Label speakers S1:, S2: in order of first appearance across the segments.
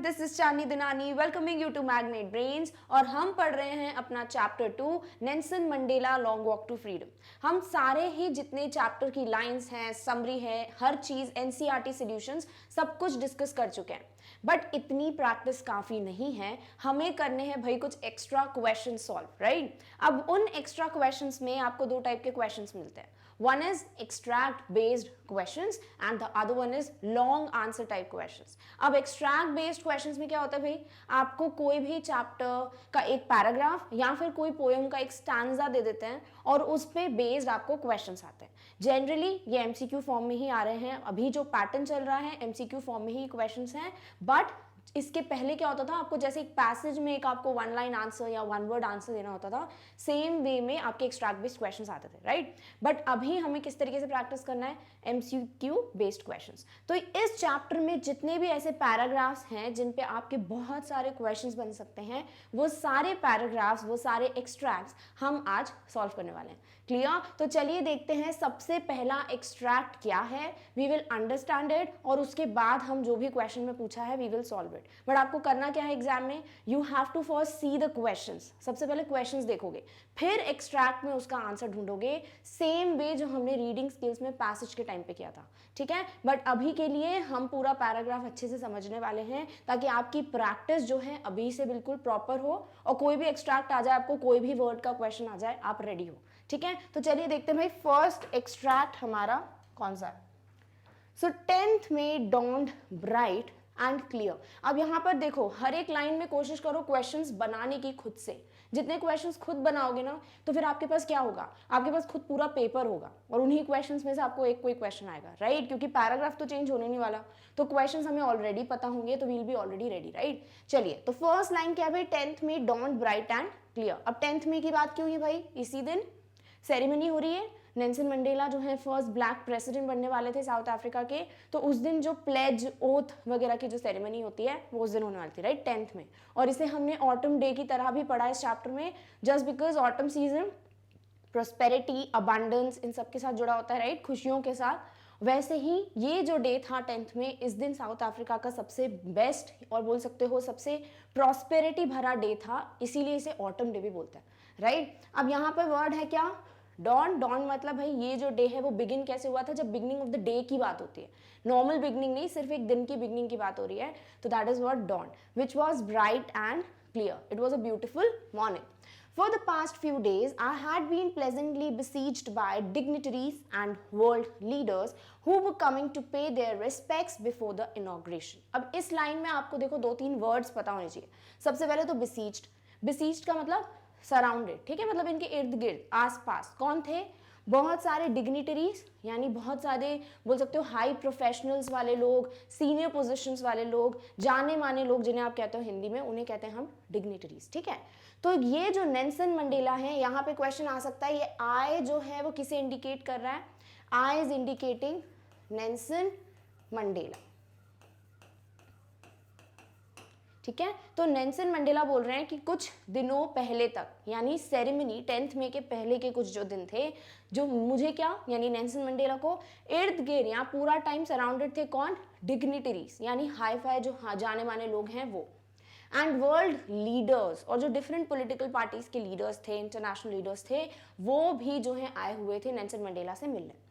S1: This is Chandni Dinani welcoming you to magnet brains और हम पढ़ रहे हैं अपना chapter 2 Nelson Mandela long walk to freedom. हम सारे ही जितने चैप्टर की लाइंस हैं, समरी है, हर चीज एनसीईआरटी सॉल्यूशंस सब कुछ डिस्कस कर चुके हैं, बट इतनी प्रैक्टिस काफी नहीं है। हमें करने हैं भाई कुछ एक्स्ट्रा क्वेश्चन सॉल्व, राइट। अब उन एक्स्ट्रा क्वेश्चंस में आपको दो टाइप के क्वेश्चंस मिलते हैं। One is extract based questions and the other one is long answer type questions. अब extract based questions में क्या होता है भाई, आपको कोई भी चैप्टर का एक पैराग्राफ या फिर कोई पोएम का एक स्टैंजा दे देते हैं और उस पे बेस्ड आपको क्वेश्चंस आते हैं। जनरली ये एमसीक्यू फॉर्म में ही आ रहे हैं, अभी जो पैटर्न चल रहा है एमसीक्यू फॉर्म में ही क्वेश्चंस हैं। बट इसके पहले क्या होता था, आपको जैसे एक पैसेज में एक आपको वन लाइन आंसर या वन वर्ड आंसर देना होता था, सेम वे में आपके एक्सट्रैक्ट बेस्ड क्वेश्चंस आते थे, राइट। बट अभी हमें किस तरीके से प्रैक्टिस करना है, एमसीक्यू बेस्ड क्वेश्चंस। तो इस चैप्टर में जितने भी ऐसे पैराग्राफ्स हैं जिन पे आपके बहुत सारे क्वेश्चंस बन सकते हैं, वो सारे पैराग्राफ्स, वो सारे एक्सट्रैक्ट्स हम आज सॉल्व करने वाले हैं। क्लियर? तो चलिए देखते हैं सबसे पहला एक्सट्रैक्ट क्या है। वी विल अंडरस्टैंड इट और उसके बाद हम जो भी क्वेश्चन में पूछा है we will solve it. But आपको करना क्या है एग्जाम में, you have to first see the questions. सबसे पहले क्वेश्चंस देखोगे, फिर एक्सट्रैक्ट में उसका आंसर ढूंढोगे, सेम वे जो हमने रीडिंग स्किल्स में पैसेज के टाइम पे किया था, ठीक है। बट अभी के लिए हम पूरा पैराग्राफ अच्छे से समझने वाले हैं ताकि आपकी प्रैक्टिस जो है अभी से बिल्कुल प्रॉपर हो और कोई भी एक्सट्रैक्ट आ जाए, आपको कोई भी वर्ड का क्वेश्चन आ जाए, आप रेडी हो, ठीक है। तो चलिए देखते हैं भाई फर्स्ट एक्सट्रैक्ट हमारा कौन सा है। सो 10th में डॉन्ड ब्राइट एंड क्लियर। अब यहां पर देखो, हर एक लाइन में कोशिश करो क्वेश्चंस बनाने की खुद से। जितने क्वेश्चंस खुद बनाओगे ना, तो फिर आपके पास क्या होगा, आपके पास खुद पूरा पेपर होगा और उन्हीं क्वेश्चंस में से आपको एक कोई क्वेश्चन आएगा, राइट। क्योंकि पैराग्राफ तो चेंज होने नहीं वाला, तो क्वेश्चंस हमें ऑलरेडी पता होंगे, तो we'll be already ready, right. चलिए, तो फर्स्ट लाइन क्या है भाई, 10th में डॉन्ड ब्राइट एंड क्लियर। अब 10th में की बात क्यों है भाई, इसी दिन सेरेमनी हो रही है। नेल्सन मंडेला जो है फर्स्ट ब्लैक प्रेसिडेंट बनने वाले थे साउथ अफ्रीका के, तो उस दिन जो प्लेज ओथ वगैरह की जो सेरेमनी होती है वो उस दिन होने वाली थी, राइट, 10th में। और इसे हमने ऑटम डे की तरह भी पढ़ा इस चैप्टर में, just because autumn season prosperity, abundance in सब के साथ जुड़ा होता है, राइट, खुशियों के साथ। वैसे ही ये जो डे था 10th में, इस दिन साउथ अफ्रीका का सबसे बेस्ट और बोल सकते हो सबसे प्रॉस्पेरिटी भरा डे था, इसीलिए इसे ऑटम डे भी बोलते हैं, राइट। अब यहाँ पर वर्ड है क्या, डॉन। डॉन मतलब भाई ये जो डे है वो बिगिन कैसे हुआ था, जब बिगनिंग ऑफ द डे की बात होती है, नॉर्मल बिगनिंग नहीं, सिर्फ एक दिन की बिगनिंग की बात हो रही है, तो that is what dawn, which was bright and clear. It was a beautiful morning. For the past few days, I had been pleasantly besieged by dignitaries and world leaders who were coming to pay their respects before the inauguration. अब इस line में आपको देखो दो तीन words पता होने चाहिए। सबसे पहले तो besieged, besieged का मतलब सराउंडेड, ठीक है, मतलब इनके इर्द गिर्द आसपास कौन थे, बहुत सारे डिग्निटरीज, यानी बहुत सारे बोल सकते हो हाई प्रोफेशनल्स वाले लोग, सीनियर पोजीशंस वाले लोग, जाने माने लोग जिन्हें आप कहते हो हिंदी में, उन्हें कहते हैं हम डिग्निटरीज, ठीक है। तो ये जो नेल्सन मंडेला है, यहाँ पे क्वेश्चन आ सकता है, ये आई जो है वो किसे इंडिकेट कर रहा है, I is indicating Nelson Mandela, ठीक है। तो नेल्सन मंडेला बोल रहे हैं कि कुछ दिनों पहले तक, यानी सेरेमनी 10th में के पहले के कुछ जो दिन थे, जो मुझे क्या, यानी नेल्सन मंडेला को इर्द गिर्द या पूरा टाइम सराउंडेड थे कौन, डिग्निटरीज, यानी हाई फाई जो जाने माने लोग हैं वो, एंड वर्ल्ड लीडर्स, और जो डिफरेंट पॉलिटिकल पार्टीज के लीडर्स थे, इंटरनेशनल लीडर्स थे, वो भी जो है आए हुए थे नेल्सन मंडेला से मिलने।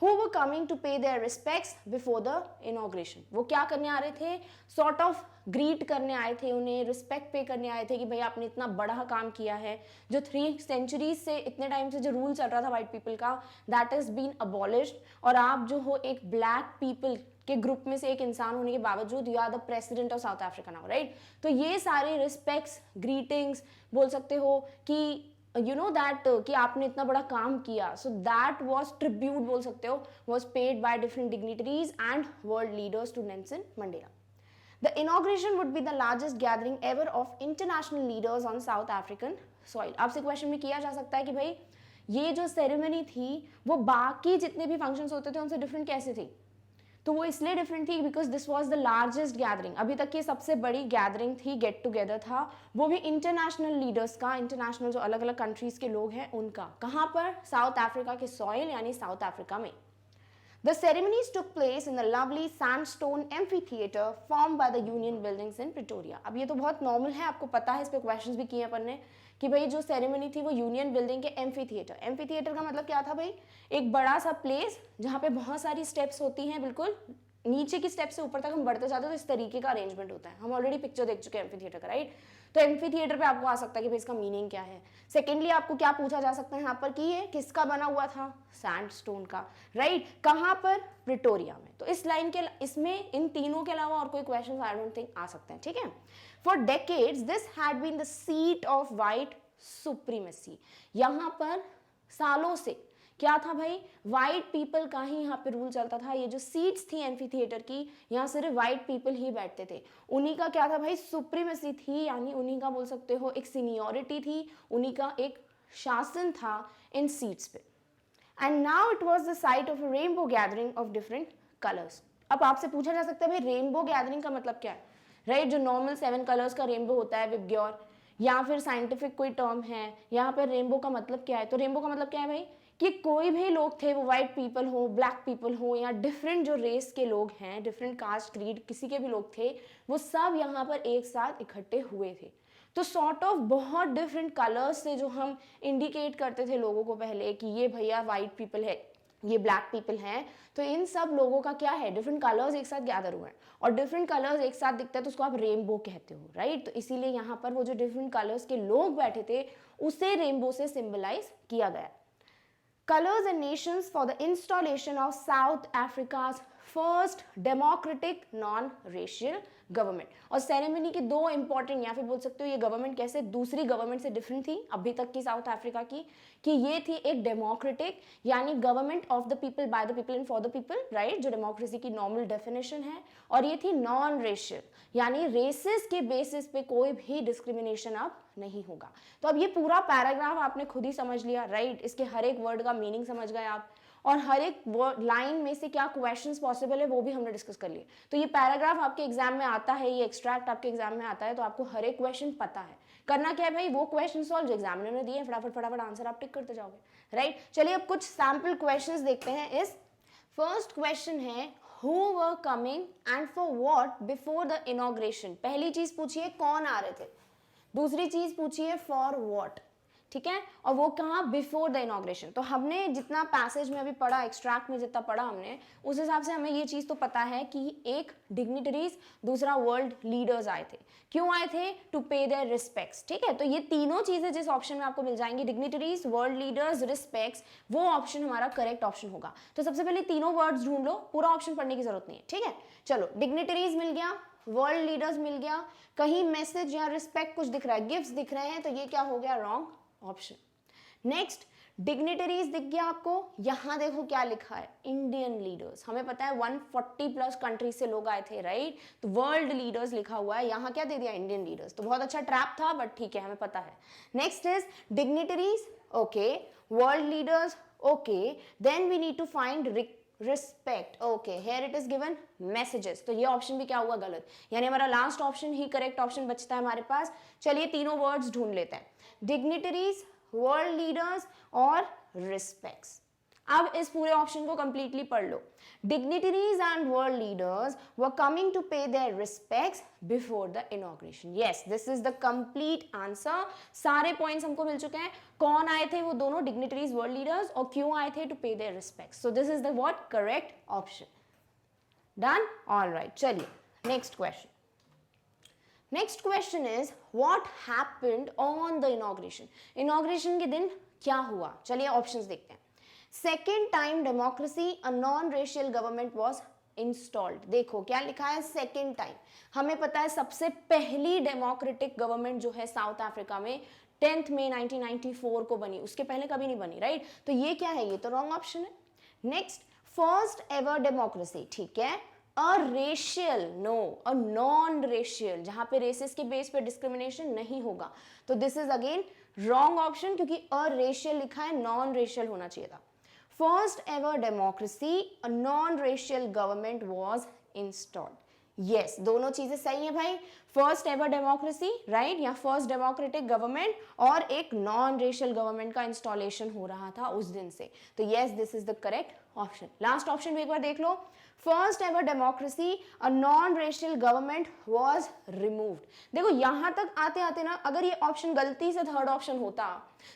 S1: Who were coming to pay their respects before the inauguration. वो क्या करने आ रहे थे, sort of ग्रीट करने आए थे, उन्हें रिस्पेक्ट पे करने आए थे कि भाई आपने इतना बड़ा काम किया है, जो 3 centuries से, इतने टाइम से जो रूल चल रहा था वाइट पीपल का, दैट इज बीन अबॉलिश्ड, और आप जो हो एक ब्लैक पीपल के ग्रुप में से एक इंसान होने के बावजूद you are the president of South Africa now, right. तो ये सारे रिस्पेक्ट्स, ग्रीटिंग्स बोल सकते हो कि यू नो दैट कि आपने इतना बड़ा काम किया, सो दैट वॉज ट्रिब्यूट बोल सकते हो, was paid by different dignitaries and world leaders to Nelson Mandela. The inauguration would be the largest gathering ever of international leaders on South African soil. आपसे क्वेश्चन में किया जा सकता है कि भाई ये जो सेरेमनी थी वो बाकी जितने भी फंक्शंस होते थे उनसे डिफरेंट कैसे थी, तो वो इसलिए डिफरेंट थी because this was the largest gathering, अभी तक की सबसे बड़ी गैदरिंग थी, गेट टुगेदर था, वो भी इंटरनेशनल लीडर्स का, इंटरनेशनल जो अलग अलग कंट्रीज के लोग हैं उनका, कहाँ पर, साउथ अफ्रीका के सॉइल यानी साउथ अफ्रीका में. The ceremonies took place in the lovely sandstone amphitheater formed by the Union Buildings in Pretoria. अब ये तो बहुत नॉर्मल है, आपको पता है, इस पे क्वेश्चंस भी किए हैं अपन ने कि भाई जो सेरेमनी थी वो यूनियन बिल्डिंग के एम्फीथिएटर, एम्फीथिएटर का मतलब क्या था भाई, एक बड़ा सा प्लेस जहाँ पे बहुत सारी स्टेप्स होती हैं, बिल्कुल नीचे की स्टेप से ऊपर तक हम बढ़ते जाते हैं, तो इस तरीके का अरेंजमेंट होता है। हम ऑलरेडी पिक्चर देख चुके हैं एम्फीथिएटर का, राइट। तो एम्फीथिएटर पे आपको आ सकता है कि भाई इसका मीनिंग क्या है। सेकेंडली आपको क्या पूछा जा सकता है यहाँ पर कि ये किसका बना हुआ था, सैंडस्टोन का, राइट। कहाँ पर, प्रिटोरिया में। तो इस लाइन के इसमें इन तीनों के अलावा और कोई क्वेश्चन आई डोंट थिंक आ सकते हैं, ठीक है। For decades this had been the seat of white supremacy. यहाँ पर सालों से क्या था भाई, वाइट पीपल का ही यहाँ पे रूल चलता था। ये जो सीट्स थी एम्फीथिएटर की, यहाँ सिर्फ वाइट पीपल ही बैठते थे। उन्हीं का क्या था भाई, सुप्रीमेसी थी, यानी उन्हीं का बोल सकते हो एक सीनियोरिटी थी, उन्हीं का एक शासन था इन सीट्स पे। And now it was the site of rainbow gathering of different colours. अब आपसे पूछा जा सकता है भाई रेनबो गैदरिंग का मतलब क्या है, राइट। जो नॉर्मल 7 कलर्स का रेनबो होता है विबग्योर, या फिर साइंटिफिक कोई टर्म है, यहाँ पर रेनबो का मतलब क्या है। तो रेनबो का मतलब क्या है भाई, कि कोई भी लोग थे, वो वाइट पीपल हो, ब्लैक पीपल हो, या डिफरेंट जो रेस के लोग हैं, डिफरेंट कास्ट क्रीड किसी के भी लोग थे, वो सब यहाँ पर एक साथ इकट्ठे हुए थे। तो सॉर्ट ऑफ बहुत डिफरेंट कलर्स से जो हम इंडिकेट करते थे लोगों को पहले कि ये भैया वाइट पीपल है, ये ब्लैक पीपल हैं, तो इन सब लोगों का क्या है, डिफरेंट कलर्स एक साथ गैदर हुए हैं, और डिफरेंट कलर्स एक साथ दिखते हैं तो उसको आप रेनबो कहते हो, राइट। तो इसीलिए यहाँ पर वो जो डिफरेंट कलर्स के लोग बैठे थे उसे रेनबो से सिंबलाइज किया गया। Colors and nations for the installation of South Africa's first democratic non-racial government. और सेरेमनी के दो इंपॉर्टेंट, या फिर बोल सकते हो ये गवर्नमेंट कैसे दूसरी गवर्नमेंट से डिफरेंट थी अभी तक की साउथ अफ्रीका की, कि ये थी एक डेमोक्रेटिक, यानी government of the people, by the people and for the people, right, जो डेमोक्रेसी की नॉर्मल डेफिनेशन है। और ये थी नॉन रेशियल, यानी रेसिस के बेसिस पे कोई भी डिस्क्रिमिनेशन अब नहीं होगा। तो अब ये पूरा पैराग्राफ आपने खुद ही समझ लिया, राइट। इसके हर एक वर्ड का मीनिंग समझ गए आप, और हर एक लाइन में से क्या क्वेश्चंस पॉसिबल है वो भी हमने डिस्कस कर लिए। तो ये पैराग्राफ आपके एग्जाम में आता है, ये एक्सट्रैक्ट आपके एग्जाम में आता है, तो आपको हर एक क्वेश्चन पता है। करना क्या है भाई, वो क्वेश्चन सॉल्व जो एग्जामिनर ने दिए, फटाफट फटाफट आंसर आप टिक करते जाओगे, राइट। चलिए अब कुछ सैम्पल क्वेश्चंस देखते हैं। इस फर्स्ट क्वेश्चन है, who were coming and for what before the inauguration. पहली चीज पूछिए कौन आ रहे थे, दूसरी चीज पूछिए फॉर व्हाट, ठीक है, और वो कहाँ, बिफोर द इनॉग्रेशन। तो हमने जितना पैसेज में अभी पढ़ा, एक्सट्रैक्ट में जितना पढ़ा हमने, उस हिसाब से हमें ये चीज तो पता है कि एक डिग्निटरीज, दूसरा वर्ल्ड लीडर्स आए थे। क्यों आए थे, टू पे देयर रिस्पेक्ट्स, ठीक है। तो ये तीनों चीजें जिस ऑप्शन में आपको मिल जाएंगी, डिग्निटरीज, वर्ल्ड लीडर्स, रिस्पेक्ट्स, वो ऑप्शन हमारा करेक्ट ऑप्शन होगा। तो सबसे पहले तीनों वर्ड्स ढूंढ लो, पूरा ऑप्शन पढ़ने की जरूरत नहीं है, ठीक है। चलो, डिग्निटरीज मिल गया, वर्ल्ड लीडर्स मिल गया, कहीं मैसेज या रिस्पेक्ट कुछ दिख रहा है, गिफ्ट्स दिख रहे हैं, तो ये क्या हो गया, रॉन्ग ऑप्शन। नेक्स्ट, डिग्निटरीज दिख गया आपको, यहां देखो क्या लिखा है, इंडियन लीडर्स। हमें पता है 140 प्लस कंट्री से लोग आए थे, राइट। तो वर्ल्ड लीडर्स लिखा हुआ है, यहां क्या दे दिया, इंडियन लीडर्स। तो बहुत अच्छा ट्रैप था, बट ठीक है, हमें पता है। Next is dignitaries, okay, world leaders, okay, then we need to find respect, okay, here it is given messages. तो ये ऑप्शन भी क्या हुआ, गलत, यानी हमारा लास्ट ऑप्शन ही करेक्ट ऑप्शन बचता है हमारे पास। चलिए तीनों वर्ड्स ढूंढ लेते हैं, डिग्निटरीज, वर्ल्ड लीडर्स और रिस्पेक्ट्स। अब इस पूरे ऑप्शन को कंप्लीटली पढ़ लो। Dignitaries and world leaders were coming to pay their respects before the inauguration. Yes, this is the complete answer. सारे पॉइंट्स हमको मिल चुके हैं। कौन आए थे वो दोनों, डिग्निटरीज, वर्ल्ड लीडर्स, और क्यों आए थे, to pay their respects. So this is the what, correct option. Done, alright. चलिए next question. Next question is what happened on the inauguration. Inauguration के दिन क्या हुआ, चलिए ऑप्शंस देखते हैं। Second time democracy, a non racial government was installed. देखो क्या लिखा है, सेकेंड टाइम। हमें पता है सबसे पहली डेमोक्रेटिक गवर्नमेंट जो है साउथ अफ्रीका में 10 मई 1994 को बनी, उसके पहले कभी नहीं बनी, राइट। तो ये क्या है, ये तो रॉन्ग ऑप्शन है। नेक्स्ट, फर्स्ट एवर डेमोक्रेसी, ठीक है, a racial, no, a non racial, जहां पे रेसिस के बेस पे डिस्क्रिमिनेशन नहीं होगा। तो this is again wrong option, क्योंकि अ रेशियल लिखा है, नॉन रेशियल होना चाहिए था। First ever democracy, a non racial government was installed. Yes, दोनों चीजें सही है भाई। फर्स्ट एवर डेमोक्रेसी, राइट, या फर्स्ट डेमोक्रेटिक गवर्नमेंट और एक नॉन रेशियल गवर्नमेंट का इंस्टॉलेशन हो रहा था उस दिन से। तो yes, this is the correct option. Last option भी एक बार देख लो। First ever democracy, a non racial government was removed. देखो यहां तक आते आते ना, अगर ये ऑप्शन गलती से थर्ड ऑप्शन होता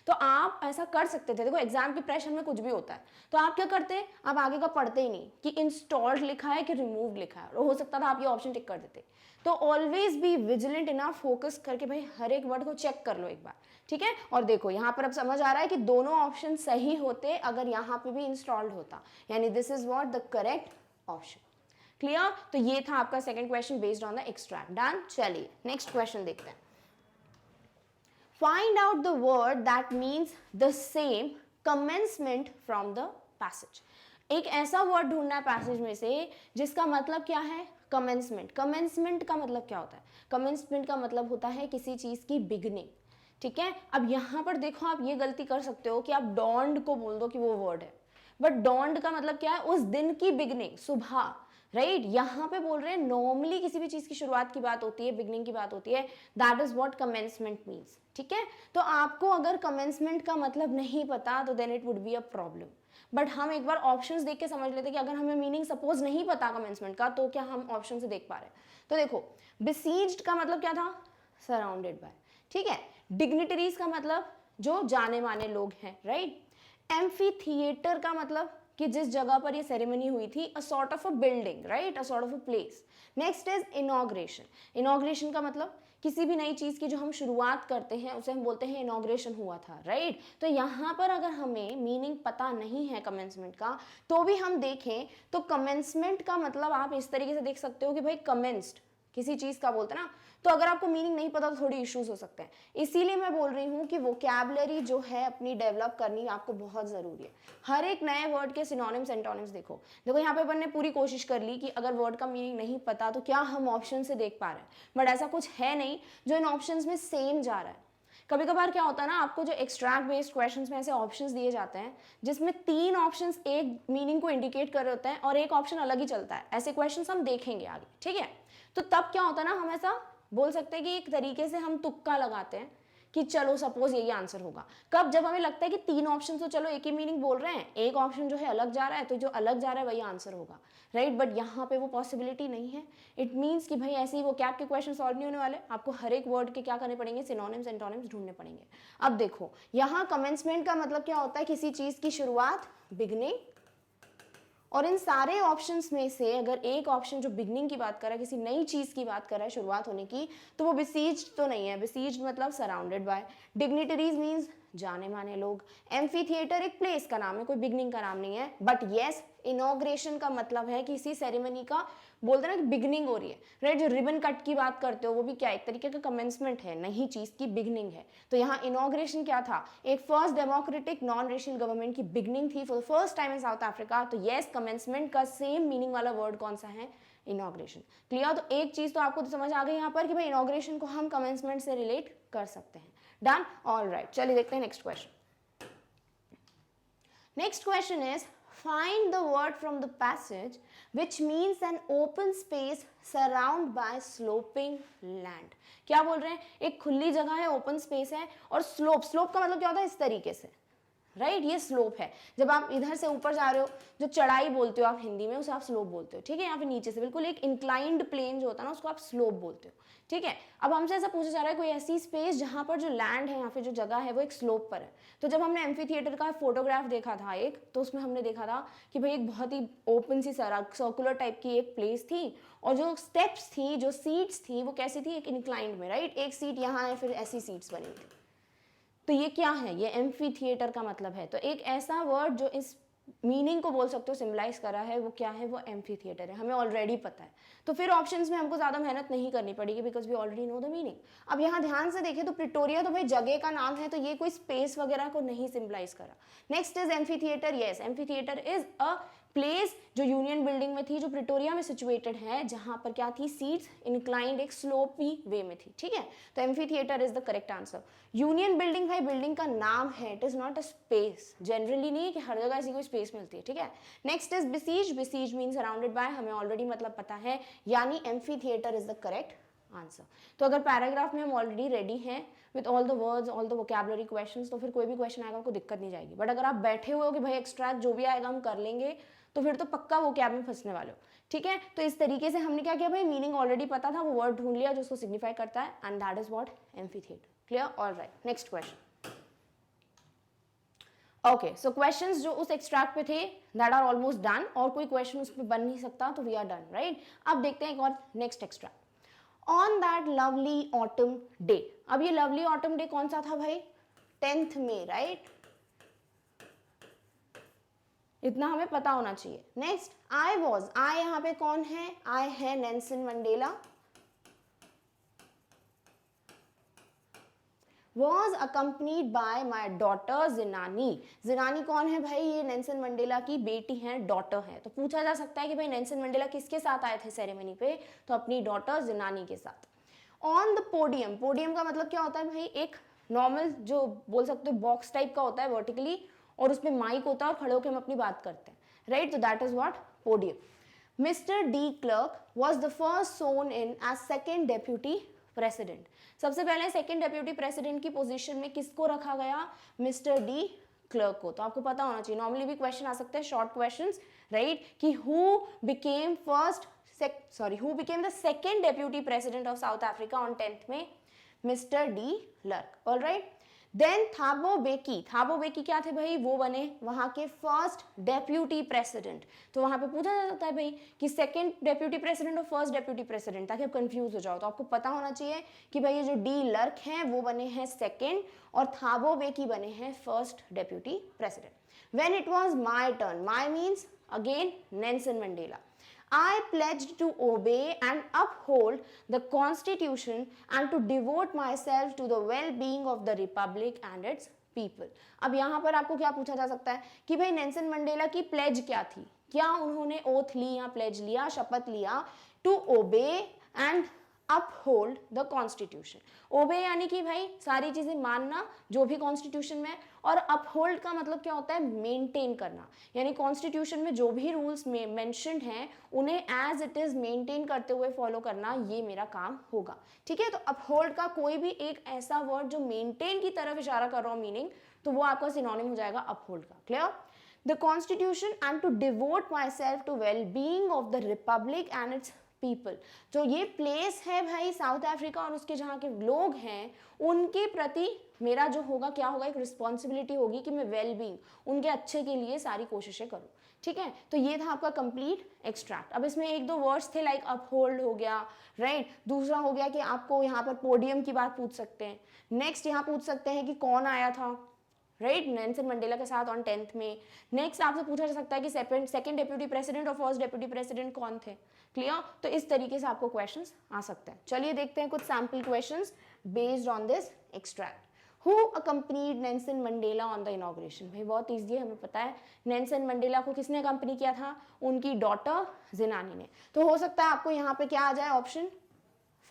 S1: तो आप ऐसा कर सकते थे। देखो एग्जाम की प्रेशर में कुछ भी होता है, तो आप क्या करते, आप आगे का पढ़ते ही नहीं कि इंस्टॉल्ड लिखा है कि रिमूव्ड लिखा है, हो सकता था आप ये ऑप्शन टिक कर देते। तो always be vigilant enough, focus करके भाई हर एक वर्ड को चेक कर लो एक बार, ठीक है। और देखो यहाँ पर अब समझ आ रहा है कि दोनों ऑप्शन सही होते अगर यहाँ पे भी इंस्टॉल्ड होता, यानी this is what the correct option. Clear? तो ये था आपका second question based on the extract. Done. चलिए नेक्स्ट क्वेश्चन देखते हैं। Find out the word that means the same commencement from the passage. एक ऐसा वर्ड ढूंढना है पैसेज में से जिसका मतलब क्या है, कमेंसमेंट। कमेंसमेंट का मतलब क्या होता है? कमेंसमेंट का मतलब होता है किसी चीज की बिगनिंग, ठीक है। अब यहां पर देखो, आप ये गलती कर सकते हो कि आप डॉन्ड को बोल दो कि वो वर्ड है, बट डॉन्ड का मतलब क्या है, उस दिन की बिगनिंग, सुबह, राइट। यहाँ पे बोल रहे हैं नॉर्मली किसी भी चीज की शुरुआत की बात होती है, बिगनिंग की बात होती है, that is what commencement means, ठीक है। तो आपको अगर कमेंसमेंट का मतलब नहीं पता तो then it would be a problem. But हम एक बार ऑप्शंस देख के समझ लेते कि अगर हमें मीनिंग सपोज नहीं पता कमेंसमेंट का, तो क्या हम ऑप्शन से देख पा रहे हैं। तो देखो, बिसीज्ड का मतलब क्या था, सराउंडेड बाय, ठीक है। डिग्निटरीज का मतलब जो जाने माने लोग हैं, राइट। एम्फी थिएटर का मतलब कि जिस जगह पर ये सेरेमनी हुई थी, a sort of a building, right, a sort of a place. Next is inauguration. Inauguration का मतलब किसी भी नई चीज की जो हम शुरुआत करते हैं उसे हम बोलते हैं इनॉग्रेशन हुआ था, राइट। तो यहाँ पर अगर हमें मीनिंग पता नहीं है कमेंसमेंट का, तो भी हम देखें तो कमेंसमेंट का मतलब आप इस तरीके से देख सकते हो कि भाई कमेंस्ड किसी चीज का बोलते हैं ना। तो अगर आपको मीनिंग नहीं पता तो थोड़ी इश्यूज हो सकते हैं। इसीलिए मैं बोल रही हूँ कि वोकैबुलरी जो है अपनी डेवलप करनी आपको बहुत जरूरी है। हर एक नए वर्ड के सिनोनिम्स एंटोनिम्स देखो। देखो यहाँ पे अपन ने पूरी कोशिश कर ली कि अगर वर्ड का मीनिंग नहीं पता तो क्या हम ऑप्शन से देख पा रहे हैं, बट ऐसा कुछ है नहीं जो इन ऑप्शंस में सेम जा रहा है। कभी कभार क्या होता है ना, आपको जो एक्सट्रैक्ट बेस्ड क्वेश्चंस में ऐसे ऑप्शंस दिए जाते हैं जिसमें 3 ऑप्शंस एक मीनिंग को इंडिकेट कर रहे होते हैं और एक ऑप्शन अलग ही चलता है। ऐसे क्वेश्चंस हम देखेंगे आगे, ठीक है। तो तब क्या होता है ना, हम ऐसा बोल सकते हैं कि एक तरीके से हम तुक्का लगाते हैं कि चलो सपोज यही आंसर होगा। कब? जब हमें लगता है कि 3 ऑप्शन तो चलो एक ही मीनिंग बोल रहे हैं, एक ऑप्शन जो है अलग जा रहा है, तो जो अलग जा रहा है वही आंसर होगा, राइट। बट यहाँ पे वो पॉसिबिलिटी नहीं है। इट मीन्स कि भाई ऐसे ही वो कैप के क्वेश्चन सॉल्व नहीं होने वाले, आपको हर एक वर्ड के क्या करने पड़ेंगे, सिनोनिम्स एंटोनिम्स ढूंढने पड़ेंगे। अब देखो यहाँ कमेंसमेंट का मतलब क्या होता है, किसी चीज की शुरुआत, बिगनिंग। और इन सारे ऑप्शंस में से अगर एक ऑप्शन जो बिगनिंग की बात कर रहा है, किसी नई चीज की बात कर रहा है शुरुआत होने की, तो वो बिसीज्ड तो नहीं है। बिसीज्ड मतलब सराउंडेड बाय। डिग्निटरीज मींस जाने माने लोग। एम्फी थिएटर एक प्लेस का नाम है, कोई बिगनिंग का नाम नहीं है। बट येस, इनॉग्रेशन का मतलब है कि इसी सेरेमनी का बोलते हैं ना कि बिगनिंग हो रही है, राइट। जो रिबन कट की बात करते हो वो भी क्या एक तरीके का कमेंसमेंट है, नई चीज की बिगनिंग है। तो यहाँ इनॉग्रेशन क्या था, एक first democratic non racial government की बिगनिंग थी for the first time in south Africa. तो येस, कमेंसमेंट का सेम मीनिंग वाला वर्ड कौन सा है, इनॉग्रेशन। क्लियर? तो एक चीज तो आपको तो समझ आ गई यहाँ पर कि भाई इनॉग्रेशन को हम कमेंसमेंट से रिलेट कर सकते हैं। डन? ऑल राइट, चलिए देखते हैं next question. Next question is find the word from the passage which means an open space surrounded by sloping land। क्या बोल रहे हैं, एक खुली जगह है, ओपन स्पेस है, और स्लोप, स्लोप का मतलब क्या होता है, इस तरीके से, राइट। ये स्लोप है। जब आप इधर से ऊपर जा रहे हो, जो चढ़ाई बोलते हो आप हिंदी में, उसे आप स्लोप बोलते हो, ठीक है। यहाँ पे नीचे से बिल्कुल एक इंक्लाइंड प्लेन जो होता है ना, उसको आप स्लोप बोलते हो, ठीक है। अब हमसे ऐसा पूछा जा रहा है कोई ऐसी स्पेस जहां पर जो लैंड है, यहाँ पे जो जगह है वो एक स्लोप पर है। तो जब हमने एम्फी थिएटर का फोटोग्राफ देखा था एक, तो उसमें हमने देखा था कि भाई एक बहुत ही ओपन सी सड़क, सर्कुलर टाइप की एक प्लेस थी, और जो स्टेप्स थी, जो सीट्स थी, वो कैसी थी, एक इंक्लाइंड में, राइट। एक सीट यहाँ है, फिर ऐसी सीट्स बनी थी। तो ये क्या है, ये एम्फी थिएटर का मतलब है। तो एक ऐसा वर्ड जो इस मीनिंग को बोल सकते हो सिम्बलाइज करा है, वो क्या है, वो एम्फी थिएटर है। हमें ऑलरेडी पता है, तो फिर ऑप्शंस में हमको ज्यादा मेहनत नहीं करनी पड़ेगी, because we already know the meaning. अब यहाँ ध्यान से देखें तो प्रिटोरिया तो भाई जगह का नाम है, तो ये कोई स्पेस वगैरह को नहीं सिम्बलाइज करा। Next is amphi theatre. Yes, amphi theatre is a place जो यूनियन बिल्डिंग में थी, जो प्रिटोरिया में सिचुएटेड है, जहां पर क्या थी, सीट्स इंक्लाइंड एक स्लोपी वे में थी, ठीक है। तो amphi theatre is the correct answer. Union building भाई बिल्डिंग का नाम है, it is not a space, generally नहीं है कि हर जगह ऐसी कोई स्पेस मिलती है, ठीक है। Next is besieged, besieged mean surrounded by, हमें ऑलरेडी मतलब पता है, यानी amphitheatre is the correct answer. तो अगर पैराग्राफ में हम ऑलरेडी रेडी हैं with all the words, all the vocabulary questions, तो फिर कोई भी क्वेश्चन आएगा आपको दिक्कत नहीं जाएगी। बट अगर आप बैठे हुए हो कि भाई एक्सट्रैक्ट जो भी आएगा हम कर लेंगे, तो फिर तो पक्का वो कैब में फंसने वाले हो, ठीक है। तो इस तरीके से हमने क्या किया भाई, मीनिंग ऑलरेडी पता था, वो वर्ड ढूंढ लिया जो उसको सिग्निफाई करता है, and that is what amphitheatre. Clear? Alright, next question. Okay, so questions जो उस एक्सट्रैक्ट पे थे दैट आर ऑलमोस्ट डन, और कोई क्वेश्चन उस पर बन नहीं सकता, तो वी आर डन, राइट। अब देखते हैं एक और next extract. On that lovely autumn day, अब ये लवली ऑटम डे कौन सा था भाई, 10th में, राइट, इतना हमें पता होना चाहिए। नेक्स्ट, आई वॉज, आई यहाँ पे कौन है, आई है Nelson Mandela, was accompanied by my daughter जिनानी। जिनानी कौन है भाई, ये नेल्सन मंडेला की बेटी है, डॉटर है। तो पूछा जा सकता है कि भाई नेल्सन मंडेला किसके साथ आए थे सेरेमनी पे, तो अपनी डॉटर जिनानी के साथ। ऑन द पोडियम, पोडियम का मतलब क्या होता है भाई, एक नॉर्मल जो बोल सकते हो बॉक्स टाइप का होता है वर्टिकली, और उसमें माइक होता है और खड़े होकर हम अपनी बात करते हैं, राइट। तो that is what podium. Mister de Klerk was the first sworn in as second deputy president. सबसे पहले सेकंड डेप्यूटी प्रेसिडेंट की पोजीशन में किसको रखा गया, मिस्टर डी क्लर्क को। तो आपको पता होना चाहिए, नॉर्मली भी क्वेश्चन आ सकते हैं शॉर्ट क्वेश्चंस, राइट, कि who became the second deputy president of South Africa on 10th में, mister de Klerk, alright. Then Thabo Mbeki, Thabo Mbeki क्या थे भाई, वो बने वहां के फर्स्ट डेप्यूटी प्रेसिडेंट। तो वहां पे पूछा जा सकता है भाई कि सेकंड डेप्यूटी प्रेसिडेंट और फर्स्ट डेप्यूटी प्रेसिडेंट, ताकि आप कंफ्यूज हो जाओ। तो आपको पता होना चाहिए कि भाई ये जो डी लर्क हैं वो बने हैं सेकंड, और थाबो बेकी बने हैं first deputy president. When it was my turn, my means again Nelson Mandela, I pledged to obey and uphold the Constitution and to devote myself to the well-being of the Republic and its people. अब यहाँ पर आपको क्या पूछा जा सकता है कि भाई नेल्सन मंडेला की प्लेज क्या थी, क्या उन्होंने ओथ ली या प्लेज लिया, शपथ लिया, to obey and uphold the constitution. ओबे यानी कि भाई सारी चीजें मानना जो भी कॉन्स्टिट्यूशन में, और अपहोल्ड का मतलब क्या होता है, मेंटेन करना, यानी कॉन्स्टिट्यूशन में जो भी रूल्स में मेंशन्ड हैं उन्हें एज इट इज मेंटेन करते हुए फॉलो करना, ये मेरा काम होगा, ठीक है। तो अपहोल्ड का कोई भी एक ऐसा वर्ड जो मेंटेन की तरफ इशारा कर रहा हो मीनिंग, तो वो आपका सिनोनिम हो जाएगा अपहोल्ड का। क्लियर? The constitution and to devote myself to well being of the republic and its people. जो ये प्लेस है भाई साउथ अफ्रीका और उसके जहाँ के लोग हैं उनके प्रति मेरा जो होगा क्या होगा, एक रिस्पॉन्सिबिलिटी होगी कि मैं वेल बीइंग, उनके अच्छे के लिए सारी कोशिशें करूँ, ठीक है। तो ये था आपका कंप्लीट एक्सट्रैक्ट। अब इसमें एक दो वर्ड्स थे लाइक अपहोल्ड हो गया, राइट। दूसरा हो गया कि आपको यहाँ पर पोडियम की बात पूछ सकते हैं। नेक्स्ट यहाँ पूछ सकते हैं कि कौन आया था, राइट, नेल्सन मंडेला के साथ ऑन 10th में। नेक्स्ट आपसे पूछा जा सकता है कि सेकंड डेप्यूटी प्रेसिडेंट और फर्स्ट डेप्यूटी प्रेसिडेंट कौन थे। क्लियर? तो इस तरीके से आपको क्वेश्चंस आ सकते हैं। चलिए देखते हैं कुछ sample questions based on this extract. Who accompanied Nelson Mandela on the inauguration. भाई बहुत ईजी है, हमें पता है नेल्सन मंडेला को किसने अकम्पनी किया था, उनकी डॉटर जिनानी ने। तो हो सकता है आपको यहाँ पे क्या आ जाए ऑप्शन,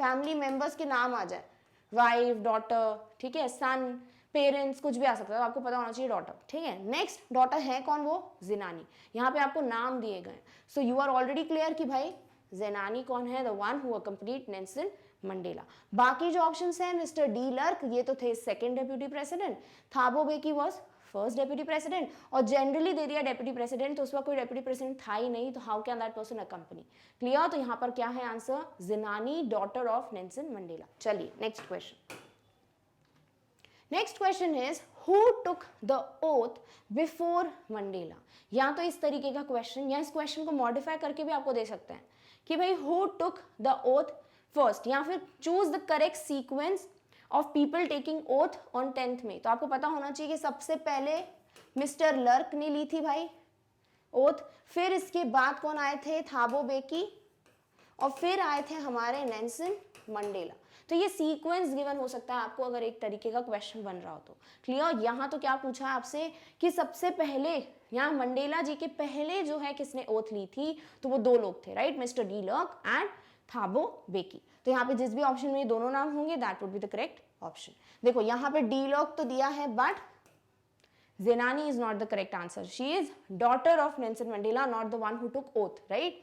S1: फैमिली मेंबर्स के नाम आ जाए, वाइफ, डॉटर, ठीक है, सन, पेरेंट्स, कुछ भी आ सकता है। आपको पता होना चाहिए डॉटर, ठीक है। नेक्स्ट डॉटर है कौन, वो जिनानी। यहाँ पे आपको नाम दिए गए, so you are already clear कि भाई जिनानी कौन है, the one who accompanied Nelson Mandela. बाकी जो ऑप्शंस हैं, मिस्टर डी लर्क ये तो थे second deputy president, Thabo Mbeki was first deputy president, और जनरली दे दिया डेप्यूटी प्रेसिडेंट, तो उस वक्त कोई डेप्यूटी प्रेसिडेंट था ही नहीं, तो how can that person accompany. Clear? तो यहाँ पर क्या है answer, Zenani daughter of Nelson Mandela. चलिए next question. Next question is who took the oath before Mandela. या तो इस तरीके का क्वेश्चन, या इस क्वेश्चन को मॉडिफाई करके भी आपको दे सकते हैं कि भाई who took the oath first, या फिर choose the correct sequence of people taking oath on 10th में। तो आपको पता होना चाहिए कि सबसे पहले मिस्टर लर्क ने ली थी भाई ओथ, फिर इसके बाद कौन आए थे, थाबो बेकी, और फिर आए थे हमारे नेल्सन मंडेला। तो ये सीक्वेंस गिवन हो सकता है आपको अगर एक तरीके का क्वेश्चन बन रहा हो तो। क्लियर? यहाँ तो क्या पूछा है आपसे कि सबसे पहले यहाँ मंडेला जी के पहले जो है किसने ओथ ली थी, तो वो 2 लोग थे, right, mister de Klerk and Thabo Mbeki. तो यहाँ पे जिस भी ऑप्शन में ये दोनों नाम होंगे that would be the correct option. देखो यहाँ पे डी लॉक तो दिया है but Zenani is not the correct answer. She is daughter of Nelson Mandela, not the one who took oath, right?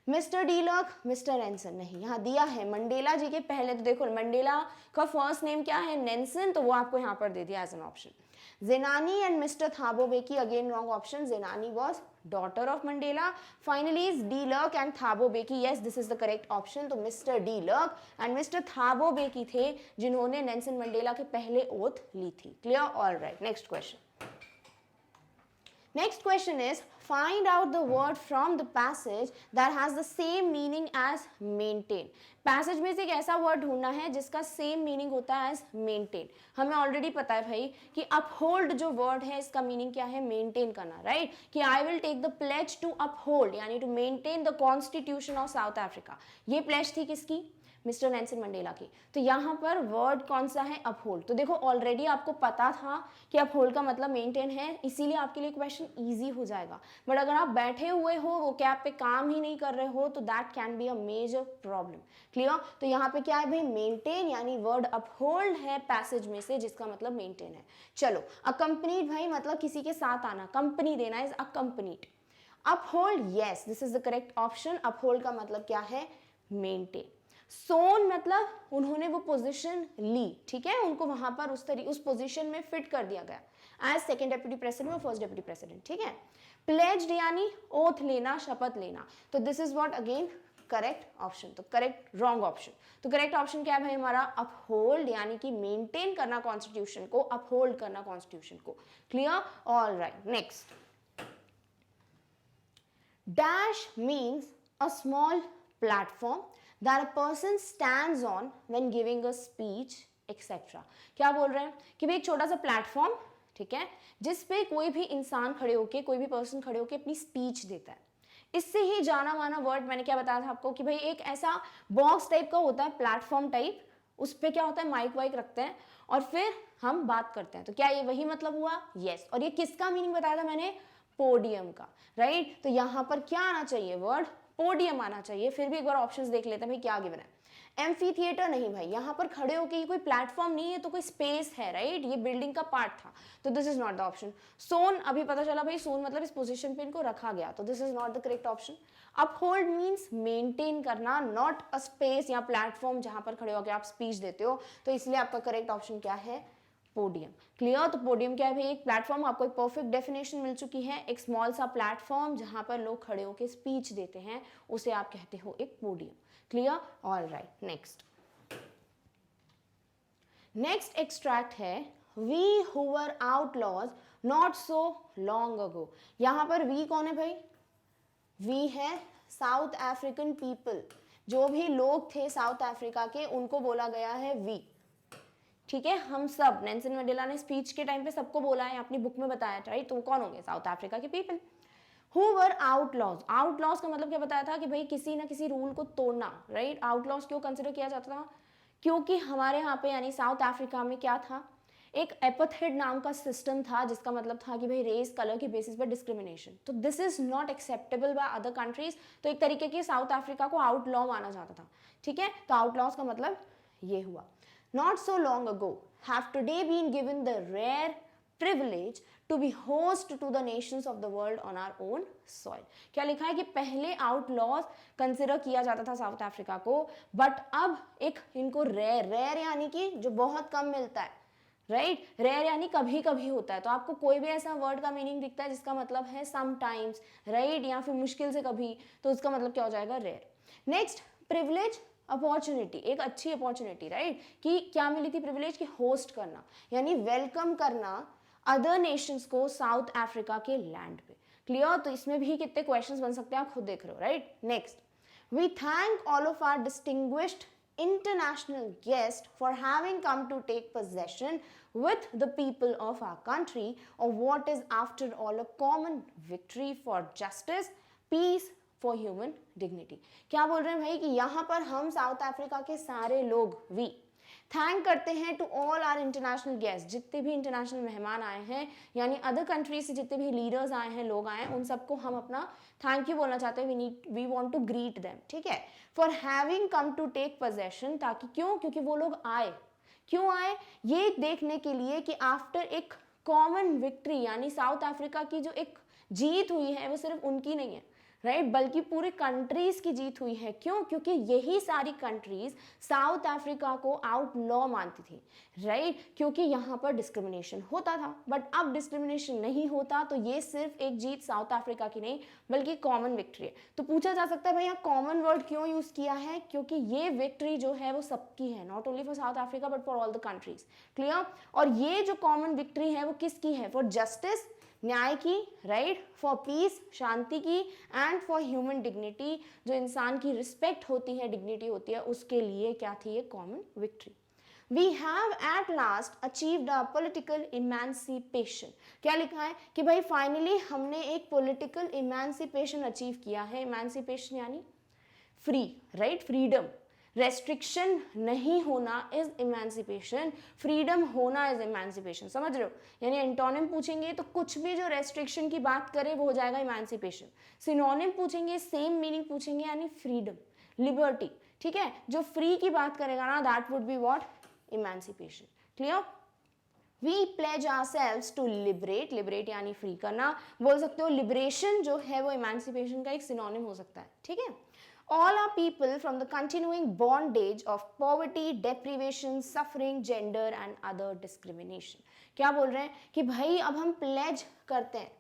S1: Mister de lock, mister Nelson नहीं, यहाँ दिया है मंडेला जी के पहले। तो देखो मंडेला का फर्स्ट नेम क्या है, नेल्सन, तो वो आपको यहाँ पर दे दिया as an option. Zenani and Mr. Thabo Beki, again wrong option. Zenani was daughter of Mandela. Finally is D Lerk and Thabo Beki. Yes, this is the correct option. तो Mr. D Lerk and Mr. Thabo Beki थे जिन्होंने Nelson Mandela के पहले oath ली थी। Clear? All right. Next question. Next question is, find out the word from the passage that has the same meaning as maintain. Passage में से एक ऐसा word ढूंढना है जिसका सेम मीनिंग होता है एज मेंटेन। हमें ऑलरेडी पता है भाई कि अपहोल्ड जो वर्ड है इसका मीनिंग क्या है, मेंटेन करना, राइट, कि I will take the pledge to uphold यानी to maintain the constitution of South Africa. ये प्लेज थी किसकी, मिस्टर नेल्सन मंडेला की। तो यहाँ पर वर्ड कौन सा है, अपहोल्ड। तो देखो ऑलरेडी आपको पता था कि अपहोल्ड का मतलब मेंटेन है, इसीलिए आपके लिए क्वेश्चन इजी हो जाएगा। बट अगर आप बैठे हुए हो, वो कैब पे काम ही नहीं कर रहे हो, तो that can be a major problem. Clear? तो यहाँ पे क्या है भाई, मेंटेन, यानी वर्ड अपहोल्ड है पैसेज में से जिसका मतलब मेंटेन है। चलो, अकम्पनीड भाई मतलब किसी के साथ आना, कंपनी देना is accompanied. Uphold, yes this is the correct option. Uphold का मतलब क्या है, मेंटेन। सोन मतलब उन्होंने वो पोजीशन ली, ठीक है, उनको वहां पर उस पोजीशन में फिट कर दिया गया एज सेकंड डेप्यूटी प्रेसिडेंट और फर्स्ट डेप्यूटी प्रेसिडेंट, ठीक है। प्लेज्ड यानी ओथ लेना, शपथ लेना। तो this is what, again correct option. तो करेक्ट, रॉन्ग ऑप्शन। तो करेक्ट ऑप्शन क्या है भाई हमारा, अपहोल्ड, यानी कि मेंटेन करना कॉन्स्टिट्यूशन को, अपहोल्ड करना कॉन्स्टिट्यूशन को। Clear? All right, next. Dash means a small platform that a person stands on when giving a speech etc. क्या बोल रहे हैं कि भाई एक छोटा सा प्लेटफॉर्म, ठीक है, जिस पे कोई भी इंसान खड़े होके, कोई भी पर्सन खड़े होके अपनी स्पीच देता है। इससे ही जाना माना वर्ड मैंने क्या बताया था आपको कि भाई एक ऐसा बॉक्स टाइप का होता है, प्लेटफॉर्म टाइप, उस पे क्या होता है, माइक वाइक रखते हैं और फिर हम बात करते हैं। तो क्या ये वही मतलब हुआ? यस। और ये किसका मीनिंग बताया था मैंने, पोडियम का, राइट। तो यहाँ पर क्या आना चाहिए, वर्ड पोडियम आना चाहिए। फिर भी एक बार ऑप्शंस देख लेते हैं भाई क्या गिवन है। एम्फी थिएटर नहीं भाई, यहाँ पर खड़े होके ये कोई प्लेटफॉर्म नहीं है, तो कोई स्पेस है, राइट, ये बिल्डिंग का पार्ट था, तो this is not the option. सोन, अभी पता चला भाई सोन मतलब इस पोजीशन पे इनको रखा गया, तो this is not the correct option. Uphold means maintain करना, नॉट अ स्पेस या प्लेटफॉर्म जहां पर खड़े होकर आप स्पीच देते हो, तो इसलिए आपका करेक्ट ऑप्शन क्या है, पोडियम। क्लियर? तो पोडियम क्या है भाई, एक प्लेटफॉर्म, आपको एक परफेक्ट डेफिनेशन मिल चुकी है। एक स्मॉल सा प्लेटफॉर्म जहां पर लोग खड़े होकर स्पीच देते हैं, उसे आप कहते हो एक podium. Clear? All right, next. Next extract है, we who were outlaws not so long ago. यहां पर वी कौन है भाई, वी है साउथ अफ्रीकन पीपल, जो भी लोग थे साउथ अफ्रीका के, उनको बोला गया है वी, ठीक है। हम सब, नेल्सन मंडेला ने स्पीच के टाइम पे सबको बोला है, अपनी बुक में बताया, राइट। तो कौन होंगे, साउथ अफ्रीका के people. Who were outlaws, outlaws का मतलब क्या बताया था कि भाई किसी ना किसी रूल को तोड़ना, राइट। आउटलॉज क्यों कंसिडर किया जाता था, क्योंकि हमारे यहाँ पे यानी साउथ अफ्रीका में क्या था, एक एपथेड नाम का सिस्टम था, जिसका मतलब था कि भाई रेस, कलर की बेसिस पर डिस्क्रिमिनेशन। तो this is not acceptable by other countries. तो एक तरीके के साउथ अफ्रीका को आउटलॉ माना जाता था, ठीक है। तो आउटलॉज का मतलब ये हुआ। Not so long ago have today been given the rare privilege to be host to the nations of the world on our own soil. क्या लिखा है कि पहले आउटलॉज कंसिडर किया जाता था साउथ अफ्रीका को, बट अब एक इनको रेयर यानी कि जो बहुत कम मिलता है, राइट, रेयर यानी कभी कभी होता है। तो आपको कोई भी ऐसा वर्ड का मीनिंग दिखता है जिसका मतलब है समटाइम्स, राइट, या फिर मुश्किल से कभी, तो उसका मतलब क्या हो जाएगा, रेयर। नेक्स्ट, प्रिविलेज, अपॉर्चुनिटी, एक अच्छी अपॉर्चुनिटी, राइट, कि क्या मिली थी, प्रिविलेज की होस्ट करना, यानी वेलकम करना अदर नेशंस को साउथ अफ्रीका के लैंड पे। क्लियर? तो इसमें भी कितने क्वेश्चंस बन सकते हैं आप खुद देख रहे हो, right. Next, we thank all of our distinguished international guest for having come to take possession with the people of our country of what is after all a common victory for justice, peace, for human dignity. क्या बोल रहे हैं भाई कि यहाँ पर हम south Africa के सारे लोग वी थैंक करते हैं to all our international guest, जितने भी इंटरनेशनल मेहमान आए हैं यानी अदर कंट्रीज से जितने भी लीडर्स आए हैं, लोग आए हैं, उन सबको हम अपना थैंक यू बोलना चाहते हैं। We want to greet them, ठीक है, for having come to take possession. ताकि क्यों? क्योंकि वो लोग आए, क्यों आए? ये देखने के लिए कि आफ्टर एक कॉमन विक्ट्री यानी साउथ अफ्रीका की जो एक जीत हुई है वो सिर्फ उनकी नहीं है, राइट, बल्कि पूरे कंट्रीज की जीत हुई है। क्यों? क्योंकि यही सारी कंट्रीज साउथ अफ्रीका को आउटलॉ मानती थी, राइट, क्योंकि यहाँ पर डिस्क्रिमिनेशन होता था। बट अब डिस्क्रिमिनेशन नहीं होता, तो ये सिर्फ एक जीत साउथ अफ्रीका की नहीं बल्कि कॉमन विक्ट्री है। तो पूछा जा सकता है भाई यहाँ कॉमन वर्ड क्यों यूज किया है? क्योंकि ये विक्ट्री जो है वो सबकी है, not only for south Africa but for all the countries. Clear? और ये जो कॉमन विक्ट्री है वो किसकी है? फॉर जस्टिस, न्याय की, राइट, फॉर पीस, शांति की, एंड फॉर ह्यूमन डिग्निटी, जो इंसान की रिस्पेक्ट होती है, डिग्निटी होती है, उसके लिए क्या थी ये common victory. We have at last achieved a political emancipation। क्या लिखा है कि भाई फाइनली हमने एक पॉलिटिकल इमेंसिपेशन अचीव किया है। इमेंसिपेशन यानी फ्री, राइट, फ्रीडम। रेस्ट्रिक्शन नहीं होना इज इमेंसिपेशन, फ्रीडम होना इज इमेंसिपेशन। समझ रहे हो? यानी एंटोनिम पूछेंगे तो कुछ भी जो रेस्ट्रिक्शन की बात करे वो हो जाएगा इमेंसिपेशन। सिनोनिम पूछेंगे, सेम मीनिंग पूछेंगे यानी फ्रीडम, लिबर्टी, ठीक है। जो फ्री की बात करेगा ना that would be what? Emancipation. Clear? We pledge ourselves to liberate, liberate यानी फ्री करना, बोल सकते हो लिबरेशन जो है वो इमेंसिपेशन का एक सिनोनिम हो सकता है, ठीक है। All are people from the continuing bondage of poverty, deprivation, suffering, gender and other discrimination। क्या बोल रहे हैं कि भाई अब हम प्लेज करते हैं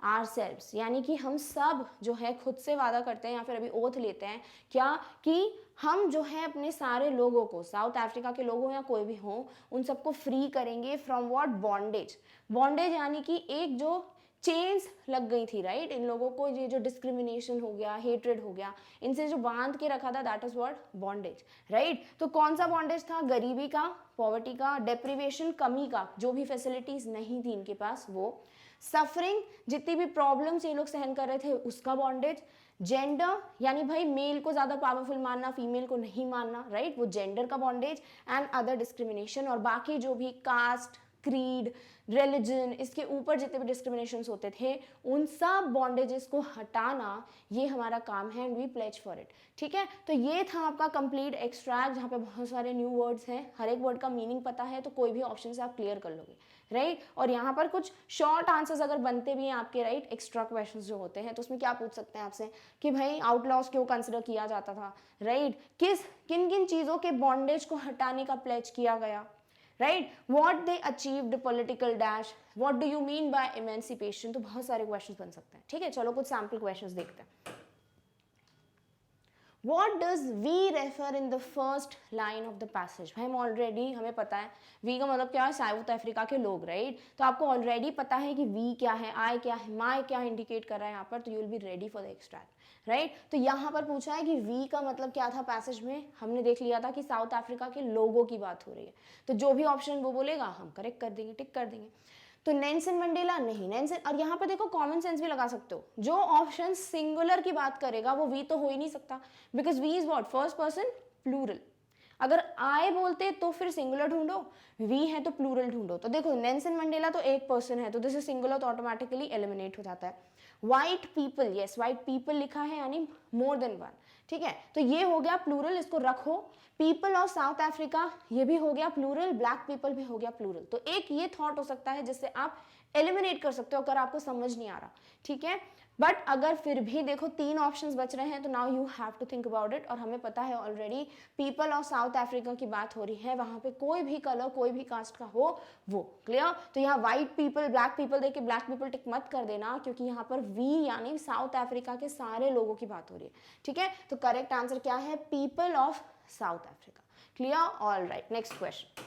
S1: ourselves, यानी कि हम सब जो है खुद से वादा करते हैं या फिर अभी ओथ लेते हैं क्या कि हम जो है अपने सारे लोगों को, साउथ अफ्रीका के लोग हो या कोई भी हो, उन सबको फ्री करेंगे फ्रॉम व्हाट? बॉन्डेज। बॉन्डेज यानी कि एक जो चेन्स लग गई थी, राइट, इन लोगों को ये जो डिस्क्रिमिनेशन हो गया, हेट्रेड हो गया, इनसे जो बांध के रखा था that is what? Bondage, right. तो कौन सा बॉन्डेज था? गरीबी का, पॉवर्टी का, डेप्रिवेशन, कमी का, जो भी फैसिलिटीज नहीं थी इनके पास वो, सफरिंग, जितनी भी प्रॉब्लम्स ये लोग सहन कर रहे थे उसका बॉन्डेज, जेंडर यानी भाई मेल को ज्यादा पावरफुल मानना, फीमेल को नहीं मानना, राइट, वो जेंडर का बॉन्डेज, एंड अदर डिस्क्रिमिनेशन, और बाकी जो भी कास्ट, क्रीड, रिलीजन, इसके ऊपर जितने भी डिस्क्रिमिनेशंस होते थे उन सब बॉन्डेजेस को हटाना ये हमारा काम है, and we pledge for it, ठीक है। तो ये था आपका कंप्लीट एक्सट्रैक्ट जहाँ पे बहुत सारे न्यू वर्ड्स हैं, हर एक वर्ड का मीनिंग पता है तो कोई भी ऑप्शन से आप क्लियर कर लोगे, राइट। और यहाँ पर कुछ शॉर्ट आंसर्स अगर बनते भी हैं आपके, राइट, एक्स्ट्रा क्वेश्चन जो होते हैं तो उसमें क्या पूछ सकते हैं आपसे कि भाई आउटलॉस क्यों कंसिडर किया जाता था, राइट, किन किन चीज़ों के बॉन्डेज को हटाने का प्लेज किया गया, right, what they achieved political dash, what do you mean by emancipation। तो बहुत सारे क्वेश्चंस बन सकते हैं, ठीक है। चलो कुछ सैम्पल क्वेश्चंस देखते हैं। What does we refer in the first line of the passage? भाई हम ऑलरेडी, हमें पता है we का मतलब क्या है? साउथ अफ्रीका के लोग, राइट। तो आपको ऑलरेडी पता है कि we क्या है, I क्या है, my क्या इंडिकेट कर रहा है यहाँ पर, तो you will be ready for the extract, right. तो यहाँ पर पूछा है कि we का मतलब क्या था पैसेज में, हमने देख लिया था कि साउथ अफ्रीका के लोगों की बात हो रही है, तो जो भी ऑप्शन वो बोलेगा हम करेक्ट कर देंगे, टिक कर देंगे। तो नेल्सन मंडेला नहीं, नेल्सन, और यहाँ पर देखो कॉमन सेंस भी लगा सकते हो, जो ऑप्शन सिंगुलर की बात करेगा वो वी तो हो ही नहीं सकता, because we is what? First person plural. अगर आई बोलते तो फिर सिंगुलर ढूंढो, वी है तो प्लूरल ढूंढो। तो देखो नेल्सन मंडेला तो एक पर्सन है तो दिस इज सिंगुलर, तो ऑटोमेटिकली एलिमिनेट हो जाता है। White people, yes white people लिखा है यानी मोर देन वन, ठीक है, तो ये हो गया प्लूरल, इसको रखो। पीपल ऑफ साउथ अफ्रीका ये भी हो गया प्लूरल, ब्लैक पीपल भी हो गया प्लूरल। तो एक ये थॉट हो सकता है जिससे आप एलिमिनेट कर सकते हो अगर आपको समझ नहीं आ रहा, ठीक है। बट अगर फिर भी देखो 3 ऑप्शंस बच रहे हैं तो now you have to think about it. और हमें पता है already people of South Africa की बात हो रही है, वहां पे कोई भी कलर, कोई भी कास्ट का हो वो, क्लियर। तो यहाँ व्हाइट पीपल, ब्लैक पीपल देख के ब्लैक पीपल टिक मत कर देना, क्योंकि यहाँ पर वी यानी साउथ अफ्रीका के सारे लोगों की बात हो रही है, ठीक है। तो करेक्ट आंसर क्या है? People of South Africa, clear. All right, next question.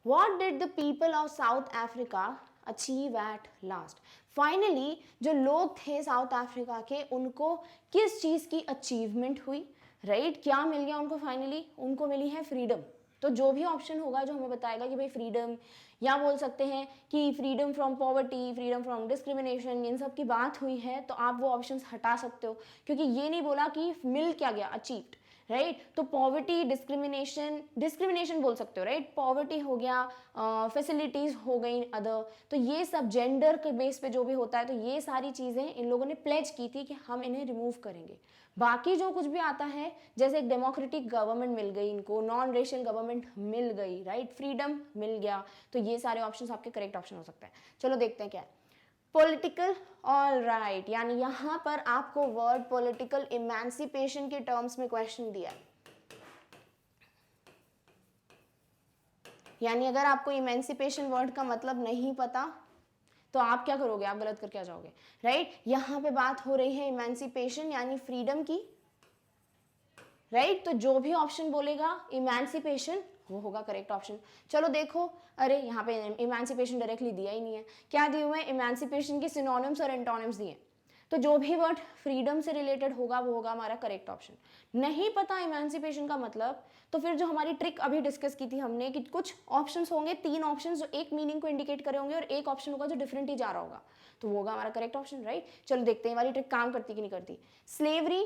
S1: What did the people of South Africa achieve at last? Finally जो लोग थे साउथ अफ्रीका के उनको किस चीज़ की अचीवमेंट हुई, राइट, क्या मिल गया उनको? फाइनली उनको मिली है फ्रीडम, तो जो भी ऑप्शन होगा जो हमें बताएगा कि भाई फ्रीडम, या बोल सकते हैं कि freedom from poverty, freedom from discrimination, इन सब की बात हुई है तो आप वो ऑप्शंस हटा सकते हो, क्योंकि ये नहीं बोला कि मिल क्या गया, अचीव्ड, राइट। तो पॉवर्टी, डिस्क्रिमिनेशन, डिस्क्रिमिनेशन बोल सकते हो, राइट, पॉवर्टी हो गया, फैसिलिटीज हो गई अदर, तो ये सब जेंडर के बेस पे जो भी होता है, तो ये सारी चीजें इन लोगों ने प्लेज की थी कि हम इन्हें रिमूव करेंगे। बाकी जो कुछ भी आता है, जैसे एक डेमोक्रेटिक गवर्नमेंट मिल गई इनको, नॉन रेशियल गवर्नमेंट मिल गई, राइट, फ्रीडम मिल गया, तो ये सारे ऑप्शंस आपके करेक्ट ऑप्शन हो सकते हैं। चलो देखते हैं क्या है। पॉलिटिकल, ऑल राइट, यानी यहां पर आपको वर्ड पॉलिटिकल इमेंसिपेशन के टर्म्स में क्वेश्चन दिया है। यानी अगर आपको इमेंसिपेशन वर्ड का मतलब नहीं पता तो आप क्या करोगे, आप गलत करके आ जाओगे, राइट। यहां पे बात हो रही है इमेंसिपेशन यानी फ्रीडम की, राइट। तो जो भी ऑप्शन बोलेगा इमेंसिपेशन वो होगा करेक्ट ऑप्शन। चलो देखो, अरे यहाँ पे इमेंसिपेशन डायरेक्टली दिया ही नहीं है, क्या दिए हुए हैं, इमेंसिपेशन के सिनोनिम्स और एंटोनिम्स दिए, तो जो भी वर्ड फ्रीडम से रिलेटेड होगा वो होगा हमारा करेक्ट ऑप्शन। नहीं पता इमेंसिपेशन का मतलब, तो फिर जो हमारी ट्रिक अभी डिस्कस की थी हमने कि कुछ ऑप्शंस होंगे, 3 ऑप्शंस जो एक मीनिंग को इंडिकेट करे होंगे और एक ऑप्शन होगा जो डिफरेंट ही जा रहा होगा, तो वो होगा हमारा करेक्ट ऑप्शन, राइट। चलो देखते हैं हमारी ट्रिक काम करती कि नहीं करती। स्लेवरी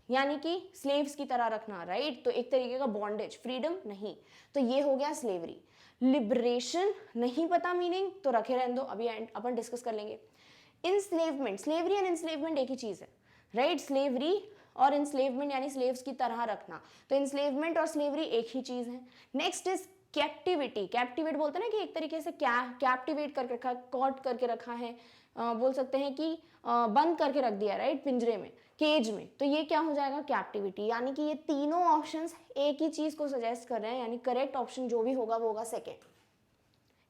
S1: यानी कि स्लेव्स की तरह रखना, राइट, तो एक तरीके का बॉन्डेज, फ्रीडम नहीं, तो ये हो गया स्लेवरी। लिबरेशन नहीं पता मीनिंग, तो रखे रहने दो, अभी अपन डिस्कस कर लेंगे। इंस्लेवमेंट, स्लेवरी एंड इंस्लेवमेंट एक ही चीज है, राइट, स्लेवरी और इंस्लेवमेंट यानी स्लेव्स की तरह रखना, तो इंस्लेवमेंट और स्लेवरी एक ही चीज है। नेक्स्ट इज कैप्टिविटी, कैप्टिवेट बोलते हैं ना कि एक तरीके से कैप्टिवेट करके रखा, कॉट करके रखा है, बोल सकते हैं कि बंद करके रख दिया, राइट, पिंजरे में, केज में, तो ये क्या हो जाएगा, कैप्टिविटी। यानी कि ये तीनों ऑप्शंस एक ही चीज को सजेस्ट कर रहे हैं, यानी करेक्ट ऑप्शन जो भी होगा वो होगा सेकेंड,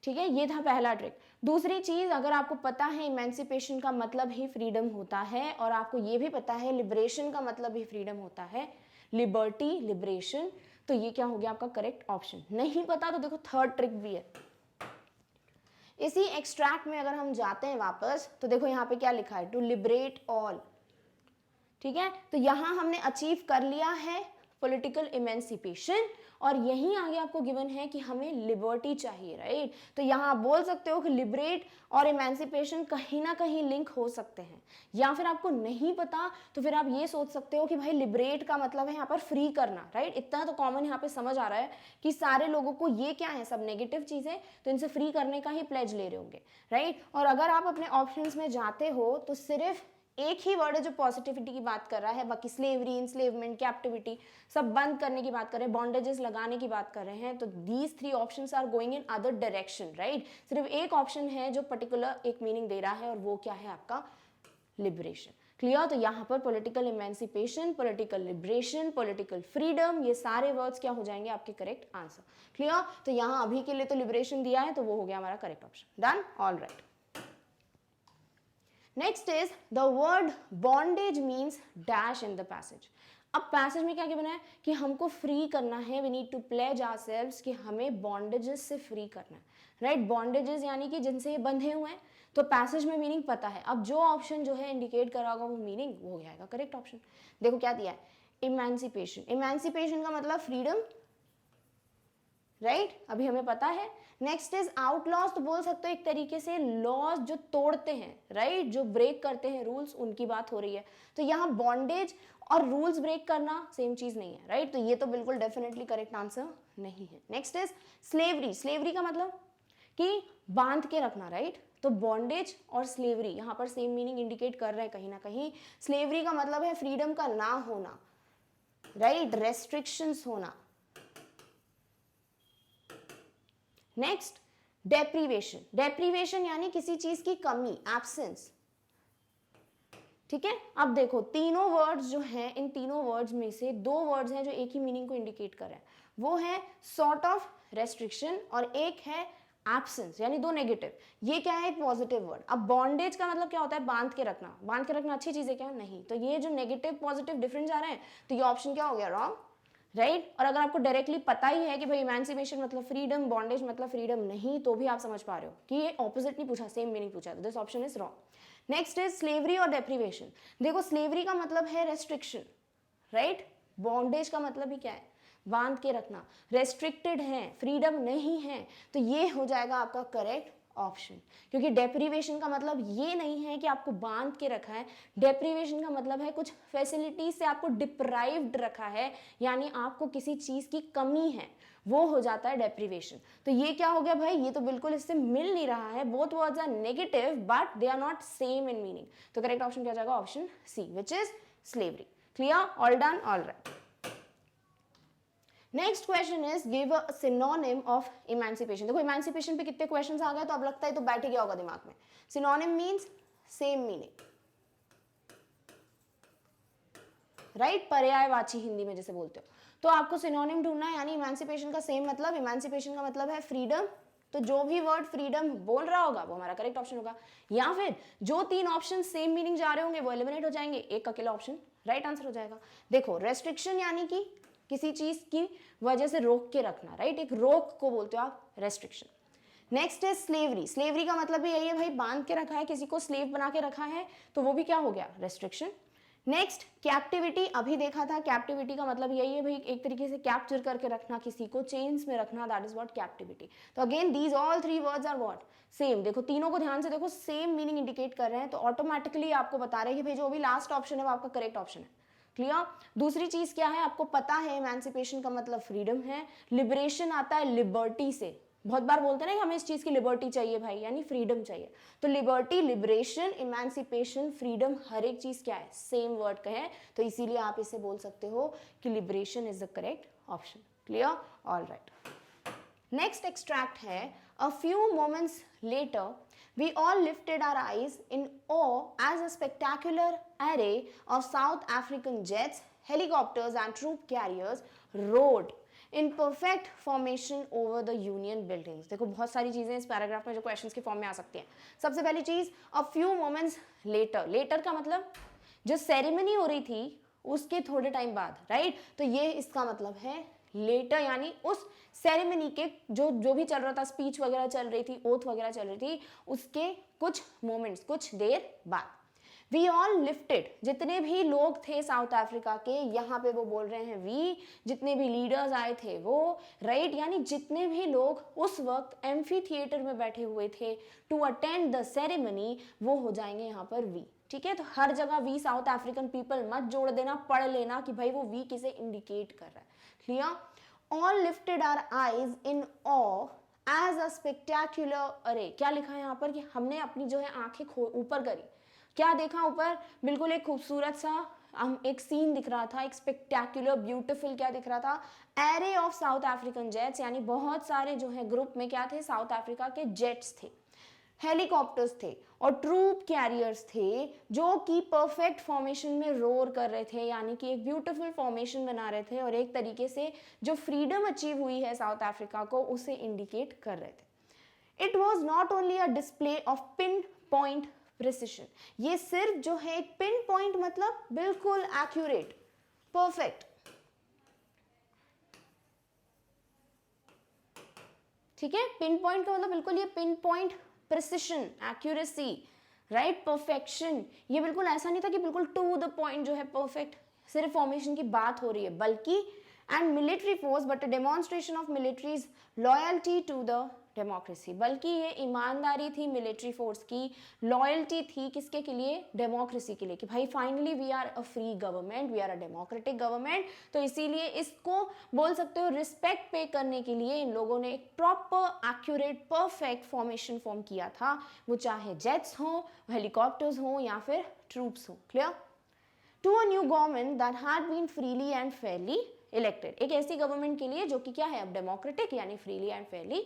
S1: ठीक है। ये था पहला ट्रिक। दूसरी चीज, अगर आपको पता है इमेंसिपेशन का मतलब ही फ्रीडम होता है और आपको ये भी पता है लिबरेशन का मतलब ही फ्रीडम होता है, लिबर्टी, लिबरेशन, तो ये क्या हो गया आपका करेक्ट ऑप्शन। नहीं पता तो देखो थर्ड ट्रिक भी है। इसी एक्सट्रैक्ट में अगर हम जाते हैं वापस, तो देखो यहाँ पे क्या लिखा है, टू लिबरेट ऑल, ठीक है। तो यहां हमने अचीव कर लिया है पॉलिटिकल इमेंसिपेशन, और यहीं आगे आपको गिवन है कि हमें लिबर्टी चाहिए, राइट। तो यहां आप बोल सकते हो कि लिबरेट और इमेंसिपेशन कहीं ना कहीं लिंक हो सकते हैं, या फिर आपको नहीं पता तो फिर आप ये सोच सकते हो कि भाई लिबरेट का मतलब है यहाँ पर फ्री करना, राइट। इतना तो कॉमन यहाँ पे समझ आ रहा है कि सारे लोगों को ये क्या है, सब नेगेटिव चीजें, तो इनसे फ्री करने का ही प्लेज ले रहे होंगे, राइट। और अगर आप अपने ऑप्शंस में जाते हो तो सिर्फ एक ही वर्ड है जो पॉजिटिविटी की बात कर रहा है, बाकी स्लेवरी, इंस्लेवमेंट, कैप्टिविटी सब बंद करने की बात कर रहे हैं, बॉन्डेजेस लगाने की बात कर रहे हैं, तो these 3 options are going in other direction, right. सिर्फ एक ऑप्शन है जो पर्टिकुलर एक मीनिंग दे रहा है और वो क्या है आपका लिबरेशन, क्लियर। तो यहाँ पर political emancipation, political liberation, political freedom, ये सारे वर्ड्स क्या हो जाएंगे आपके करेक्ट आंसर, क्लियर। तो यहाँ अभी के लिए तो लिबरेशन दिया है तो वो हो गया हमारा correct option, done, all right. Next is the word bondage means dash in the passage. अब पैसेज में क्या क्या बना है कि हमको फ्री करना है, we need to pledge ourselves कि हमें बॉन्डेजेस से फ्री करना है, राइट। बॉन्डेजेस यानी कि जिनसे ये बंधे हुए हैं, तो पैसेज में मीनिंग पता है, अब जो ऑप्शन जो है इंडिकेट करा होगा वो मीनिंग वो हो जाएगा करेक्ट ऑप्शन। देखो क्या दिया है, इमेंसिपेशन, इमेंसिपेशन का मतलब फ्रीडम, राइट, अभी हमें पता है। नेक्स्ट इज आउटलॉज, तो बोल सकते हो एक तरीके से लॉज जो तोड़ते हैं, राइट, जो ब्रेक करते हैं रूल्स, उनकी बात हो रही है। तो यहाँ बॉन्डेज और रूल्स ब्रेक करना सेम चीज नहीं है, राइट, तो ये तो बिल्कुल डेफिनेटली करेक्ट आंसर नहीं है। नेक्स्ट इज स्लेवरी, स्लेवरी का मतलब कि बांध के रखना, राइट, तो बॉन्डेज और स्लेवरी यहाँ पर सेम मीनिंग इंडिकेट कर रहे हैं कहीं ना कहीं। स्लेवरी का मतलब है फ्रीडम का ना होना, राइट, रेस्ट्रिक्शंस होना। नेक्स्ट डेप्रीवेशन, डेप्रीवेशन यानी किसी चीज की कमी, एब्सेंस, ठीक है। अब देखो तीनों वर्ड्स जो हैं, इन तीनों वर्ड्स में से 2 वर्ड्स हैं जो एक ही मीनिंग को इंडिकेट कर रहे हैं, वो है सॉर्ट ऑफ रेस्ट्रिक्शन और एक है एब्सेंस, यानी 2 नेगेटिव। ये क्या है, एक पॉजिटिव वर्ड। अब बॉन्डेज का मतलब क्या होता है, बांध के रखना, बांध के रखना अच्छी चीज है क्या, नहीं, तो ये जो नेगेटिव पॉजिटिव डिफरेंस आ रहे हैं, तो ये ऑप्शन क्या हो गया, रॉन्ग, राइट। और अगर आपको डायरेक्टली पता ही है कि भाई इमेंसिपेशन मतलब फ्रीडम, बॉन्डेज मतलब फ्रीडम नहीं, तो भी आप समझ पा रहे हो कि ये ऑपोजिट नहीं पूछा, सेम मीनिंग पूछा, तो this option is wrong. Next is slavery और डेप्रीवेशन। देखो स्लेवरी का मतलब है रेस्ट्रिक्शन, राइट, बॉन्डेज का मतलब ही क्या है, बांध के रखना, रेस्ट्रिक्टेड है, फ्रीडम नहीं है, तो ये हो जाएगा आपका करेक्ट ऑप्शन। क्योंकि डेप्रीवेशन का मतलब ये नहीं है कि आपको बांध के रखा है, डेप्रीवेशन का मतलब है कुछ फैसिलिटी से आपको डिप्राइव्ड रखा है, यानी आपको किसी चीज की कमी है, वो हो जाता है डेप्रीवेशन। तो ये क्या हो गया भाई, ये तो बिल्कुल इससे मिल नहीं रहा है, both words are negative but they are not same in meaning. तो करेक्ट ऑप्शन क्या जाएगा, option C which is slavery. Clear, all done, all right. Next question is give a synonym of emancipation. देखो emancipation पे कितने questions आ गए, तो अब लगता है तो बैठ ही गया होगा दिमाग में। Synonym means same meaning, right, पर्यायवाची हिंदी में जैसे बोलते हो। तो आपको सिनोनिम ढूंढना है, यानी इमेंसिपेशन का सेम मतलब, इमेंसिपेशन का मतलब है फ्रीडम, तो जो भी वर्ड फ्रीडम बोल रहा होगा वो हमारा करेक्ट ऑप्शन होगा। या फिर जो तीन ऑप्शन सेम मीनिंग जा रहे होंगे वो एलिमिनेट हो जाएंगे, एक अकेला ऑप्शन राइट आंसर हो जाएगा। देखो रेस्ट्रिक्शन यानी कि किसी चीज की वजह से रोक के रखना, राइट, एक रोक को बोलते हो आप रेस्ट्रिक्शन। नेक्स्ट है स्लेवरी, स्लेवरी का मतलब भी यही है भाई, बांध के रखा है, किसी को स्लेव बना के रखा है, तो वो भी क्या हो गया, रेस्ट्रिक्शन। नेक्स्ट कैप्टिविटी, अभी देखा था, कैप्टिविटी का मतलब यही है भाई, एक तरीके से कैप्चर करके रखना, किसी को चेन्स में रखना, दैट इज व्हाट कैप्टिविटी। तो again these all three words are what same. देखो तीनों को ध्यान से देखो, सेम मीनिंग इंडिकेट कर रहे हैं, तो ऑटोमेटिकली आपको बता रहे हैं कि भाई जो भी लास्ट ऑप्शन है वो आपका करेक्ट ऑप्शन है। क्लियर। दूसरी चीज क्या है, आपको पता है इमेंसिपेशन का मतलब फ्रीडम है, लिबरेशन आता है लिबर्टी से, बहुत बार बोलते हैं ना कि हमें इस चीज की लिबर्टी चाहिए भाई, यानी फ्रीडम चाहिए, तो लिबर्टी, लिबरेशन, इमेंसिपेशन, फ्रीडम, हर एक चीज क्या है, सेम वर्ड का है, तो इसीलिए आप इसे बोल सकते हो कि liberation is the correct option. Clear, all right. Next extract है, a few moments later we all lifted our eyes in awe as a spectacular array of South African jets, helicopters and troop carriers rode in perfect formation over the Union buildings। देखो बहुत सारी चीजें इस paragraph में जो questions के form में आ सकती हैं। सबसे पहली चीज, a few moments later, later का मतलब जो सेरेमनी हो रही थी उसके थोड़े टाइम बाद, राइट, तो ये इसका मतलब है लेटर, यानी उस सेरेमनी के जो भी चल रहा था, स्पीच वगैरह चल रही थी, ओथ वगैरह चल रही थी, उसके कुछ मोमेंट्स, कुछ देर बाद। वी ऑल लिफ्टेड, जितने भी लोग थे साउथ अफ्रीका के, यहाँ पे वो बोल रहे हैं वी, जितने भी लीडर्स आए थे वो, राइट, यानी जितने भी लोग उस वक्त एम्फी थिएटर में बैठे हुए थे टू अटेंड द सेरेमनी, वो हो जाएंगे यहाँ पर वी। ठीक है, तो हर जगह वी साउथ अफ्रीकन पीपल मत जोड़ देना, पढ़ लेना कि भाई वो वी किसे इंडिकेट कर रहा है। Clear. All lifted our eyes in awe as a spectacular array, क्या लिखा है यहाँ पर कि हमने अपनी जो है आंखें ऊपर करी, क्या देखा ऊपर, बिल्कुल एक खूबसूरत सा हम एक सीन दिख रहा था, एक स्पेक्टेक्युलर ब्यूटीफुल क्या दिख रहा था, array of south African jets, यानी बहुत सारे जो है ग्रुप में क्या थे, साउथ अफ्रीका के जेट्स थे, हेलीकॉप्टर्स थे और ट्रूप कैरियर्स थे, जो कि परफेक्ट फॉर्मेशन में रोर कर रहे थे, यानी कि एक ब्यूटीफुल फॉर्मेशन बना रहे थे और एक तरीके से जो फ्रीडम अचीव हुई है साउथ अफ्रीका को उसे इंडिकेट कर रहे थे। It was not only a display of pin point precision, ये सिर्फ जो है एक पिन पॉइंट मतलब बिल्कुल एक्यूरेट, परफेक्ट, ठीक है, पिन पॉइंट का मतलब बिल्कुल ये pin point, precision, accuracy, right, perfection, ये बिल्कुल ऐसा नहीं था कि बिल्कुल टू द पॉइंट जो है परफेक्ट सिर्फ फॉर्मेशन की बात हो रही है, बल्कि and military force but a demonstration of military's loyalty to the democracy, बल्कि ये ईमानदारी थी मिलिट्री फोर्स की, लॉयल्टी थी किसके के लिए, डेमोक्रेसी के लिए, कि भाई finally we are a free government, we are a democratic government, तो इसीलिए इसको बोल सकते हो रिस्पेक्ट पे करने के लिए इन लोगों ने एक proper accurate perfect formation form किया था, वो चाहे जेट्स हो, हेलीकॉप्टर्स हो या फिर ट्रूप्स हो। Clear. To a new government that had been freely and fairly elected, एक ऐसी गवर्नमेंट के लिए जो कि क्या है, अब डेमोक्रेटिक यानी freely and Fairlie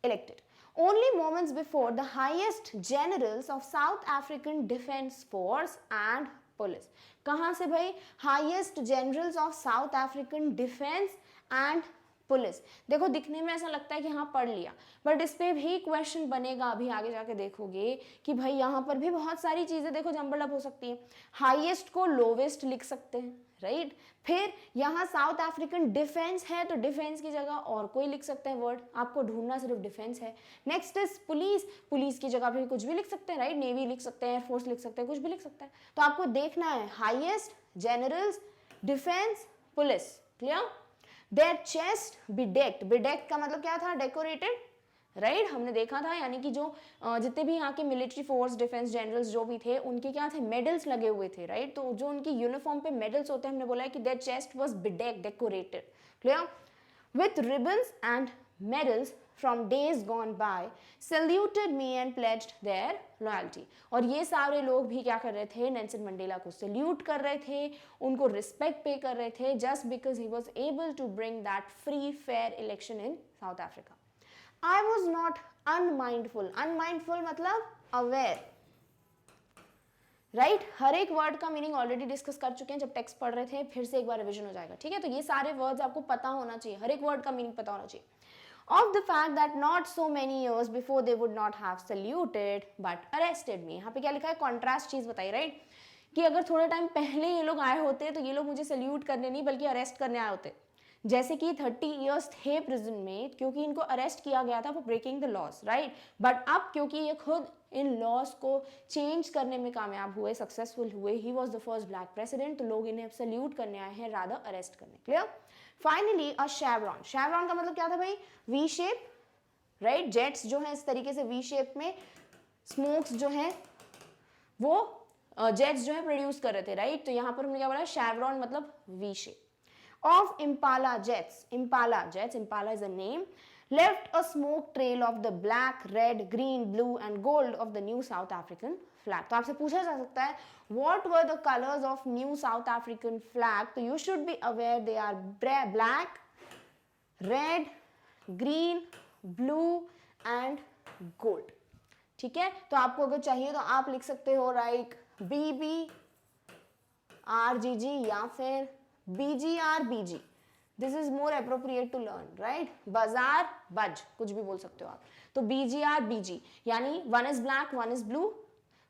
S1: elected. Only moments before the highest generals of South African Defence Force and Police, कहाँ से भाई, highest generals of South African Defence and police. देखो दिखने में ऐसा लगता है कि हाँ पढ़ लिया, बट इस पे भी क्वेश्चन बनेगा, अभी आगे जाके देखोगे कि भाई यहाँ पर भी बहुत सारी चीजें देखो जंबल अप हो सकती है, हाईएस्ट को लोवेस्ट लिख सकते हैं, राइट, फिर यहाँ साउथ अफ्रीकन डिफेंस है तो डिफेंस की जगह और कोई लिख सकते हैं वर्ड, आपको ढूंढना सिर्फ डिफेंस है। नेक्स्ट इज पुलिस, पुलिस की जगह पे कुछ भी लिख सकते हैं, राइट, नेवी लिख सकते हैं, एयरफोर्स लिख सकते हैं, कुछ भी लिख सकते हैं, तो आपको देखना है highest, generals, defence, police. Clear. Their chest bedecked, bedecked का मतलब क्या था, डेकोरेटेड, राइट हमने देखा था, यानी कि जो जितने भी यहाँ के मिलिट्री फोर्स डिफेंस जनरल्स जो भी थे उनके क्या थे, मेडल्स लगे हुए थे, राइट तो जो उनकी यूनिफॉर्म पे मेडल्स होते हैं, हमने बोला है कि their chest was bedecked, decorated, clear, with ribbons and medals from days gone by, saluted me and pledged their loyalty. और ये सारे लोग भी क्या कर रहे थे, नेल्सन मंडेला को सल्यूट कर रहे थे, उनको रिस्पेक्ट पे कर रहे थे, just because he was able to bring that free fair election in South Africa. I was not unmindful, unmindful मतलब aware, राइट हर एक वर्ड का मीनिंग ऑलरेडी डिस्कस कर चुके हैं जब टेक्स्ट पढ़ रहे थे, फिर से एक बार रिवीजन हो जाएगा, ठीक है, तो ये सारे वर्ड्स आपको पता होना चाहिए, हर एक वर्ड का मीनिंग पता होना चाहिए. Of the fact that not so many years before they would not have saluted but arrested me. यहाँ पे क्या लिखा है, कॉन्ट्रास्ट चीज बताई, राइट कि अगर थोड़े टाइम पहले ये लोग आए होते तो ये लोग मुझे सल्यूट करने नहीं बल्कि अरेस्ट करने आए होते. जैसे कि 30 इयर्स थे प्रिजन में क्योंकि इनको अरेस्ट किया गया था for breaking the laws, right, but अब क्योंकि ये खुद इन लॉस को चेंज करने में कामयाब हुए, सक्सेसफुल हुए, he was the first black president, तो लोग इन्हें सल्यूट करने आए हैं, रादर अरेस्ट करने, क्लियर. फाइनली अ शेवरॉन, शेवरॉन का मतलब क्या था भाई, वी शेप, राइट, जेट्स जो है इस तरीके से वी शेप में स्मोक्स जो है वो जेट्स जो है प्रोड्यूस कर रहे थे, राइट, तो यहाँ पर हमने क्या बोला, शेवरॉन मतलब V shape. Of Impala jets, Impala jets, Impala is a name, left a smoke trail of the black, red, green, blue and gold of the new South African flag. तो आपसे पूछा जा सकता है what were the colors of new South African flag, तो you should be aware they are black, red, green, blue and gold. ठीक है, तो आपको अगर चाहिए तो आप लिख सकते हो लाइक BB RGG या फिर BGR-BG. This is more appropriate to learn, right, बाजार बज कुछ भी बोल सकते हो आप, तो BGR-BG यानी one is black, one is blue,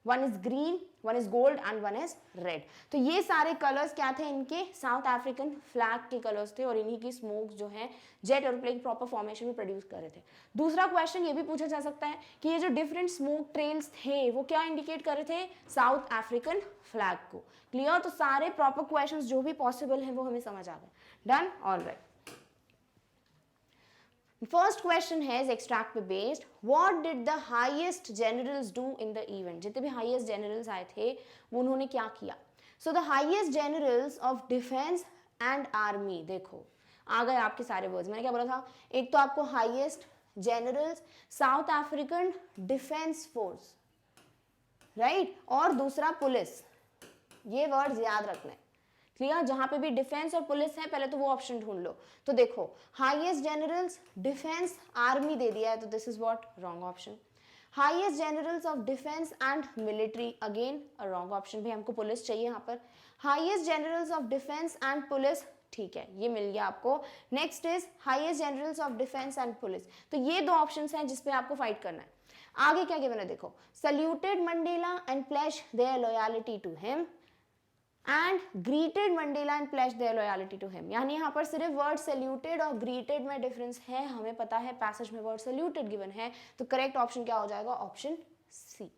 S1: one is green, one is gold and one is red. तो ये सारे कलर्स क्या थे, इनके साउथ अफ्रीकन फ्लैग के कलर्स थे और इन्हीं की स्मोक जो है जेट एरोप्लेन प्रॉपर फॉर्मेशन में प्रोड्यूस कर रहे थे. दूसरा क्वेश्चन ये भी पूछा जा सकता है कि ये जो डिफरेंट स्मोक ट्रेल्स थे वो क्या इंडिकेट कर रहे थे, साउथ अफ्रीकन फ्लैग को, क्लियर. तो सारे प्रॉपर क्वेश्चंस जो भी पॉसिबल हैं वो हमें समझ आ गए, डन, ऑलराइट. First question है extract पे based. What did the highest generals do in the event? जितने भी highest generals आए थे वो उन्होंने क्या किया. So the highest generals of defense and army, देखो आ गए आपके सारे वर्ड्स. मैंने क्या बोला था, एक तो आपको highest generals south African defence force, right, और दूसरा पुलिस. ये वर्ड्स याद रखना है, क्लियर. जहां पे भी डिफेंस और पुलिस है पहले तो वो ऑप्शन ढूंढ लो. तो देखो हाईएस्ट जनरल्स डिफेंस आर्मी दे दिया है तो this is what, wrong option. Highest generals of defence and military, again wrong option, भी हमको पुलिस चाहिए यहाँ पर. Highest generals of defence and police, ठीक है ये मिल गया आपको. Next is highest generals of defence and police. तो ये दो ऑप्शंस हैं जिसपे आपको फाइट करना है. आगे क्या गिवन है देखो, saluted Mandela and pledge their loyalty to him and greeted Mandela and pledge their loyalty to him. यानी यहाँ पर सिर्फ वर्ड सल्यूटेड और ग्रीटेड में डिफरेंस है, हमें पता है पैसेज में वर्ड सल्यूटेड गिवन है, तो करेक्ट ऑप्शन क्या हो जाएगा, ऑप्शन सी,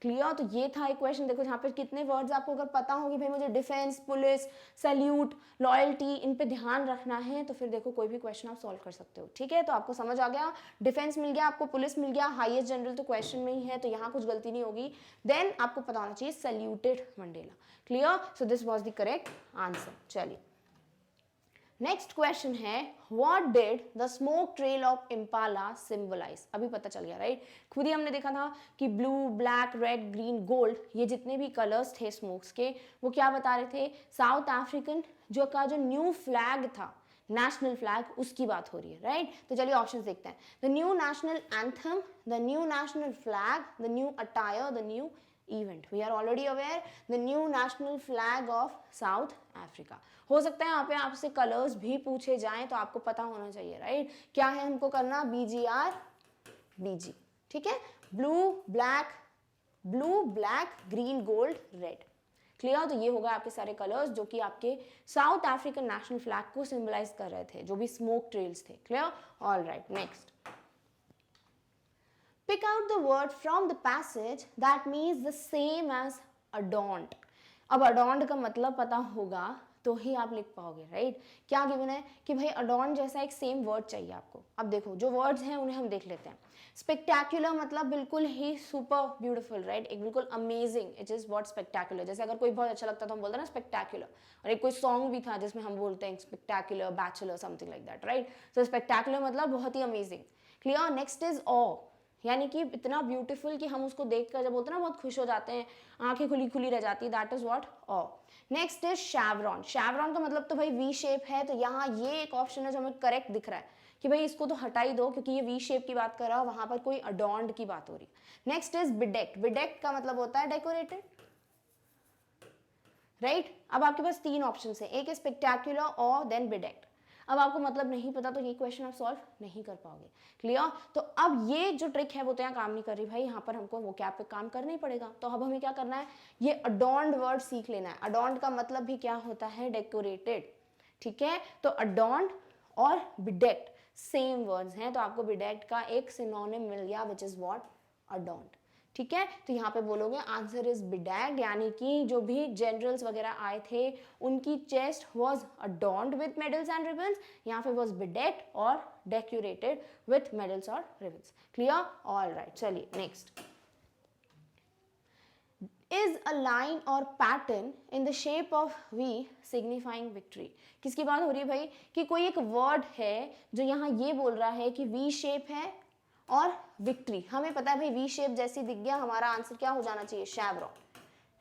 S1: क्लियर. तो ये था एक क्वेश्चन. देखो यहाँ पे कितने वर्ड्स आपको अगर पता होंगे भाई मुझे डिफेंस, पुलिस, सल्यूट, लॉयल्टी, इन पे ध्यान रखना है तो फिर देखो कोई भी क्वेश्चन आप सॉल्व कर सकते हो, ठीक है. तो आपको समझ आ गया, डिफेंस मिल गया आपको, पुलिस मिल गया, हाईएस्ट जनरल तो क्वेश्चन में ही है तो यहाँ कुछ गलती नहीं होगी. देन आपको पता होना चाहिए saluted Mandela, clear. So this was the correct answer. चलिए नेक्स्ट क्वेश्चन है, what did the smoke trail of Impala symbolise. अभी पता चल गया, राइट. खुद ही हमने देखा था कि blue, black, red, green, gold, ये जितने भी कलर्स थे स्मोक्स के वो क्या बता रहे थे, साउथ अफ्रीकन जो का जो न्यू फ्लैग था, नेशनल फ्लैग, उसकी बात हो रही है, राइट. तो चलिए ऑप्शंस देखते हैं. The new national anthem, the new national flag, the new attire, the new event. We are already aware the new national flag of South Africa. हो सकता है यहाँ पे आपसे कलर्स भी पूछे जाएं तो आपको पता होना चाहिए, राइट. क्या है हमको करना, BGR-BG, ठीक है. Blue black green gold red, clear. तो ये होगा आपके सारे कलर्स जो कि आपके साउथ अफ्रीकन नेशनल फ्लैग को सिंबलाइज कर रहे थे, जो भी स्मोक ट्रेल्स थे, clear. Alright, next. Pick out the word from the passage that means the same as adorned. अब adorned का मतलब पता होगा तो ही आप लिख पाओगे, राइट। क्या गिवन है कि भाई अडॉर्न जैसा एक सेम वर्ड चाहिए आपको। अब देखो जो वर्ड्स हैं उन्हें हम देख लेते हैं। स्पेक्टैक्युलर मतलब बिल्कुल ही सुपर ब्यूटीफुल, राइट, एक बिल्कुल अमेजिंग, इट इज व्हाट स्पेक्टैक्युलर। जैसे अगर कोई बहुत अच्छा लगता है तो हम बोलते हैं ना स्पेक्टैक्युलर। और एक कोई सॉन्ग भी था जिसमें हम बोलते हैं spectacular bachelor, something like that, right. So spectacular मतलब बहुत ही amazing. Clear. Next is awe, यानी कि इतना ब्यूटीफुल कि हम उसको देखकर जब बोलते हैं ना बहुत खुश हो जाते हैं, आंखें खुली खुली रह जाती है, that is what awe. Next is chevron. Chevron का मतलब तो भाई वी शेप है, तो यहाँ ये एक ऑप्शन है जो हमें करेक्ट दिख रहा है कि भाई इसको तो हटा ही दो क्योंकि ये वी शेप की बात कर रहा है, वहां पर कोई अडॉर्न्ड की बात हो रही है। Next is बिडेक्ट। बिडेक्ट का मतलब होता है डेकोरेटेड, राइट। अब आपके पास तीन ऑप्शन है, एक है स्पेक्टैक्युलर और देन बिडेक्ट। अब आपको मतलब नहीं पता तो ये क्वेश्चन आप सॉल्व नहीं कर पाओगे। क्लियर। तो अब ये जो ट्रिक है वो तो यहाँ काम नहीं कर रही भाई, यहाँ पर हमको वो कैप पे काम करना ही पड़ेगा। तो अब हमें क्या करना है, ये अडॉर्न्ड वर्ड सीख लेना है। अडॉर्न्ड का मतलब भी क्या होता है, डेकोरेटेड, ठीक है। तो अडॉर्न्ड और बिडेक्ट सेम वर्ड्स हैं, तो आपको बिडेक्ट का एक सिनोनिम मिल गया विच इज व्हाट, अडॉर्न्ड, ठीक है। तो यहाँ पे बोलोगे आंसर इज बिडेक्ट, यानी कि जो भी जनरल्स वगैरह आए थे उनकी chest was adorned with medals and ribbons, यहाँ पे वाज बिडेक्ट और डेकोरेटेड विद मेडल्स और रिबन्स। क्लियर। ऑल राइट, चलिए next. Is a line or pattern in the shape of V signifying victory. किसकी बात हो रही है भाई, कि कोई एक वर्ड है जो यहाँ ये बोल रहा है कि वी शेप है और विक्ट्री। हमें पता है भाई वी शेप जैसी दिख गया, हमारा आंसर क्या हो जाना चाहिए, शैवरॉन,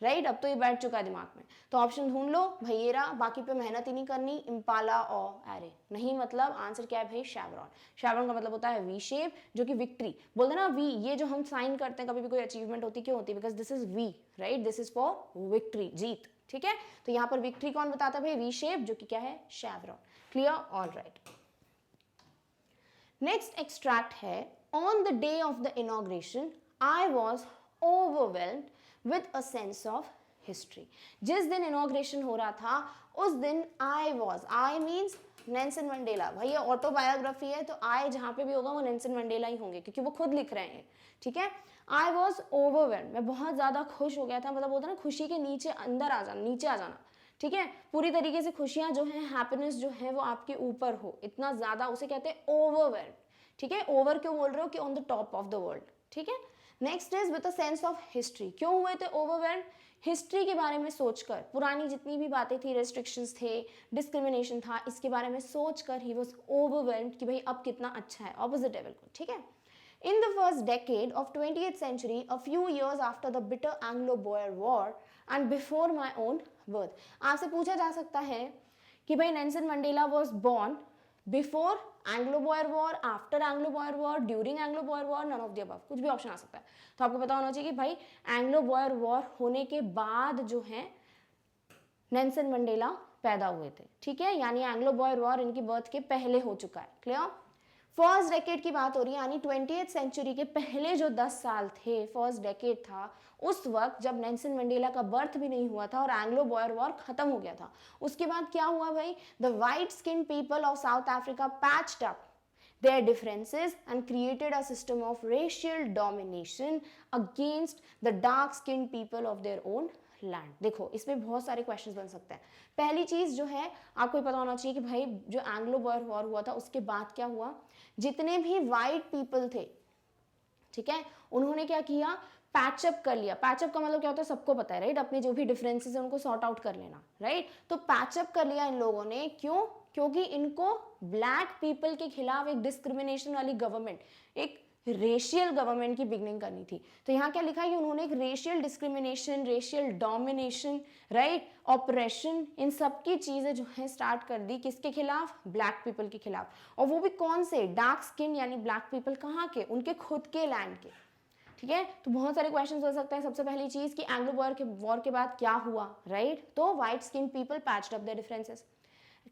S1: राइट। अब तो ये बैठ चुका है दिमाग में, तो ऑप्शन ढूंढ लो भाई, ये रहा, बाकी पे मेहनत ही नहीं करनी। इम्पाला और एरे नहीं, मतलब आंसर क्या है भाई, शैवरॉन। शैवरॉन का मतलब होता है वी शेप, जो कि विक्ट्री बोलते ना, वी ये जो हम साइन करते हैं कभी भी कोई अचीवमेंट होती, क्यों होती है, because this is V, right, this is for victory, जीत, ठीक है। तो यहाँ पर विक्ट्री कौन बताता है भाई, वी शेप, जो कि क्या है, chevron. Clear. All right. Next extract है, on the day of the inauguration I was overwhelmed with a sense of history. जिस दिन इनॉग्रेशन हो रहा था उस दिन I was, I means Nelson Mandela, भाई ये ऑटोबायोग्राफी है तो आई जहां पे भी होगा वो नेल्सन मंडेला ही होंगे क्योंकि वो खुद लिख रहे हैं, ठीक है। आई वॉज ओवरवेल्म्ड, मैं बहुत ज्यादा खुश हो गया था, मतलब होता है ना खुशी के नीचे अंदर आ जाना, नीचे आ जाना, ठीक है। पूरी तरीके से खुशियां जो है, हैप्पीनेस जो है वो आपके ऊपर हो, इतना ज्यादा, उसे कहते हैं ओवरवेल्म, ठीक है। ओवर क्यों बोल रहे हो, कि on the top of the world, ठीक है। Next is with a sense of history. क्यों हुए थे ओवरवेल्म, हिस्ट्री के बारे में सोचकर, पुरानी जितनी भी बातें थी, रेस्ट्रिक्शंस थे, डिस्क्रिमिनेशन था, इसके बारे में सोचकर ही वाज ओवरवेल्म्ड कि भाई अब कितना अच्छा है, ऑपोजिट है बिल्कुल, ठीक है। In the first decade of 20th century, a few years after the bitter Anglo-Boer War and before my own birth, आपसे पूछा जा सकता है कि भाई Nelson Mandela was born before Anglo-Boer War, after Anglo-Boer War, during Anglo-Boer War, none of the above, कुछ भी option आ सकता है। तो आपको पता होना चाहिए कि भाई एंग्लो-बॉयर वॉर होने के बाद जो है नेल्सन मंडेला पैदा हुए थे, ठीक है। यानी एंग्लो-बॉयर वॉर इनकी बर्थ के पहले हो चुका है। क्लियर। फर्स्ट डेकेड की बात हो रही है, यानी 20th सेंचुरी के पहले जो 10 साल थे, फर्स्ट डेकेड था, उस वक्त जब नेल्सन मंडेला का बर्थ भी नहीं हुआ था और एंग्लो बॉयर वॉर खत्म हो गया था। उसके बाद क्या हुआ भाई, the white skin people of South Africa patched up their differences and created a system of racial domination against the dark skinned people of their own land. देखो इसमें बहुत सारे क्वेश्चंस बन सकते हैं। पहली चीज जो है आपको पता होना चाहिए कि भाई जो एंग्लो बॉयर वॉर हुआ था उसके बाद क्या हुआ, जितने भी वाइट पीपल थे, ठीक है, उन्होंने क्या किया, पैचअप कर लिया। पैचअप का मतलब क्या होता है, सबको पता है, राइट, अपने जो भी डिफरेंसेस है उनको सॉर्ट आउट कर लेना, राइट। तो पैचअप कर लिया इन लोगों ने, क्यों, क्योंकि इनको ब्लैक पीपल के खिलाफ एक डिस्क्रिमिनेशन वाली गवर्नमेंट, एक रेशियल गवर्नमेंट की बिगनिंग करनी थी। तो यहाँ क्या लिखा है कि उन्होंने एक racial discrimination, racial domination, right, oppression, इन सब की चीजें जो है स्टार्ट कर दी, किसके खिलाफ, ब्लैक पीपल के खिलाफ। और वो भी कौन से, डार्क स्किन यानी ब्लैक पीपल, कहाँ के, उनके खुद के लैंड के, ठीक है। तो बहुत सारे क्वेश्चंस हो सकते हैं। सबसे पहली चीज कि एंग्लो वॉर के बाद क्या हुआ, राइट, तो white skin people patched up there differences,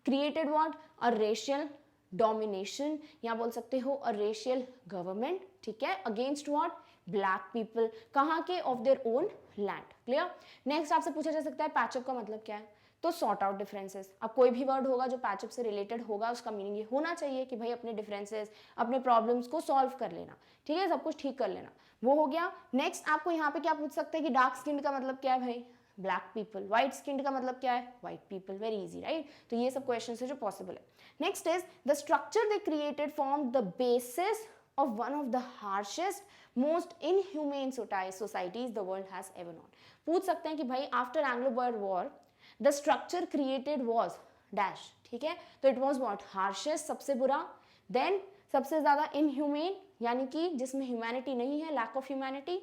S1: created what, a racial domination, या बोल सकते हो अ रेशियल गवर्नमेंट, ठीक है, अगेंस्ट व्हाट, ब्लैक पीपल, कहाँ के, of their own land. Clear. Next आपसे पूछा जा सकता है पैचअप का मतलब क्या है, तो सॉर्ट आउट डिफरेंसेस। अब कोई भी वर्ड होगा जो पैचअप से रिलेटेड होगा उसका मीनिंग ये होना चाहिए कि भाई अपने डिफरेंसेस, अपने प्रॉब्लम्स को सॉल्व कर लेना, ठीक है, सब कुछ ठीक कर लेना, वो हो गया। नेक्स्ट आपको यहाँ पे क्या पूछ सकते हैं कि डार्क स्किन का मतलब क्या है भाई, ब्लैक पीपल। व्हाइट स्किन्ड का मतलब क्या है? White people. Very easy, right? तो ये सब क्वेश्चन है जो पॉसिबल है। Next is the structure they created form the basis of one of the harshest, most inhumane societies the world has ever known. पूछ सकते हैं कि भाई after Anglo Boer war the structure created was dash, ठीक है? तो it was what? Harshest, सबसे बुरा, देन सबसे ज्यादा इनह्यूमेन यानी कि जिसमें ह्यूमैनिटी नहीं है, लैक ऑफ ह्यूमैनिटी,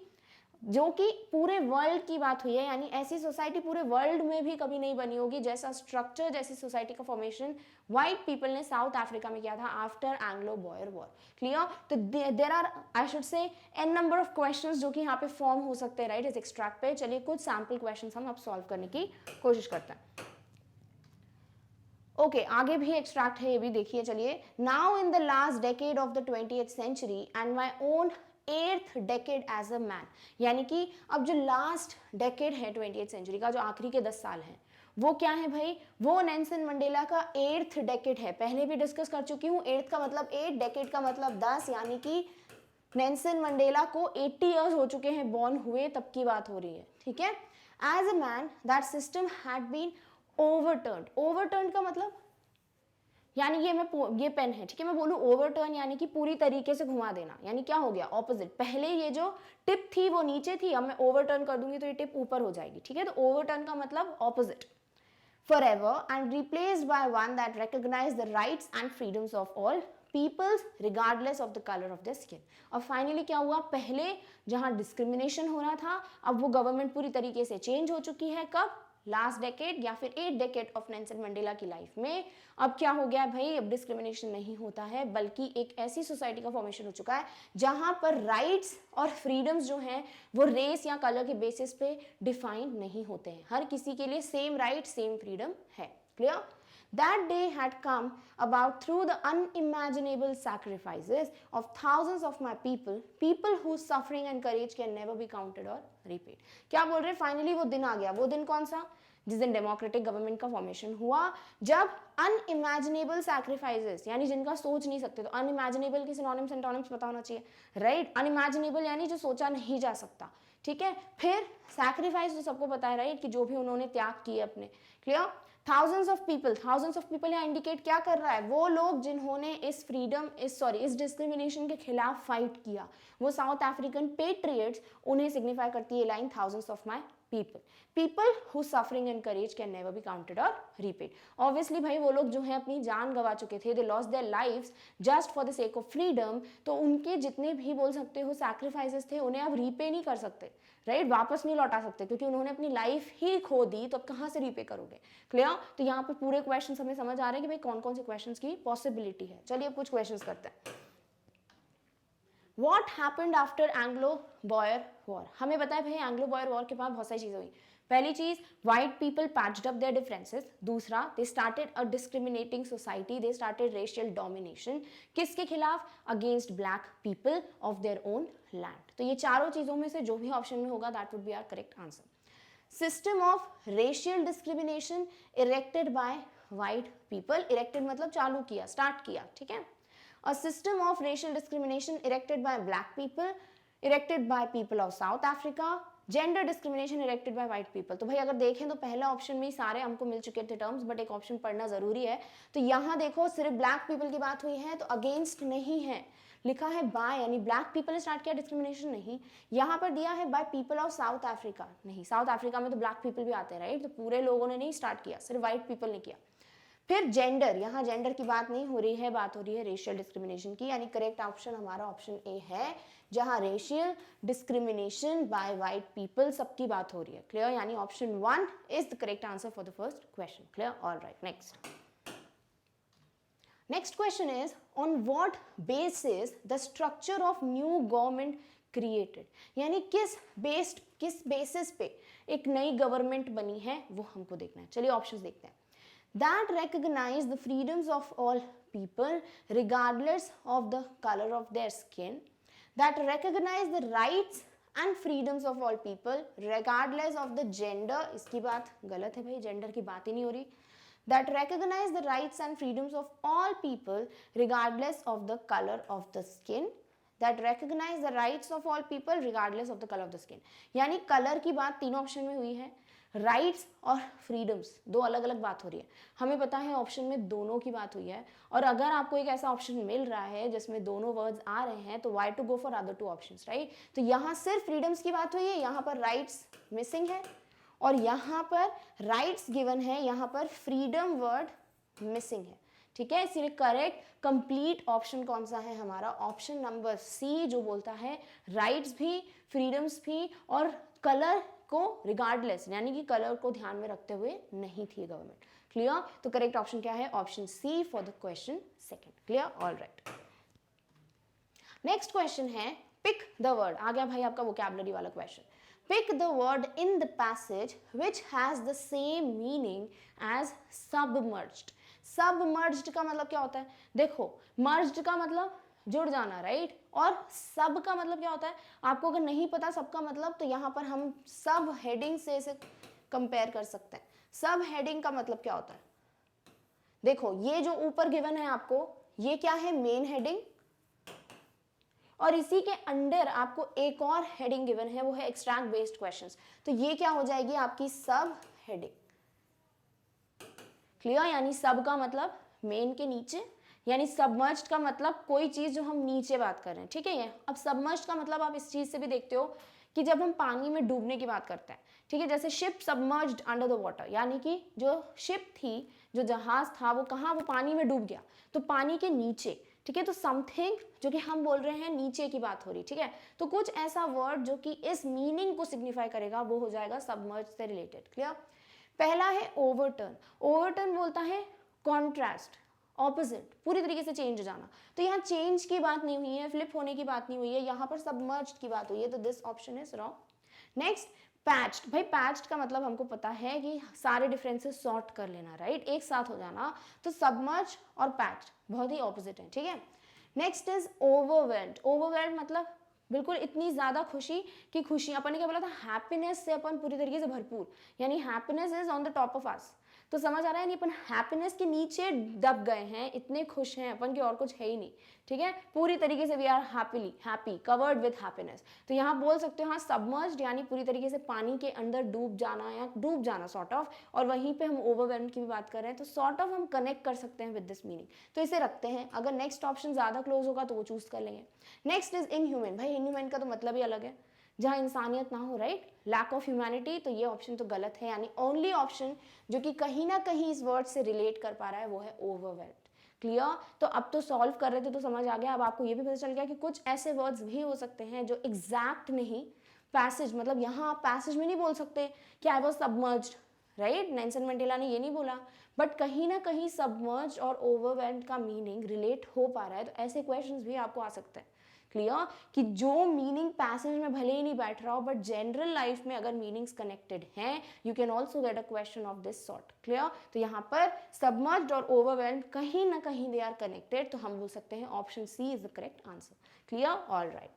S1: जो कि पूरे वर्ल्ड की बात हुई है, यानी ऐसी सोसाइटी पूरे वर्ल्ड में भी कभी नहीं बनी होगी जैसा स्ट्रक्चर, जैसी सोसाइटी का फॉर्मेशन व्हाइट पीपल ने साउथ अफ्रीका में किया था after Anglo Boer war. Clear? तो there are I should say an number of questions जो कि यहाँ पे फॉर्म हो सकते हैं, राइट, इस एक्सट्रैक्ट पे। चलिए कुछ सैम्पल क्वेश्चंस हम अब सॉल्व करने की कोशिश करते हैं। ओके, आगे भी एक्सट्रैक्ट है, ये भी देखिए। चलिए, now in the last decade of the 20th century and my own 8th decade as a man, यानी कि अब जो लास्ट डेकेड है 20th सेंचुरी का, जो आखिरी के 10 साल हैं, वो क्या है भाई? वो नेल्सन मंडेला का 8th डेकेड है। पहले भी डिस्कस कर चुकी हूँ, 8th का मतलब 8, डेकेड का मतलब 10, यानी कि नेल्सन मंडेला को 80 ईयर्स हो चुके हैं, बॉर्न हुए तब की बात हो रही है, ठीक है? As a man that system had been overturned. Overturned का मतलब यानी ये पेन है, ठीक है, मैं बोलूँ ओवरटर्न यानी कि पूरी तरीके से घुमा देना, यानी क्या हो गया? ऑपोजिट। पहले ये जो टिप थी वो नीचे थी, अब मैं ओवरटर्न कर दूंगी तो ये टिप ऊपर हो जाएगी, ठीक है? तो ओवरटर्न का मतलब opposite. forever and replaced by one that recognized the rights and freedoms of all peoples regardless of the color of their skin. और फाइनली क्या हुआ? पहले जहां डिस्क्रिमिनेशन हो रहा था, अब वो गवर्नमेंट पूरी तरीके से चेंज हो चुकी है। कब? लास्ट डेकेड या फिर 8 डेकेड ऑफ नेल्सन मंडेला की लाइफ में। अब क्या हो गया भाई? अब डिस्क्रिमिनेशन नहीं होता है, बल्कि एक ऐसी सोसाइटी का फॉर्मेशन हो चुका है जहां पर राइट्स और फ्रीडम्स जो हैं वो रेस या कलर के बेसिस पे डिफाइन नहीं होते हैं। हर किसी के लिए सेम राइट, सेम फ्रीडम है। Clear? That day had come about through the unimaginable sacrifices of thousands of my people whose suffering and courage can never be counted or repaid. क्या बोल रहे? फाइनली वो दिन आ गया। वो दिन कौन सा? जिस दिन डेमोक्रेटिक गवर्नमेंट का फॉर्मेशन हुआ, जब अनइमेजिनेबल सैक्रिफाइसेस, यानी जिनका सोच नहीं सकते। तो अनइमेजिनेबल की सिनोनिम्स एंटोनिम्स पता होना चाहिए, राइट? अनइमेजिनेबल यानी जो सोचा नहीं जा सकता, ठीक है? फिर सैक्रिफाइस तो सबको पता है, राइट, कि जो भी उन्होंने त्याग किए अपने। क्लियर? थाउजेंड्स ऑफ पीपल यहाँ इंडिकेट क्या कर रहा है? वो लोग जिन्होंने इस इस डिस्क्रिमिनेशन के खिलाफ फाइट किया, वो साउथ अफ्रीकन पेट्रियट्स, उन्हें सिग्निफाई करती है line thousands of my people whose suffering and courage can never be counted or repaid. Obviously भाई वो लोग जो हैं अपनी जान गवा चुके थे, they lost their lives just for the sake of freedom, तो उनके जितने भी बोल सकते हो सैक्रिफाइसेस थे उन्हें आप रीपे नहीं कर सकते, राइट? वापस नहीं लौटा सकते, क्योंकि उन्होंने अपनी लाइफ ही खो दी, तो अब कहाँ से रीपे करोगे? क्लियर? तो यहाँ पे पूरे क्वेश्चन हमें समझ आ रहे हैं कि भाई कौन कौन से क्वेश्चन की पॉसिबिलिटी है। चलिए अब कुछ क्वेश्चन करते हैं। What happened after Anglo-Boer War? हमें पता है भाई Anglo-Boer War के बाद बहुत सारी चीजें हुई। पहली चीज, white people patched up their differences. दूसरा, they started a discriminating society, they started racial domination. किसके खिलाफ? Against black people of their own land. तो ये चारों चीजों में से जो भी ऑप्शन में होगा that would be our correct answer. System of racial discrimination erected by white people. Erected मतलब चालू किया, स्टार्ट किया, ठीक है? A system of racial discrimination erected by black people, erected by people of South Africa, gender discrimination erected by white people. तो भाई अगर देखें तो पहला ऑप्शन में ही सारे हमको मिल चुके थे टर्म्स, बट एक ऑप्शन पढ़ना जरूरी है। तो यहाँ देखो सिर्फ ब्लैक पीपल की बात हुई है, तो अगेंस्ट नहीं है, लिखा है बाय, यानी ब्लैक पीपल ने स्टार्ट किया डिस्क्रिमिनेशन नहीं। यहाँ पर दिया है by people of South Africa, नहीं, साउथ अफ्रीका में तो ब्लैक पीपल भी आते हैं, राइट? तो पूरे लोगों ने नहीं स्टार्ट किया, सिर्फ व्हाइट पीपल ने किया। फिर जेंडर, यहाँ जेंडर की बात नहीं हो रही है, बात हो रही है रेशियल डिस्क्रिमिनेशन की, यानी करेक्ट ऑप्शन हमारा ऑप्शन ए है, जहाँ racial discrimination by white people सबकी बात हो रही है। क्लियर? यानी option 1 is the correct answer for the first question. Clear? Alright, next question is on what basis the structure of new government created, यानी किस बेसिस पे एक नई गवर्नमेंट बनी है वो हमको देखना है। चलिए ऑप्शंस देखते हैं। That recognize the freedoms of all people regardless of the color of their skin, that recognize the rights and freedoms of all people regardless of the gender, इसकी बात गलत है भाई, जेंडर की बात ही नहीं हो रही। That recognize the rights and freedoms of all people regardless of the color of the skin, that recognize the rights of all people regardless of the color of the skin, यानी colour की बात तीनों option में हुई है, rights और freedoms दो अलग अलग बात हो रही है। हमें पता है ऑप्शन में दोनों की बात हुई है, और अगर आपको एक ऐसा ऑप्शन मिल रहा है जिसमें दोनों वर्ड्स आ रहे हैं तो why to go for other two options, right. तो यहाँ सिर्फ फ्रीडम्स की बात हुई है, यहाँ पर राइट्स मिसिंग है, और यहाँ पर राइट्स गिवन है, यहाँ पर फ्रीडम वर्ड मिसिंग है, ठीक है। इसलिए करेक्ट कंप्लीट ऑप्शन कौन सा है हमारा, ऑप्शन नंबर सी, जो बोलता है राइट्स भी, फ्रीडम्स भी, और कलर को रिगार्डलेस, यानी कि कलर को ध्यान में रखते हुए नहीं थी गवर्नमेंट। क्लियर। तो करेक्ट ऑप्शन क्या है, option C for the question second. Clear, all right. Next question है पिक द वर्ड। आ गया भाई आपका वोकैबुलरी वाला question. Pick the word in the passage which has the same meaning as submerged. Submerged का मतलब क्या होता है, देखो मर्ज्ड का मतलब जुड़ जाना, राइट, और सब का मतलब क्या होता है, आपको अगर नहीं पता सबका मतलब, तो यहाँ पर हम सब हेडिंग से इसे कंपेयर कर सकते हैं। सब हेडिंग का मतलब क्या होता है, देखो ये जो ऊपर गिवन है आपको, ये क्या है, मेन हेडिंग, और इसी के अंडर आपको एक और हेडिंग गिवन है, वो है एक्सट्रैक्ट बेस्ड क्वेश्चंस। तो ये क्या हो जाएगी आपकी सब हेडिंग। क्लियर, यानी सब का मतलब मेन के नीचे, यानी सबमर्ज्ड का मतलब कोई चीज जो हम नीचे बात कर रहे हैं, ठीक है। ये अब सबमर्ज्ड का मतलब आप इस चीज से भी देखते हो कि जब हम पानी में डूबने की बात करते हैं, ठीक है, जैसे ship submerged under the water, यानी कि जो शिप थी, जो जहाज था, वो कहाँ, वो पानी में डूब गया, तो पानी के नीचे, ठीक है। तो समथिंग जो कि हम बोल रहे हैं नीचे की बात हो रही, ठीक है। तो कुछ ऐसा वर्ड जो कि इस मीनिंग को सिग्निफाई करेगा वो हो जाएगा सबमर्ज से रिलेटेड। क्लियर। पहला है ओवरटर्न। ओवरटर्न बोलता है कॉन्ट्रास्ट, ऑपोजिट, पूरी तरीके से चेंज हो जाना। तो यहाँ चेंज की बात नहीं हुई है, फ्लिप होने की बात नहीं हुई है, यहाँ पर सबमर्ज्ड की बात हुई है, तो this option is wrong. Next patched. भाई पैच्ड का मतलब हमको पता है कि सारे डिफरेंसेस सॉर्ट कर लेना, राइट, एक साथ हो जाना। तो सबमर्ज और पैच्ड बहुत ही ऑपोजिट है, ठीक है। Next is overwhelmed. ओवरवेल्ड मतलब बिल्कुल इतनी ज्यादा खुशी कि खुशी, अपन ने क्या बोला था, हैप्पीनेस से अपन पूरी तरीके से भरपूर, यानी happiness is on the top of us. तो समझ आ रहा है, नहीं अपन हैप्पीनेस के नीचे दब गए हैं, इतने खुश हैं अपन कि और कुछ है ही नहीं, ठीक है। पूरी तरीके से we are happy covered with happiness. तो यहाँ बोल सकते हो हाँ सबमर्ज्ड, यानी पूरी तरीके से पानी के अंदर डूब जाना या डूब जाना सॉर्ट ऑफ, और वहीं पे हम ओवरवेल्म की भी बात कर रहे हैं, तो सॉर्ट ऑफ हम कनेक्ट कर सकते हैं विद दिस मीनिंग। तो इसे रखते हैं, अगर नेक्स्ट ऑप्शन ज्यादा क्लोज होगा तो वो चूज कर लेंगे। Next is inhuman. भाई इनह्यूमन का तो मतलब ही अलग है, जहाँ इंसानियत ना हो, राइट, लैक ऑफ ह्यूमैनिटी। तो ये ऑप्शन तो गलत है, यानी ओनली ऑप्शन जो कि कहीं ना कहीं इस वर्ड से रिलेट कर पा रहा है वो है ओवरवेल्म्ड। क्लियर। तो अब तो सॉल्व कर रहे थे तो समझ आ गया, अब आपको ये भी पता चल गया कि कुछ ऐसे वर्ड्स भी हो सकते हैं जो एग्जैक्ट नहीं, पैसेज मतलब यहाँ आप पैसेज में नहीं बोल सकते कि I was submerged, right, Nelson Mandela ने ये नहीं बोला, बट कहीं ना कहीं सबमर्ज्ड और ओवरवेल्म्ड का मीनिंग रिलेट हो पा रहा है, तो ऐसे क्वेश्चंस भी आपको आ सकते हैं। क्लियर, कि जो मीनिंग पैसेज में भले ही नहीं बैठ रहा हो, बट जनरल लाइफ में अगर मीनिंग्स कनेक्टेड हैं, you can also get a question of this sort. Clear. तो यहाँ पर सबमर्ज्ड और ओवरवेल्म्ड कहीं ना कहीं दे आर कनेक्टेड, तो हम बोल सकते हैं option C is the correct answer. Clear, all right.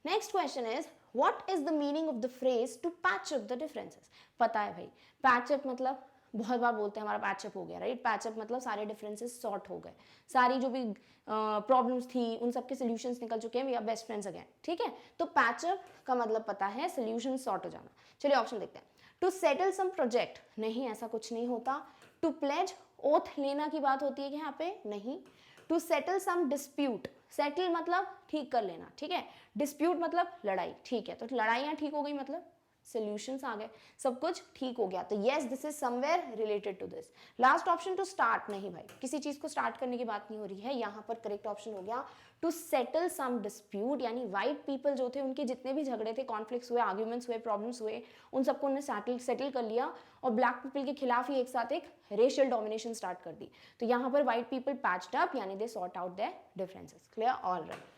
S1: Next question is what is the meaning of the phrase to patch up the differences. पता है भाई, पैच अप मतलब बहुत बार बोलते हैं हमारा पैचअप हो गया, राइट। पैचअप मतलब सारे डिफरेंसेस सॉर्ट हो गए, सारी जो भी प्रॉब्लम्स थी उन सबके सॉल्यूशंस निकल चुके हैं, we are best friends again, ठीक है। तो पैचअप का मतलब पता है सॉल्यूशन सॉर्ट हो जाना। चलिए ऑप्शन देखते हैं। टू सेटल सम प्रोजेक्ट, नहीं ऐसा कुछ नहीं होता। टू प्लेज, ओथ लेना की बात होती है कि यहाँ पे, नहीं। To settle some dispute, settle मतलब ठीक कर लेना, ठीक है। डिस्प्यूट मतलब लड़ाई, ठीक है। तो लड़ाइयाँ ठीक हो गई मतलब सॉल्यूशंस आ गए, सब कुछ ठीक हो गया। तो yes this is somewhere related to this. Last option to start, नहीं भाई किसी चीज को स्टार्ट करने की बात नहीं हो रही है, यहाँ पर करेक्ट ऑप्शन हो गया टू सेटल सम डिस्प्यूट, यानी वाइट पीपल जो थे उनके जितने भी झगड़े थे, कॉन्फ्लिक्ट्स हुए, आर्ग्यूमेंट्स हुए, प्रॉब्लम्स हुए, उन सबको उन्होंने सेटल कर लिया, और ब्लैक पीपल के खिलाफ ही एक साथ एक रेशियल डोमिनेशन स्टार्ट कर दी। तो यहाँ पर वाइट पीपल पैच्ड अप, यानी they sort out there differences. Clear, all right.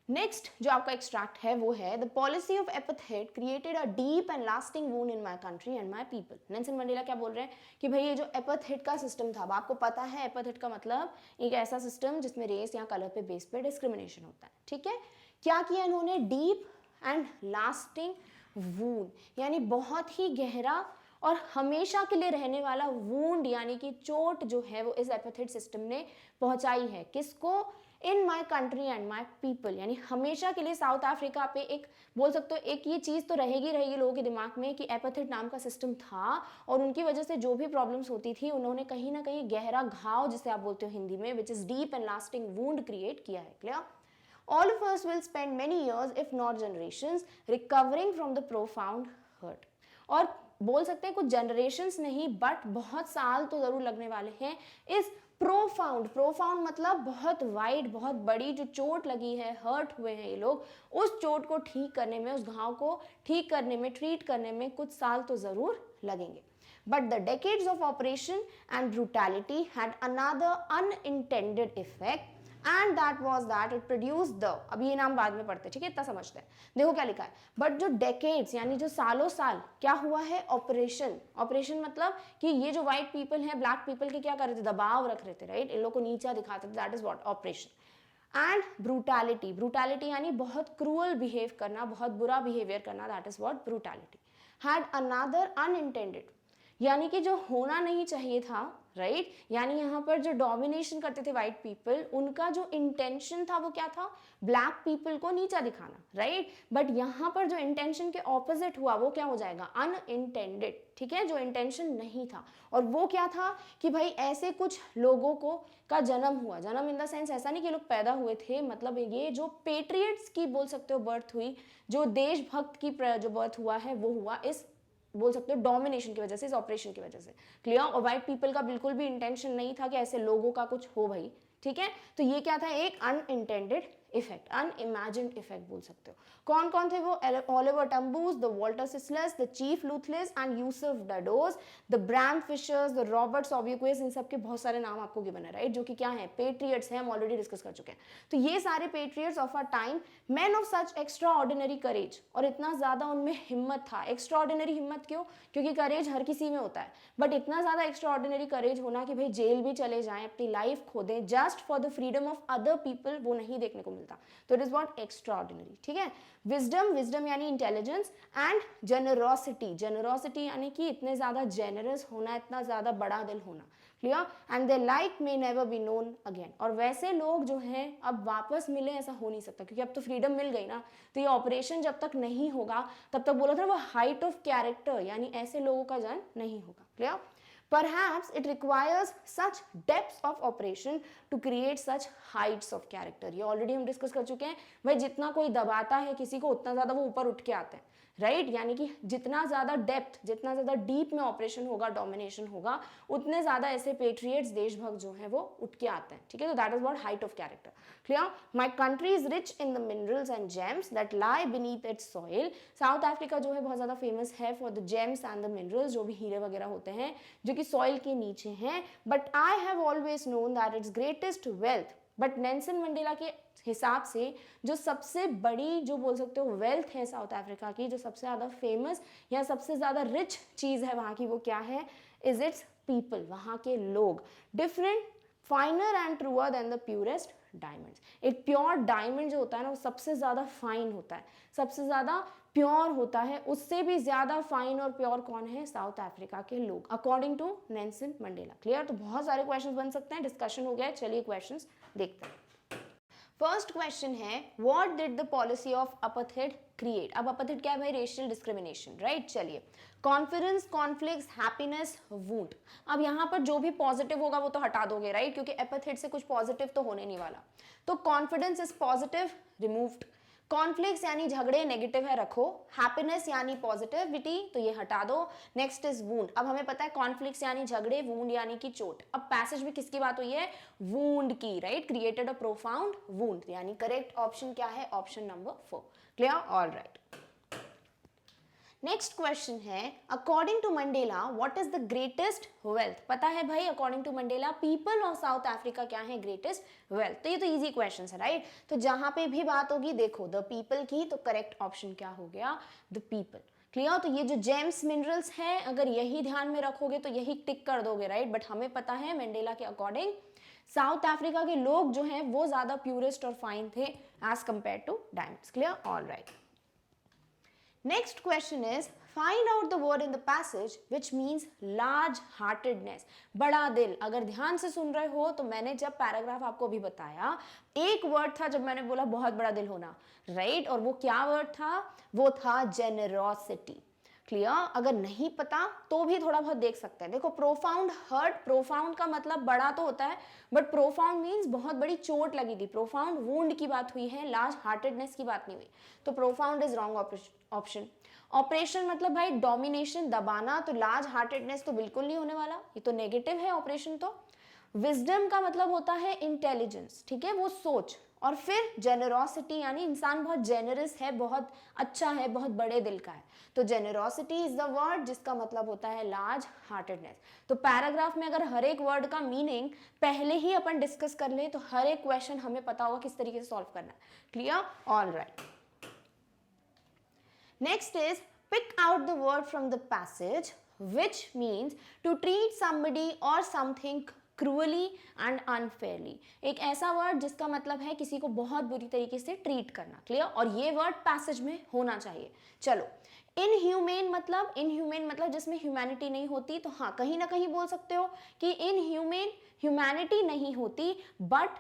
S1: Next जो आपका एक्सट्रैक्ट है वो है the policy of apartheid created a deep and lasting wound in my country and my people. Nelson Mandela क्या बोल रहे हैं कि भाई ये जो एपार्थाइड का सिस्टम था, अब आपको पता है एपार्थाइड का मतलब एक ऐसा सिस्टम जिसमें रेस या कलर पे बेस पे डिस्क्रिमिनेशन होता है, ठीक है। क्या किया इन्होंने, डीप एंड लास्टिंग वूंड, यानी बहुत ही गहरा और हमेशा के लिए रहने वाला वूंड यानी कि चोट जो है वो इस एपिथेट सिस्टम ने पहुंचाई है। किसको? In my country and my people, यानी हमेशा के लिए साउथ अफ्रीका पे एक बोल सकते हो एक ये चीज़ तो रहेगी लोगों के दिमाग में कि एपिथेट नाम का सिस्टम था और उनकी वजह से जो भी प्रॉब्लम्स होती थी उन्होंने कहीं ना कहीं गहरा घाव जिसे आप बोलते हो हिंदी में which is deep and lasting wound create किया है। Clear? All of us will spend many years, if not generations, recovering from the profound hurt. और बोल सकते हैं कुछ जनरेशंस नहीं बट बहुत साल तो जरूर लगने वाले हैं इस प्रोफाउंड मतलब बहुत वाइड, बहुत बड़ी जो चोट लगी है, हर्ट हुए हैं ये लोग, उस चोट को ठीक करने में, उस घाव को ठीक करने में, ट्रीट करने में कुछ साल तो जरूर लगेंगे। But the decades of operation and brutality had another unintended effect and that was that it produced the, अब ये नाम बाद में पढ़ते हैं, ठीक है, इतना समझते हैं। देखो क्या लिखा है, बट जो डेकेड्स यानी जो सालों साल क्या हुआ है, ऑपरेशन मतलब कि ये जो व्हाइट पीपल हैं ब्लैक पीपल के क्या कर रहे थे, दबाव रख रहे थे, राइट, इन लोग को नीचा दिखाते थे, that is what operation. And brutality यानी बहुत क्रूअल बिहेव करना, बहुत बुरा बिहेवियर करना, that is what brutality. Had another unintended यानी कि जो होना नहीं चाहिए था, राइट, यानी यहाँ पर जो डोमिनेशन करते थे व्हाइट पीपल, उनका जो इंटेंशन था वो क्या था, ब्लैक पीपल को नीचा दिखाना, राइट, बट यहाँ पर जो इंटेंशन के ऑपोजिट हुआ वो क्या हो जाएगा, अनइंटेंडेड, ठीक है, जो इंटेंशन नहीं था। और वो क्या था कि भाई ऐसे कुछ लोगों को का जन्म हुआ, जन्म इन द सेंस ऐसा नहीं कि लोग पैदा हुए थे, मतलब ये जो पेट्रियट्स की बोल सकते हो बर्थ हुई, जो देशभक्त की जो बर्थ हुआ है वो हुआ इस बोल सकते हो डोमिनेशन की वजह से, इस ऑपरेशन की वजह से। क्लियर? और व्हाइट पीपल का बिल्कुल भी इंटेंशन नहीं था कि ऐसे लोगों का कुछ हो भाई, ठीक है। तो ये क्या था, एक अनइंटेंडेड इफेक्ट, अनइमेजिन्ड इफेक्ट बोल सकते हो। कौन कौन थे वो, Oliver Tambos, the Walter Sisulus, the chief Luthulis and Yusuf Dadoos, the Bram Fischers, the Robert Sobukwes, इन सबके बहुत सारे नाम आपको गिवन है, राइट, जो कि क्या है, पेट्रियट्स हैं, हम ऑलरेडी डिस्कस कर चुके हैं। तो ये सारे patriots of a time, man of such extraordinary courage, और इतना ज्यादा उनमें हिम्मत था। एक्स्ट्रा ऑर्डिनरी हिम्मत क्यों? क्योंकि करेज हर किसी में होता है, बट इतना ज्यादा एक्स्ट्रा ऑर्डिनरी करेज होना कि भाई जेल भी चले जाएं, अपनी लाइफ खो दें just for the freedom of other people, वो नहीं देखने को मिलता। तो it is what, extra ordinary, ठीक है। विजडम यानी इंटेलिजेंस, एंड जेनरोसिटी यानी कि इतने ज्यादा जेनरस होना, इतना ज्यादा बड़ा दिल होना। Clear? And they like may never be known again, और वैसे लोग जो हैं अब वापस मिले ऐसा हो नहीं सकता, क्योंकि अब तो फ्रीडम मिल गई ना। तो ये ऑपरेशन जब तक नहीं होगा तब तक बोला था वो हाइट ऑफ कैरेक्टर, यानी ऐसे लोगों का जन्म नहीं होगा। Clear? Perhaps it requires such depths of operation to create such heights of character. ये ऑलरेडी हम डिस्कस कर चुके हैं भाई, जितना कोई दबाता है किसी को उतना ज्यादा वो ऊपर उठ के आते हैं, राइट, यानी कि जितना ज्यादा डेप्थ, जितना ज्यादा डीप में ऑपरेशन होगा, डोमिनेशन होगा, उतने ज्यादा ऐसे पेट्रियट्स, देशभक्त जो है वो उठ के आते हैं, ठीक है। तो that is what height of character. Clear? My country is rich in the minerals and James that lie beneath it's soil. South Africa जो है बहुत ज्यादा फेमस है for the James and the minerals, जो भी हीरे वगैरह होते हैं जो कि सॉइल के नीचे हैं। But I have always known that it's greatest wealth, but Nelson Mandela के हिसाब से जो सबसे बड़ी जो बोल सकते हो वेल्थ है साउथ अफ्रीका की, जो सबसे ज़्यादा फेमस या सबसे ज़्यादा रिच चीज़ है वहाँ की, वो क्या है, इज इट्स पीपल, वहाँ के लोग। Different, finer and truer than the purest diamonds. एक प्योर डायमंड जो होता है ना वो सबसे ज़्यादा फाइन होता है, सबसे ज़्यादा प्योर होता है, उससे भी ज़्यादा फाइन और प्योर कौन है, साउथ अफ्रीका के लोग, according to Nelson Mandela. Clear? तो बहुत सारे क्वेश्चंस बन सकते हैं, डिस्कशन हो गया है, चलिए क्वेश्चंस देखते हैं। फर्स्ट क्वेश्चन है, what did the policy of apartheid create. अब अपार्थाइड क्या है भाई, रेशियल डिस्क्रिमिनेशन, राइट। चलिए, कॉन्फिडेंस, कॉन्फ्लिक्ट्स, हैप्पीनेस, वूंड। अब यहाँ पर जो भी पॉजिटिव होगा वो तो हटा दोगे, राइट, क्योंकि अपार्थाइड से कुछ पॉजिटिव तो होने नहीं वाला। तो confidence is positive, removed. Conflicts यानी झगड़े, नेगेटिव है, रखो। हैप्पीनेस यानी पॉजिटिविटी, तो ये हटा दो। Next is wound. अब हमें पता है कॉन्फ्लिक्ट्स यानी झगड़े, वूंड यानी कि चोट। अब पैसेज में किसकी बात हुई है, वूंड की, right, created a profound wound, यानी करेक्ट ऑप्शन क्या है, option number 4। Clear? All right. Next question है, according to Mandela what is the greatest wealth. पता है भाई, according to Mandela people of South Africa क्या है, ग्रेटेस्ट वेल्थ। तो ये तो इजी क्वेश्चन है, राइट। तो जहां पे भी बात होगी देखो द पीपल की, तो करेक्ट ऑप्शन क्या हो गया, द पीपल। क्लियर? तो ये जो जेम्स मिनरल्स हैं, अगर यही ध्यान में रखोगे तो यही टिक कर दोगे, राइट। बट हमें पता है मंडेला के अकॉर्डिंग साउथ अफ्रीका के लोग जो हैं वो ज्यादा प्यूरेस्ट और फाइन थे as compare to diamonds. Clear? All right. Next question is find out the word in the passage which means large heartedness. बड़ा दिल. अगर ध्यान से सुन रहे हो तो मैंने जब पैराग्राफ आपको अभी बताया एक वर्ड था जब मैंने बोला बहुत बड़ा दिल होना, राइट? और वो क्या वर्ड था? वो था जेनरोसिटी. क्लियर? अगर नहीं पता तो भी थोड़ा बहुत देख सकते हैं. देखो प्रोफाउंड हर्ट, प्रोफाउंड का मतलब बड़ा तो होता है बट प्रोफाउंड मीन्स बहुत बड़ी चोट लगी थी. प्रोफाउंड वुंड की बात हुई है, लार्ज हार्टेडनेस की बात नहीं हुई. तो profound is wrong option. Operation मतलब भाई डोमिनेशन, दबाना, तो लार्ज हार्टेडनेस तो बिल्कुल नहीं होने वाला, ये तो नेगेटिव है ऑपरेशन. तो विजडम का मतलब होता है इंटेलिजेंस, ठीक है, वो सोच. और फिर जेनरोसिटी यानी इंसान बहुत जेनरस है, बहुत अच्छा है, बहुत बड़े दिल का है. तो जेनरोसिटी इज द वर्ड जिसका मतलब होता है लार्ज हार्टेडनेस. तो पैराग्राफ में अगर हर एक वर्ड का मीनिंग पहले ही अपन डिस्कस कर ले तो हर एक क्वेश्चन हमें पता होगा किस तरीके से सॉल्व करना है. Clear? All right. Next is pick out the word from the passage which means to treat somebody or something cruelly and unfairly. एक ऐसा वर्ड जिसका मतलब है किसी को बहुत बुरी तरीके से ट्रीट करना. क्लियर? और ये वर्ड पैसेज में होना चाहिए. चलो, इनह्यूमेन मतलब जिसमें ह्यूमैनिटी नहीं होती. तो हाँ, कहीं ना कहीं बोल सकते हो कि इनह्यूमेन ह्यूमैनिटी नहीं होती बट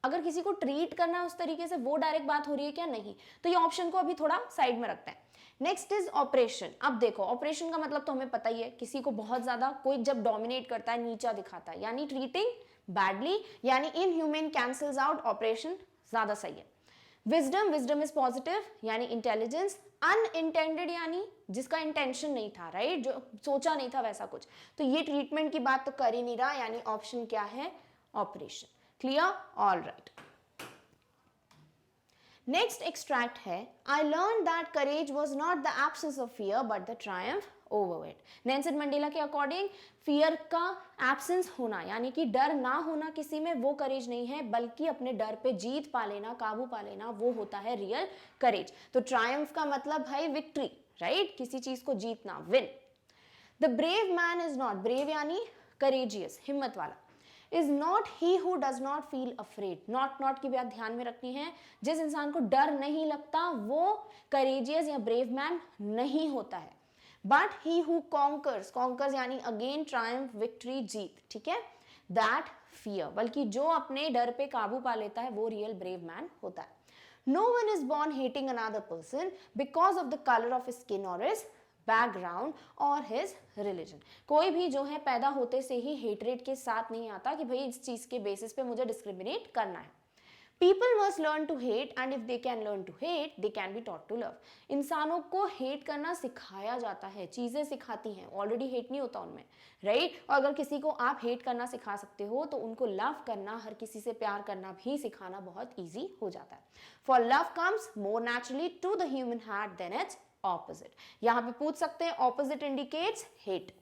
S1: अगर किसी को ट्रीट करना उस तरीके से, वो डायरेक्ट बात हो रही है क्या? नहीं. तो ये ऑप्शन को अभी थोड़ा साइड में रखते हैं. Next is operation. अब देखो ऑपरेशन का मतलब तो हमें पता ही है, किसी को बहुत ज्यादा कोई जब डोमिनेट करता है, नीचा दिखाता है, यानी ट्रीटिंग बैडली, यानी इनह्यूमन कैंसल्स आउट ऑपरेशन, ज्यादा सही है. विजडम इज पॉजिटिव यानी इंटेलिजेंस. अनइंटेंडेड यानी जिसका इंटेंशन नहीं था, राइट, जो सोचा नहीं था वैसा कुछ. तो ये ट्रीटमेंट की बात तो कर ही नहीं रहा, यानी ऑप्शन क्या है? Operation. Clear? All right. Next extract है I learned that courage was not the absence of fear but the triumph over it. Nelson Mandela के अकॉर्डिंग फियर का एब्सेंस होना यानी कि डर ना होना किसी में, वो करेज नहीं है, बल्कि अपने डर पे जीत पा लेना, काबू पा लेना, वो होता है रियल करेज. तो ट्रायम्फ का मतलब भाई विक्ट्री, राइट, किसी चीज को जीतना, win. The brave man is not, brave यानी करेजियस, हिम्मत वाला, is not he who does not feel afraid. Not की बात ध्यान में रखनी है. जिस इंसान को डर नहीं लगता वो करेजियस या ब्रेव मैन नहीं होता है. बट ही हु कॉन्कर्स यानी अगेन ट्रायम्फ, विक्ट्री, जीत, ठीक है, दैट फियर, बल्कि जो अपने डर पे काबू पा लेता है वो रियल ब्रेव मैन होता है. No one is born hating another person because of the colour of skin और हिज बैकग्राउंड और हिज रिलीजन. कोई भी जो है पैदा होते से ही हेटरेट के साथ नहीं आता कि भाई इस चीज के बेसिस पे मुझे डिस्क्रिमिनेट करना है. People must learn to hate and if they can learn to hate they can be taught to love. इंसानों को हेट करना सिखाया जाता है, चीजें सिखाती हैं, ऑलरेडी हेट नहीं होता उनमें, राइट. और अगर किसी को आप हेट करना सिखा सकते हो तो उनको लव करना, हर किसी से प्यार करना भी सिखाना बहुत ईजी हो जाता है. For love comes more naturally to the human heart than its opposite. यहां पे पूछ सकते हैं ऑपोजिट इंडिकेट्स हेट,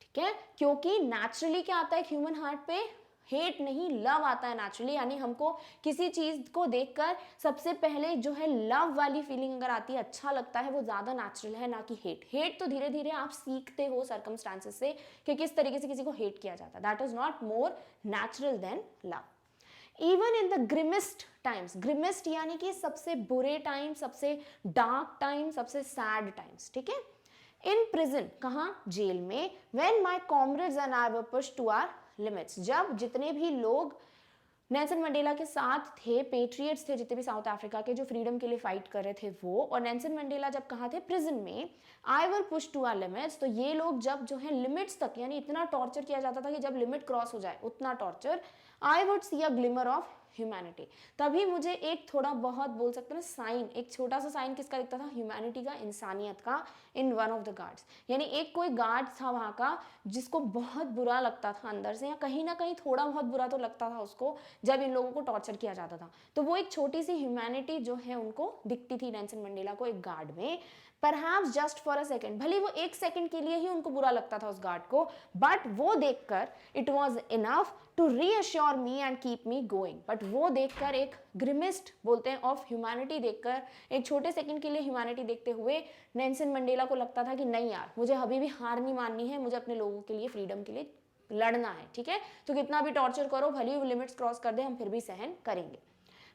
S1: ठीक है, क्योंकि नेचुरली क्या आता है ह्यूमन हार्ट पे? हेट नहीं, लव आता है नेचुरली. यानी हमको किसी चीज को देखकर सबसे पहले जो है लव वाली फीलिंग अगर आती है, अच्छा लगता है, वो ज्यादा नेचुरल है ना कि हेट. हेट तो धीरे धीरे आप सीखते हो सर्कमस्टांसेस से कि किस तरीके से किसी को हेट किया जाता है. That is not more natural than love. Even in the grimmest times, grimmest यानी कि सबसे बुरे टाइम, सबसे डार्क टाइम, सबसे सैड टाइम्स, ठीक है. इन प्रिजन, कहाँ? जेल में. When my comrades and I were pushed to our limits, जब जितने भी लोग नेल्सन मंडेला के साथ थे, पेट्रियट्स थे जितने भी साउथ अफ्रीका के जो फ्रीडम के लिए फाइट कर रहे थे वो, और नेल्सन मंडेला जब कहाँ थे? प्रिजन में. आई वर पुश टू आवर लिमिट्स, तो ये लोग जब जो है लिमिट्स तक, यानी इतना टॉर्चर किया जाता था कि जब लिमिट क्रॉस हो जाए उतना torture, I would see a glimmer of humanity. तभी मुझे एक थोड़ा बहुत बोल सकते हैं साइन, एक छोटा सा साइन किसका दिखता था? ह्यूमैनिटी का, इंसानियत का, in one of the guards. यानी एक कोई गार्ड था वहाँ का जिसको बहुत बुरा लगता था अंदर से, या कहीं ना कहीं थोड़ा बहुत बुरा तो लगता था उसको जब इन लोगों को टॉर्चर किया जाता था. तो वो एक छोटी सी ह्यूमैनिटी जो है उनको दिखती थी नेल्सन मंडेला को एक गार्ड में. Perhaps just for a second, भले वो एक सेकेंड के लिए ही उनको बुरा लगता था उस गार्ड को, बट वो देखकर it was enough to reassure me and keep me going. But वो देखकर, एक ग्रिमिस्ट बोलते हैं ऑफ ह्यूमैनिटी देखकर, एक छोटे सेकंड के लिए ह्यूमैनिटी देखते हुए नेल्सन मंडेला को लगता था कि नहीं यार, मुझे अभी भी हार नहीं माननी है, मुझे अपने लोगों के लिए, फ्रीडम के लिए लड़ना है, ठीक है. तो कितना भी टॉर्चर करो, भले ही वो लिमिट्स क्रॉस कर दे, हम फिर भी सहन करेंगे.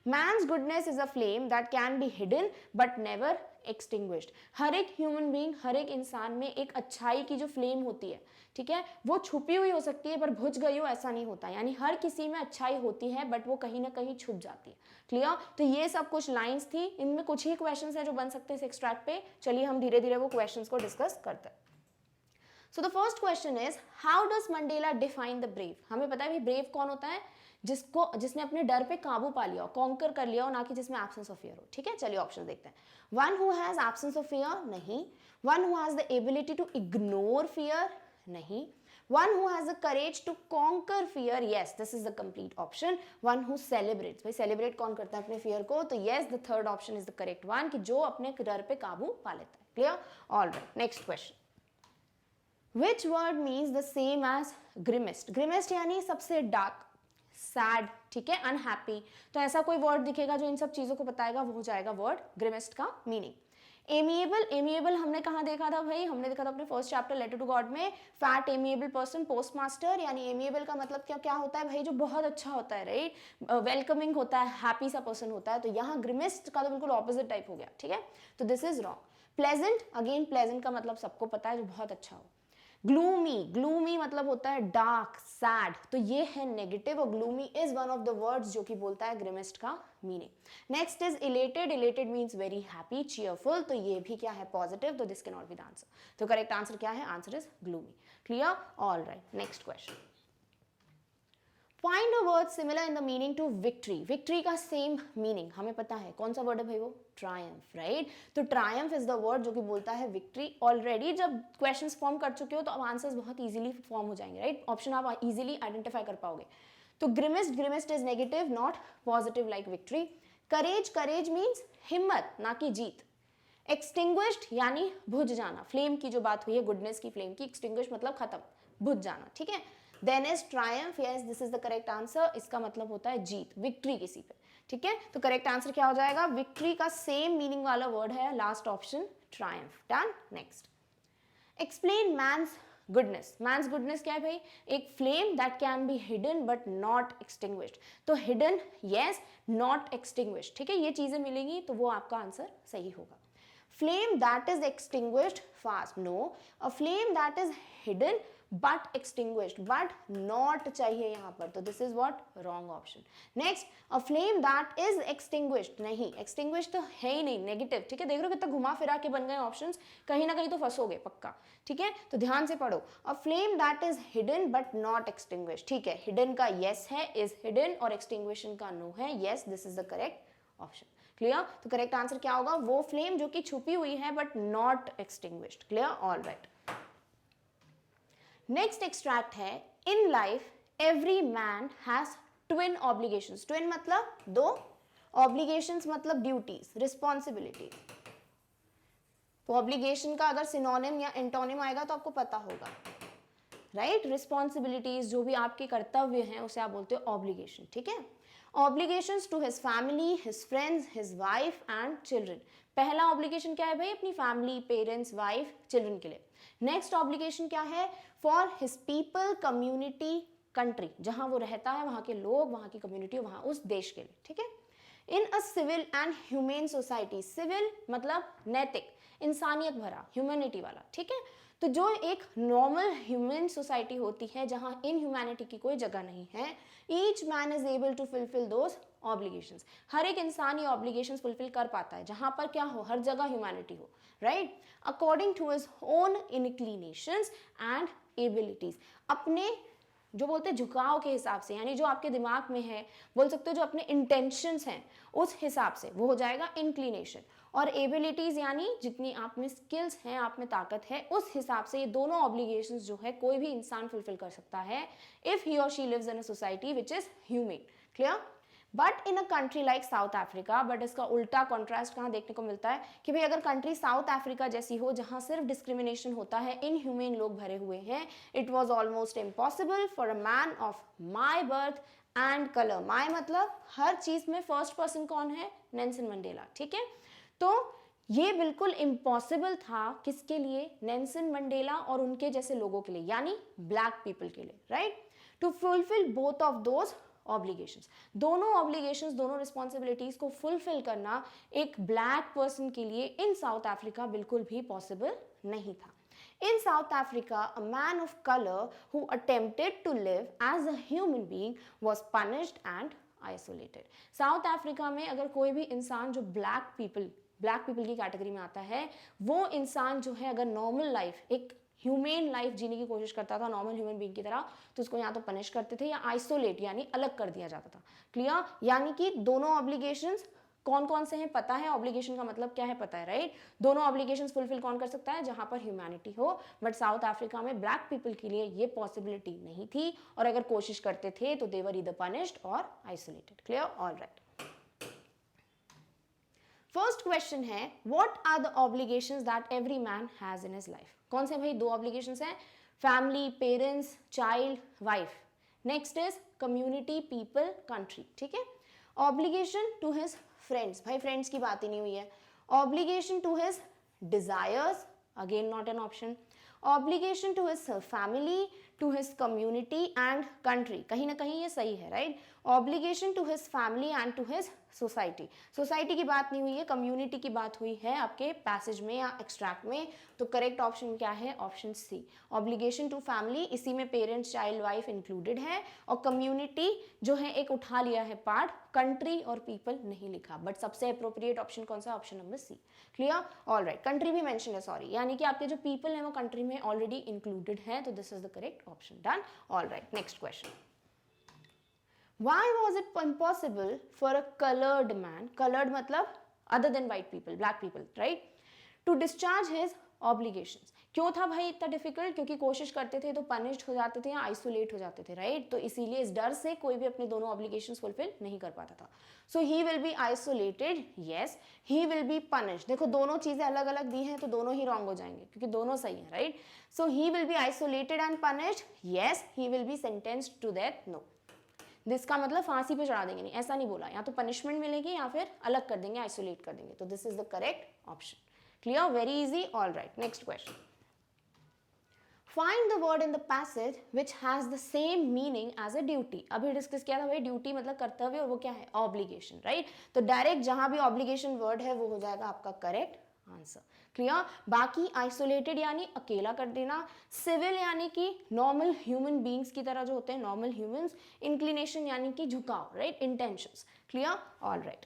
S1: Man's goodness is a flame that can be hidden but never extinguished. हर एक ह्यूमन बीइंग, हर एक इंसान में एक अच्छाई की जो फ्लेम होती है, ठीक है, वो छुपी हुई हो सकती है पर बुझ गई हो ऐसा नहीं होता, यानी हर किसी में अच्छाई होती है बट वो कहीं ना कहीं छुप जाती है। क्लियर? तो ये सब कुछ लाइंस थी, इनमें कुछ ही क्वेश्चंस हैं जो बन सकते हैं इस एक्सट्रैक्ट पे। चलिए हम धीरे धीरे वो क्वेश्चंस को डिस्कस करते हैं। So the first question is how does Mandela define the brave? हमें पता है भाई ब्रेव कौन होता है, जिसने अपने डर पे काबू पा लिया हो, कॉन्कर कर लिया हो, ना कि जिसमें एब्सेंस ऑफ फियर हो। ठीक है, चलिए ऑप्शन देखते हैं। One who has absence of fear, नहीं। One who has the ability to ignore fear, नहीं। One who has the courage to conquer fear, yes, this is the complete option. One who celebrates, भाई celebrate कौन करता है अपने fear को, तो yes, the third option is the correct one, कि जो अपने डर पे काबू पा लेता है। Clear? All right, next question. Which word means the same as grimmest? Grimmest यानी सबसे dark, sad, ठीक है, unhappy, तो ऐसा कोई वर्ड दिखेगा जो इन सब चीजों को बताएगा, वो हो जाएगा वर्ड grimmest का मीनिंग। एमिएबल, एमिएबल हमने कहाँ देखा था भाई, हमने देखा था अपने first chapter letter to God में, फैट एमिएबल पर्सन पोस्टमास्टर, यानी एमिएबल का मतलब क्या क्या होता है भाई, जो बहुत अच्छा होता है, राइट, वेलकमिंग होता है, हैप्पी सा पर्सन होता है। तो यहाँ ग्रिमिस्ट का तो बिल्कुल ऑपोजिट टाइप हो गया, ठीक है, तो this is wrong. Pleasant, again pleasant का मतलब सबको पता है, जो बहुत अच्छा हो। ग्लूमी, ग्लूमी मतलब होता है डार्क, सैड, तो ये है नेगेटिव, और gloomy is one of the words जो कि बोलता है ग्रिमिस्ट का मीनिंग। Next is elated, elated means very happy, cheerful, तो ये भी क्या है, पॉजिटिव, तो this can not be the answer. तो करेक्ट आंसर क्या है, answer is gloomy. Clear? All right, next question. Find a word similar in the meaning to victory. Victory का सेम मीनिंग हमें पता है, कौन सा वर्ड है भाई वो, ट्रायम्फ, राइट। तो ट्रायम्फ इज द वर्ड जो कि बोलता है विक्ट्री। ऑलरेडी जब क्वेश्चंस फॉर्म कर चुके हो तो अब आंसर्स बहुत इजीली फॉर्म हो जाएंगे, राइट, ऑप्शन आप इजीली आइडेंटिफाई कर पाओगे। तो grimmest, grimmest is negative, not positive like victory. Courage, courage means हिम्मत, ना कि जीत। एक्सटिंग्विश्ड यानी बुझ जाना, फ्लेम की जो बात हुई है, गुडनेस की फ्लेम की, एक्सटिंग्विश मतलब खत्म, बुझ जाना, ठीक है। Then is triumph, yes this is the correct answer, इसका मतलब होता है जीत, विक्ट्री किसी पे, ठीक है। तो करेक्ट आंसर क्या हो जाएगा, विक्ट्री का सेम मीनिंग वाला वर्ड है last option, triumph. Done. Next, explain man's goodness. Man's goodness क्या है भाई, एक flame that can be hidden but not extinguished. तो हिडन यस, नॉट एक्सटिंग्विश्ड, ठीक है, ये चीजें मिलेंगी तो वो आपका आंसर सही होगा। Flame that is extinguished fast, no. A flame that is hidden but extinguished, but not चाहिए यहाँ पर, तो this is what wrong option. Next, a flame that is extinguished, नहीं, extinguished तो है ही नहीं, negative, ठीक है, देख रहे हो कितना घुमा फिरा के बन गए ऑप्शंस, कहीं ना कहीं तो फंसोगे पक्का, ठीक है, तो ध्यान से पढ़ो। A flame that is hidden but not extinguished, ठीक है, hidden का yes है, is hidden, और extinguishing का no है, yes, this is the correct option. Clear? तो करेक्ट आंसर क्या होगा, वो फ्लेम जो कि छुपी हुई है but not extinguished. Clear? All right. Next extract है, in life every man has twin obligations. Twin मतलब दो, ऑब्लिगेशंस मतलब ड्यूटीज, रिस्पॉन्सिबिलिटीज। तो ऑब्लिगेशन का अगर सिनोनिम या एंटोनिम आएगा तो आपको पता होगा, राइट। रिस्पॉन्सिबिलिटीज जो भी आपके कर्तव्य हैं उसे आप बोलते हो ऑब्लिगेशन, ठीक है। Obligations to his family, his friends, his wife and children. पहला ऑब्लिगेशन क्या है भाई, अपनी फैमिली, पेरेंट्स, वाइफ, चिल्ड्रन के लिए। नेक्स्ट ऑब्लिगेशन क्या है, for his people, community, country, जहां वो रहता है वहां के लोग, वहां की कम्युनिटी, वहां उस देश के लिए, ठीक है। In a civil and humane society, civil मतलब नैतिक, इंसानियत भरा, ह्यूमैनिटी वाला, ठीक है। तो जो एक नॉर्मल ह्यूमन सोसाइटी होती है जहां इन ह्यूमैनिटी की कोई जगह नहीं है, each man is able to fulfil those obligations. हर एक इंसान ये ऑब्लिगेशंस फुलफिल कर पाता है जहां पर क्या हो, हर जगह ह्यूमैनिटी हो, right, according to his own inclinations and abilities. अपने जो बोलते हैं झुकाव के हिसाब से, यानी जो आपके दिमाग में है, बोल सकते हो जो अपने इंटेंशंस हैं उस हिसाब से, वो हो जाएगा इंक्लिनेशन। और एबिलिटीज यानी जितनी आप में स्किल्स हैं, आप में ताकत है, उस हिसाब से ये दोनों ऑब्लिगेशंस जो है कोई भी इंसान फुलफिल कर सकता है इफ ही और she lives in a society which is human. Clear? But in a country like South Africa, but इसका उल्टा कॉन्ट्रास्ट कहाँ देखने को मिलता है कि भाई अगर कंट्री साउथ अफ्रीका जैसी हो जहाँ सिर्फ डिस्क्रिमिनेशन होता है, इनह्यूमन लोग भरे हुए हैं, it was almost impossible for a man of my birth and colour. My मतलब हर चीज में फर्स्ट पर्सन कौन है, नेल्सन मंडेला, ठीक है। तो ये बिल्कुल इम्पॉसिबल था किसके लिए, नेल्सन मंडेला और उनके जैसे लोगों के लिए, यानी ब्लैक पीपल के लिए, right, to fulfil both of those obligations. दोनों ऑब्लिगेशंस, दोनों रिस्पॉन्सिबिलिटीज को फुलफिल करना एक ब्लैक पर्सन के लिए इन साउथ अफ्रीका बिल्कुल भी पॉसिबल नहीं था। In South Africa, a man of color who attempted to live as a human being was punished and isolated. South Africa में अगर कोई भी इंसान जो ब्लैक पीपल की कैटेगरी में आता है, वो इंसान जो है अगर नॉर्मल लाइफ, एक ह्यूमेन लाइफ जीने की कोशिश करता था नॉर्मल ह्यूमन बीइंग की तरह, तो उसको या तो पनिश करते थे या आइसोलेट यानी अलग कर दिया जाता था। क्लियर? यानी कि दोनों ऑब्लिगेशंस कौन कौन से हैं पता है, ऑब्लिगेशन का मतलब क्या है पता है, राइट? दोनों ऑब्लिगेशंस फुलफिल कौन कर सकता है? जहां पर ह्यूमैनिटी हो। बट साउथ अफ्रीका में ब्लैक पीपल के लिए ये पॉसिबिलिटी नहीं थी, और अगर कोशिश करते थे तो they were either punished or isolated. Clear? Alright. First question है, what are the obligations that every man has in his life? कौन से भाई? दो ऑब्लिगेशंस हैं, family, parents, child, wife. Next is community, people, country. ठीक है? Obligation to his friends, भाई friends की बात ही नहीं हुई है। Obligation to his desires, again not an option. Obligation to his family, to his community and country, कहीं ना कहीं ये सही है, right? Obligation to his family and to his society, society की बात नहीं हुई है, कम्युनिटी की बात हुई है आपके पैसेज में या एक्सट्रैक्ट में। तो करेक्ट ऑप्शन क्या है? Option C, obligation to family. इसी में पेरेंट्स, चाइल्ड, वाइफ इंक्लूडेड है, और कम्युनिटी जो है एक उठा लिया है पार्ट, कंट्री और पीपल नहीं लिखा। बट सबसे अप्रोप्रिएट ऑप्शन कौन सा? Option number C. Clear? Alright. Country भी मेंशन है, सॉरी, यानी कि आपके जो पीपल है वो कंट्री में ऑलरेडी इंक्लूडेड है, तो this is the correct option. Done? Alright. Next question, why was it impossible for a colored man, colored मतलब other than white people, black people, right, to discharge his obligations? क्यों था भाई इतना difficult? क्योंकि कोशिश करते थे तो पनिश्ड हो जाते थे या आइसोलेट हो जाते थे, राइट? तो इसीलिए इस डर से कोई भी अपने दोनों ऑब्लिगेशंस फुलफिल नहीं कर पाता था। So he will be isolated, yes. He will be punished, देखो दोनों चीजें अलग अलग दी हैं तो दोनों ही रॉन्ग हो जाएंगे क्योंकि दोनों सही है, right? So he will be isolated and punished, yes. He will be sentenced to death, no. This का मतलब फांसी पे चढ़ा देंगे, नहीं, ऐसा नहीं बोला। या तो पनिशमेंट मिलेगी या फिर अलग कर देंगे, आइसोलेट कर देंगे। तो this is the correct option. Clear? Very easy. Alright. Next question, find the word in the passage which has the same meaning as a duty. अभी डिस्कस किया था भाई, ड्यूटी मतलब कर्तव्य और वो क्या है? Obligation, right? तो डायरेक्ट जहां भी ऑब्लिगेशन वर्ड है वो हो जाएगा आपका करेक्ट आंसर। क्लियर? बाकी आइसोलेटेड यानी अकेला कर देना, सिविल यानी कि नॉर्मल ह्यूमन बींग्स की तरह जो होते हैं नॉर्मल ह्यूमंस, इंक्लिनेशन यानी कि झुकाव, right? Intentions. Clear? Alright.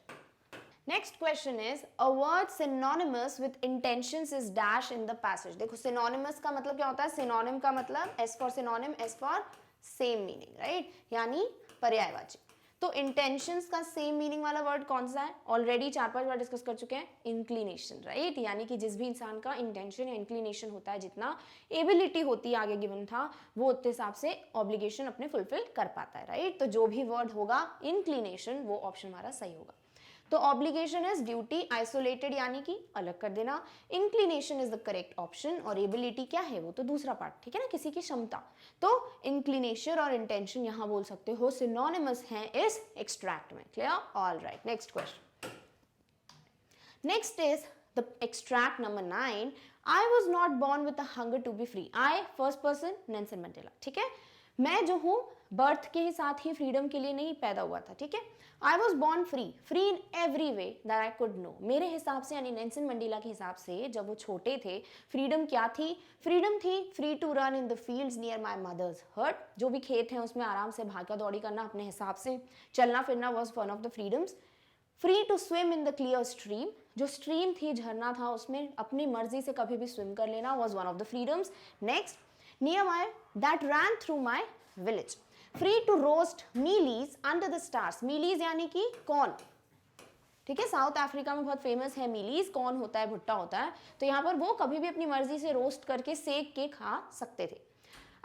S1: Next question is, a word synonymous with intentions is dash in the passage. देखो सिनोनिमस का मतलब क्या होता है? सिनोनिम का मतलब S for synonym, S for same meaning, right? यानी पर्यायवाची। तो इंटेंशंस का सेम मीनिंग वाला वर्ड कौन सा है? ऑलरेडी 4-5 बार डिस्कस कर चुके हैं, इंक्लिनेशन, राइट? यानी कि जिस भी इंसान का इंटेंशन या इंक्लिनेशन होता है, जितना एबिलिटी होती है आगे गिवन था, वो उतने हिसाब से ऑब्लिगेशन अपने फुलफिल कर पाता है, राइट? तो जो भी वर्ड होगा इंक्लिनेशन, वो ऑप्शन हमारा सही होगा। तो ऑब्लिगेशन इज ड्यूटी, आइसोलेटेड यानी कि अलग कर देना, inclination is the correct option, और एबिलिटी क्या है? वो तो दूसरा पार्ट, ठीक है ना, किसी की क्षमता। तो इंक्लिनेशन और इंटेंशन यहां बोल सकते हो सिनोनिमस हैं इस एक्सट्रैक्ट में। Clear? Alright. Next question, next is the extract number 9। I was not born with a hunger to be free. I first person Nelson Mandela, ठीक है? मैं जो हूं बर्थ के साथ ही फ्रीडम के लिए नहीं पैदा हुआ था, ठीक है? I was born free, free in every way that I could know. मेरे हिसाब से यानी नेल्सन मंडेला के हिसाब से जब वो छोटे थे, फ्रीडम क्या थी? फ्रीडम थी free to run in the fields near my mother's hurt. जो भी खेत हैं उसमें आराम से भागा दौड़ी करना, अपने हिसाब से चलना फिरना was one of the freedoms. Free to swim in the clear stream, जो स्ट्रीम थी, झरना था, उसमें अपनी मर्जी से कभी भी स्विम कर लेना was one of the freedoms. Next, near my that ran through my village. Free to roast mealies under the stars. Mealies यानी कि कॉर्न, ठीक है? साउथ अफ्रीका में बहुत फेमस है मीलीज, कॉर्न होता है, भुट्टा होता है। तो यहाँ पर वो कभी भी अपनी मर्जी से रोस्ट करके सेक के खा सकते थे।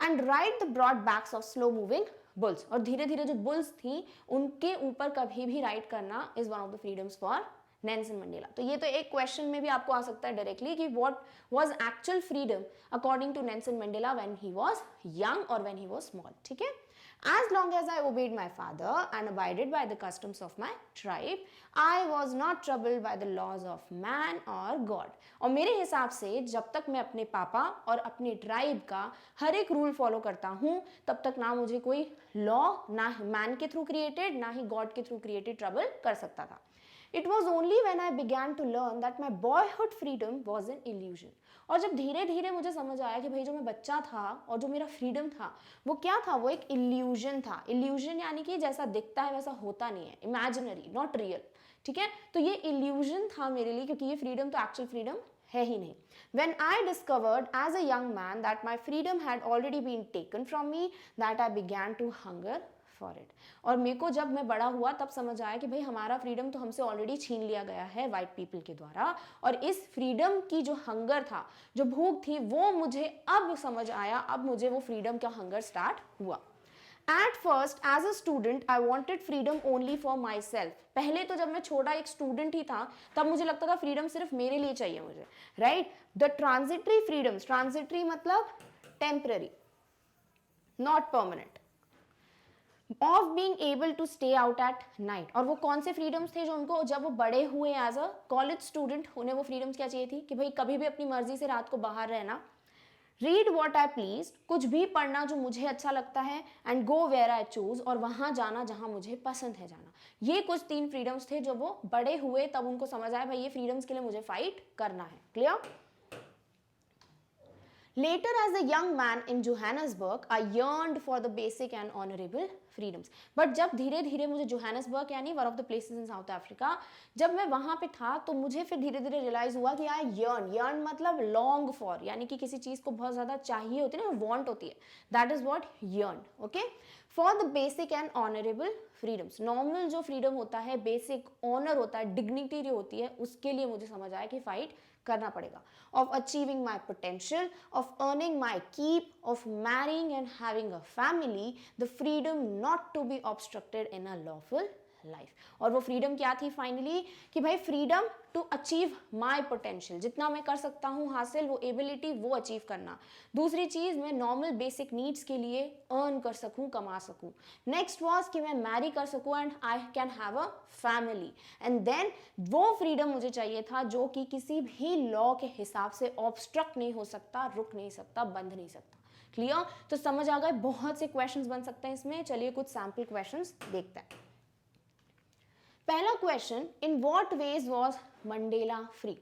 S1: And ride the broad backs of slow moving bulls, और धीरे धीरे जो बुल्स थी उनके ऊपर कभी भी राइड करना is one of the freedoms for Nelson Mandela. तो ये तो एक क्वेश्चन में भी आपको आ सकता है डायरेक्टली कि what was actual freedom according to Nelson Mandela when he was young और व्हेन ही वाज स्मॉल, ठीक है? As long as I obeyed my father and abided by the customs of my tribe, I was not troubled by the laws of man or God. और मेरे हिसाब से जब तक मैं अपने पापा और अपने ट्राइब का हर एक रूल फॉलो करता हूँ, तब तक ना मुझे कोई लॉ, ना मैन के थ्रू क्रिएटेड, ना ही गॉड के थ्रू क्रिएटेड ट्रबल कर सकता था. It was only when I began to learn that my boyhood freedom was an illusion. और जब धीरे धीरे मुझे समझ आया कि भाई जो मैं बच्चा था और जो मेरा फ्रीडम था वो क्या था, वो एक इल्यूजन था. इल्यूजन यानी कि जैसा दिखता है वैसा होता नहीं है, इमेजिनरी, नॉट रियल. ठीक है, तो ये इल्यूजन था मेरे लिए, क्योंकि ये फ्रीडम तो एक्चुअल फ्रीडम है ही नहीं. When I discovered as a young man that my freedom had already been taken from me, that I began to hunger for it. और मेरे को जब मैं बड़ा हुआ तब समझ आया कि भाई हमारा फ्रीडम तो हमसे ऑलरेडी छीन लिया गया है वाइट पीपल के द्वारा, और इस फ्रीडम की जो हंगर था, जो भूख थी, वो मुझे अब समझ आया, अब मुझे वो फ्रीडम का हंगर स्टार्ट हुआ. At first, as a student, I wanted freedom only for myself. पहले तो जब मैं छोटा एक स्टूडेंट ही था तब मुझे लगता था फ्रीडम सिर्फ मेरे लिए चाहिए मुझे, right. The transitory freedoms, transitory मतलब temporary, not permanent, of being able to stay out at night. और वो कौन से फ्रीडम्स थे जो उनको जब वो बड़े हुए एज अ कॉलेज स्टूडेंट, उन्हें वो फ्रीडम्स क्या चाहिए थी कि भाई कभी भी अपनी मर्जी से रात को बाहर रहना, रीड वॉट आई प्लीज, कुछ भी पढ़ना जो मुझे अच्छा लगता है, and go where I choose, और वहां जाना जहां मुझे पसंद है जाना. ये कुछ 3 फ्रीडम्स थे. जब वो बड़े हुए तब उनको समझ आया भाई ये फ्रीडम्स के लिए मुझे फाइट करना है. Clear? Later, as a young man in Johannesburg, I yearned for the basic and honorable freedoms. But जब धीरे धीरे मुझे जोहान्सबर्ग यानी one of the places in South Africa, जब मैं वहाँ पे था तो मुझे फिर धीरे धीरे रियलाइज हुआ कि I yearn मतलब long for, यानी कि किसी चीज़ को बहुत ज़्यादा चाहिए होती है ना, want होती है. That is what yearn, okay? For the basic and honorable freedoms. Normal जो फ्रीडम होता है, बेसिक ऑनर होता है, डिग्निटी जो होती है, उसके लिए मुझे समझ आया कि फाइट करना पड़ेगा. Of achieving my potential, of earning my keep, of marrying and having a family, the freedom not to be obstructed in a lawful life. और वो फ्रीडम क्या थी फाइनली कि भाई freedom to achieve my potential, जितना मैं कर सकता हूँ हासिल, वो एबिलिटी वो अचीव करना. दूसरी चीज, मैं नॉर्मल बेसिक नीड्स के लिए अर्न कर सकूँ, कमा सकूँ. नेक्स्ट वॉज कि मैं मैरी कर सकूँ and I can have a family. And then वो फ्रीडम मुझे चाहिए था जो कि किसी भी लॉ के हिसाब से ऑब्स्ट्रक्ट नहीं हो सकता, रुक नहीं सकता, बंध नहीं सकता. क्लियर? तो समझ आ गए. बहुत से क्वेश्चंस बन सकते हैं इसमें. चलिए कुछ सैम्पल क्वेश्चंस देखते हैं. पहला question, in what ways was Mandela free.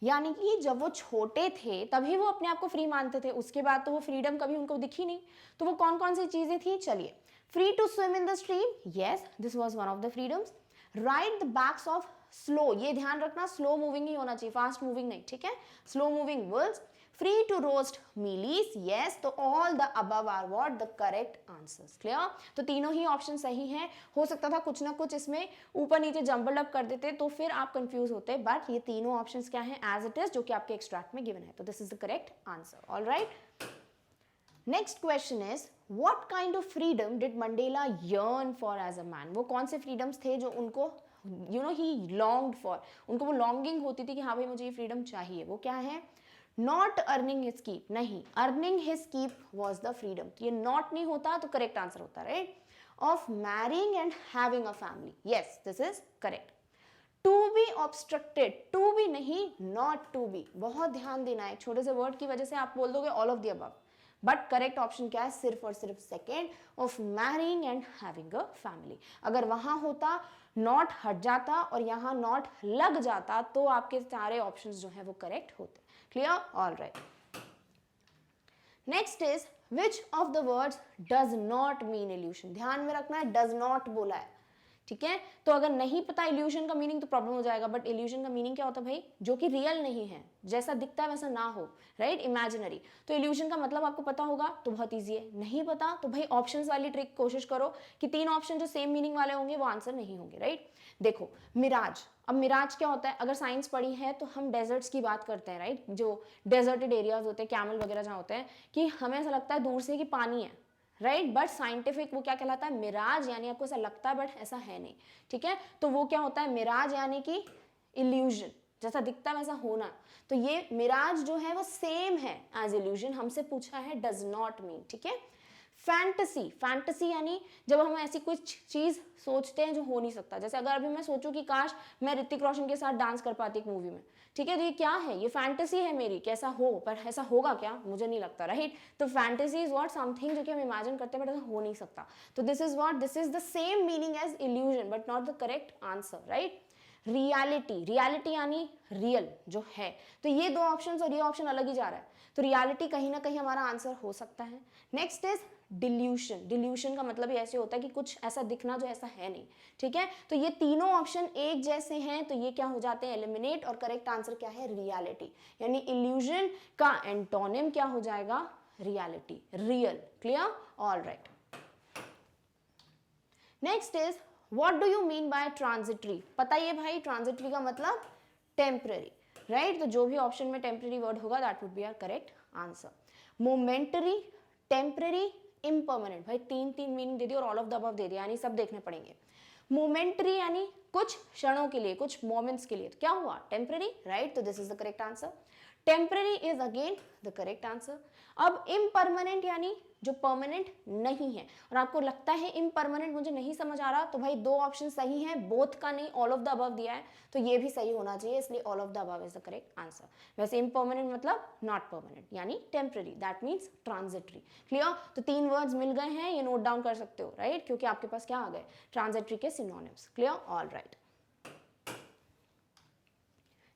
S1: यानी कि जब वो छोटे थे तभी वो अपने आप को फ्री मानते थे, उसके बाद तो वो फ्रीडम कभी उनको दिखी नहीं. तो वो कौन कौन सी चीजें थी, चलिए. Free to swim in the stream, yes this was one of the freedoms. Ride the backs of slow, ये ध्यान रखना स्लो मूविंग ही होना चाहिए, फास्ट मूविंग नहीं, ठीक है. Slow moving Wolves. Free to roast mealies, yes. तो all the above are what the correct answers. Clear? तो तीनों ही ऑप्शन सही हैं. हो सकता था कुछ ना कुछ इसमें ऊपर नीचे जंबल अप कर देते तो फिर आप कंफ्यूज होते, बट ये तीनों ऑप्शंस क्या हैं, एज इट इज, जो कि आपके एक्सट्रैक्ट में गिवन है. तो this is the correct answer. Alright. Next question is, what kind of freedom did Mandela yearn for as a man. वो कौन से फ्रीडम्स थे जो उनको ही लॉन्ग्ड फॉर, उनको वो लॉन्गिंग होती थी कि हाँ भाई मुझे ये फ्रीडम चाहिए. वो क्या है? नॉट अर्निंग हिज कीप, नहीं, earning his keep was the freedom. ये नॉट नहीं होता तो करेक्ट आंसर होता, right. Of marrying and having a family, yes this is correct. To be obstructed, to be नहीं, नॉट टू बी. बहुत ध्यान देना है, छोटे से वर्ड की वजह से आप बोल दोगे all of the above, but correct option क्या है, सिर्फ और सिर्फ second, of marrying and having a family. अगर वहां होता नॉट हट जाता और यहाँ नॉट लग जाता तो आपके सारे ऑप्शंस जो है वो करेक्ट होते. Clear? Alright. Next is, which of the words does not mean evolution. ध्यान में रखना है, डज नॉट बोला है, ठीक है. तो अगर नहीं पता इल्यूशन का मीनिंग तो प्रॉब्लम हो जाएगा. बट इल्यूशन का मीनिंग क्या होता है भाई, जो कि रियल नहीं है, जैसा दिखता है वैसा ना हो, राइट, इमेजिनरी. तो इल्यूशन का मतलब आपको पता होगा तो बहुत ईजी है. नहीं पता तो भाई ऑप्शंस वाली ट्रिक कोशिश करो कि 3 ऑप्शन जो सेम मीनिंग वाले होंगे वो आंसर नहीं होंगे, राइट. देखो मिराज, अब मिराज क्या होता है, अगर साइंस पढ़ी है तो हम डेजर्ट्स की बात करते हैं, राइट. जो डेजर्टेड एरियाज होते हैं, कैमल वगैरह जहाँ होते हैं, कि हमें ऐसा लगता है दूर से कि पानी है, राइट. बट साइंटिफिक वो क्या कहलाता है, मिराज, यानी आपको ऐसा लगता है बट ऐसा है नहीं, ठीक है. तो वो क्या होता है, मिराज यानी कि इल्यूजन, जैसा दिखता है वैसा होना. तो ये मिराज जो है वो सेम है एज इल्यूजन. हमसे पूछा है डज नॉट मीन, ठीक है. फैंटेसी, फैंटेसी यानी जब हम ऐसी कुछ चीज सोचते हैं जो हो नहीं सकता। जैसे अगर अभी मैं सोचूं कि काश मैं ऋतिक रोशन के साथ डांस कर पाती एक मूवी में, ठीक है, तो ये क्या है, ये फैंटेसी है मेरी कि ऐसा हो, पर ऐसा होगा क्या, मुझे नहीं लगता, राइट। तो फैंटेसी इज व्हाट, समथिंग जो कि हम इमेजिन करते हैं बट ऐसा हो नहीं सकता। तो this is what, this is the same meaning as illusion but not the correct answer, right. Reality, reality यानी रियल जो है, तो ये दो ऑप्शंस और ये ऑप्शन अलग ही जा रहा है, तो रियलिटी कहीं ना कहीं हमारा आंसर हो सकता है। नेक्स्ट इज डिल्यूशन, डिल्यूशन का मतलब ही ऐसे होता है कि कुछ ऐसा दिखना जो ऐसा है नहीं, ठीक है। तो ये तीनों ऑप्शन एक जैसे हैं, तो ये क्या हो जाते हैं, एलिमिनेट, और करेक्ट आंसर क्या है, रियलिटी। यानी इल्यूजन का एंटोनिम क्या हो जाएगा, reality, real. Clear, all right. Next is what do you mean by transitory. पता ही है भाई, ट्रांजिटरी का मतलब टेम्पररी, राइट। तो जो भी ऑप्शन में टेम्पररी वर्ड होगा that would be our correct answer. Momentary, temporary, impermanent, भाई तीन तीन मीनिंग दे दी और ऑल ऑफ द अबव दे दिया, यानी सब देखने पड़ेंगे। मोमेंटरी यानी कुछ क्षणों के लिए, कुछ मोमेंट्स के लिए, तो क्या हुआ, टेम्पररी, राइट। तो this is the correct answer. Temporary is again the correct answer. अब इम्परमानेंट यानी जो परमानेंट नहीं है, और आपको लगता है इम्परमानेंट मुझे नहीं समझ आ रहा, तो भाई दो ऑप्शन सही हैं, बोथ का नहीं, ऑल ऑफ द अबव दिया है, तो ये भी सही होना चाहिए, इसलिए all of the above is the correct answer. वैसे इम्परमानेंट मतलब नॉट परमानेंट, यानी temporary, that means transitory. Clear, तो तीन वर्ड्स मिल गए हैं, ये नोट डाउन कर सकते हो, राइट, क्योंकि आपके पास क्या आ गए, ट्रांजिटरी के synonyms. Clear, all right.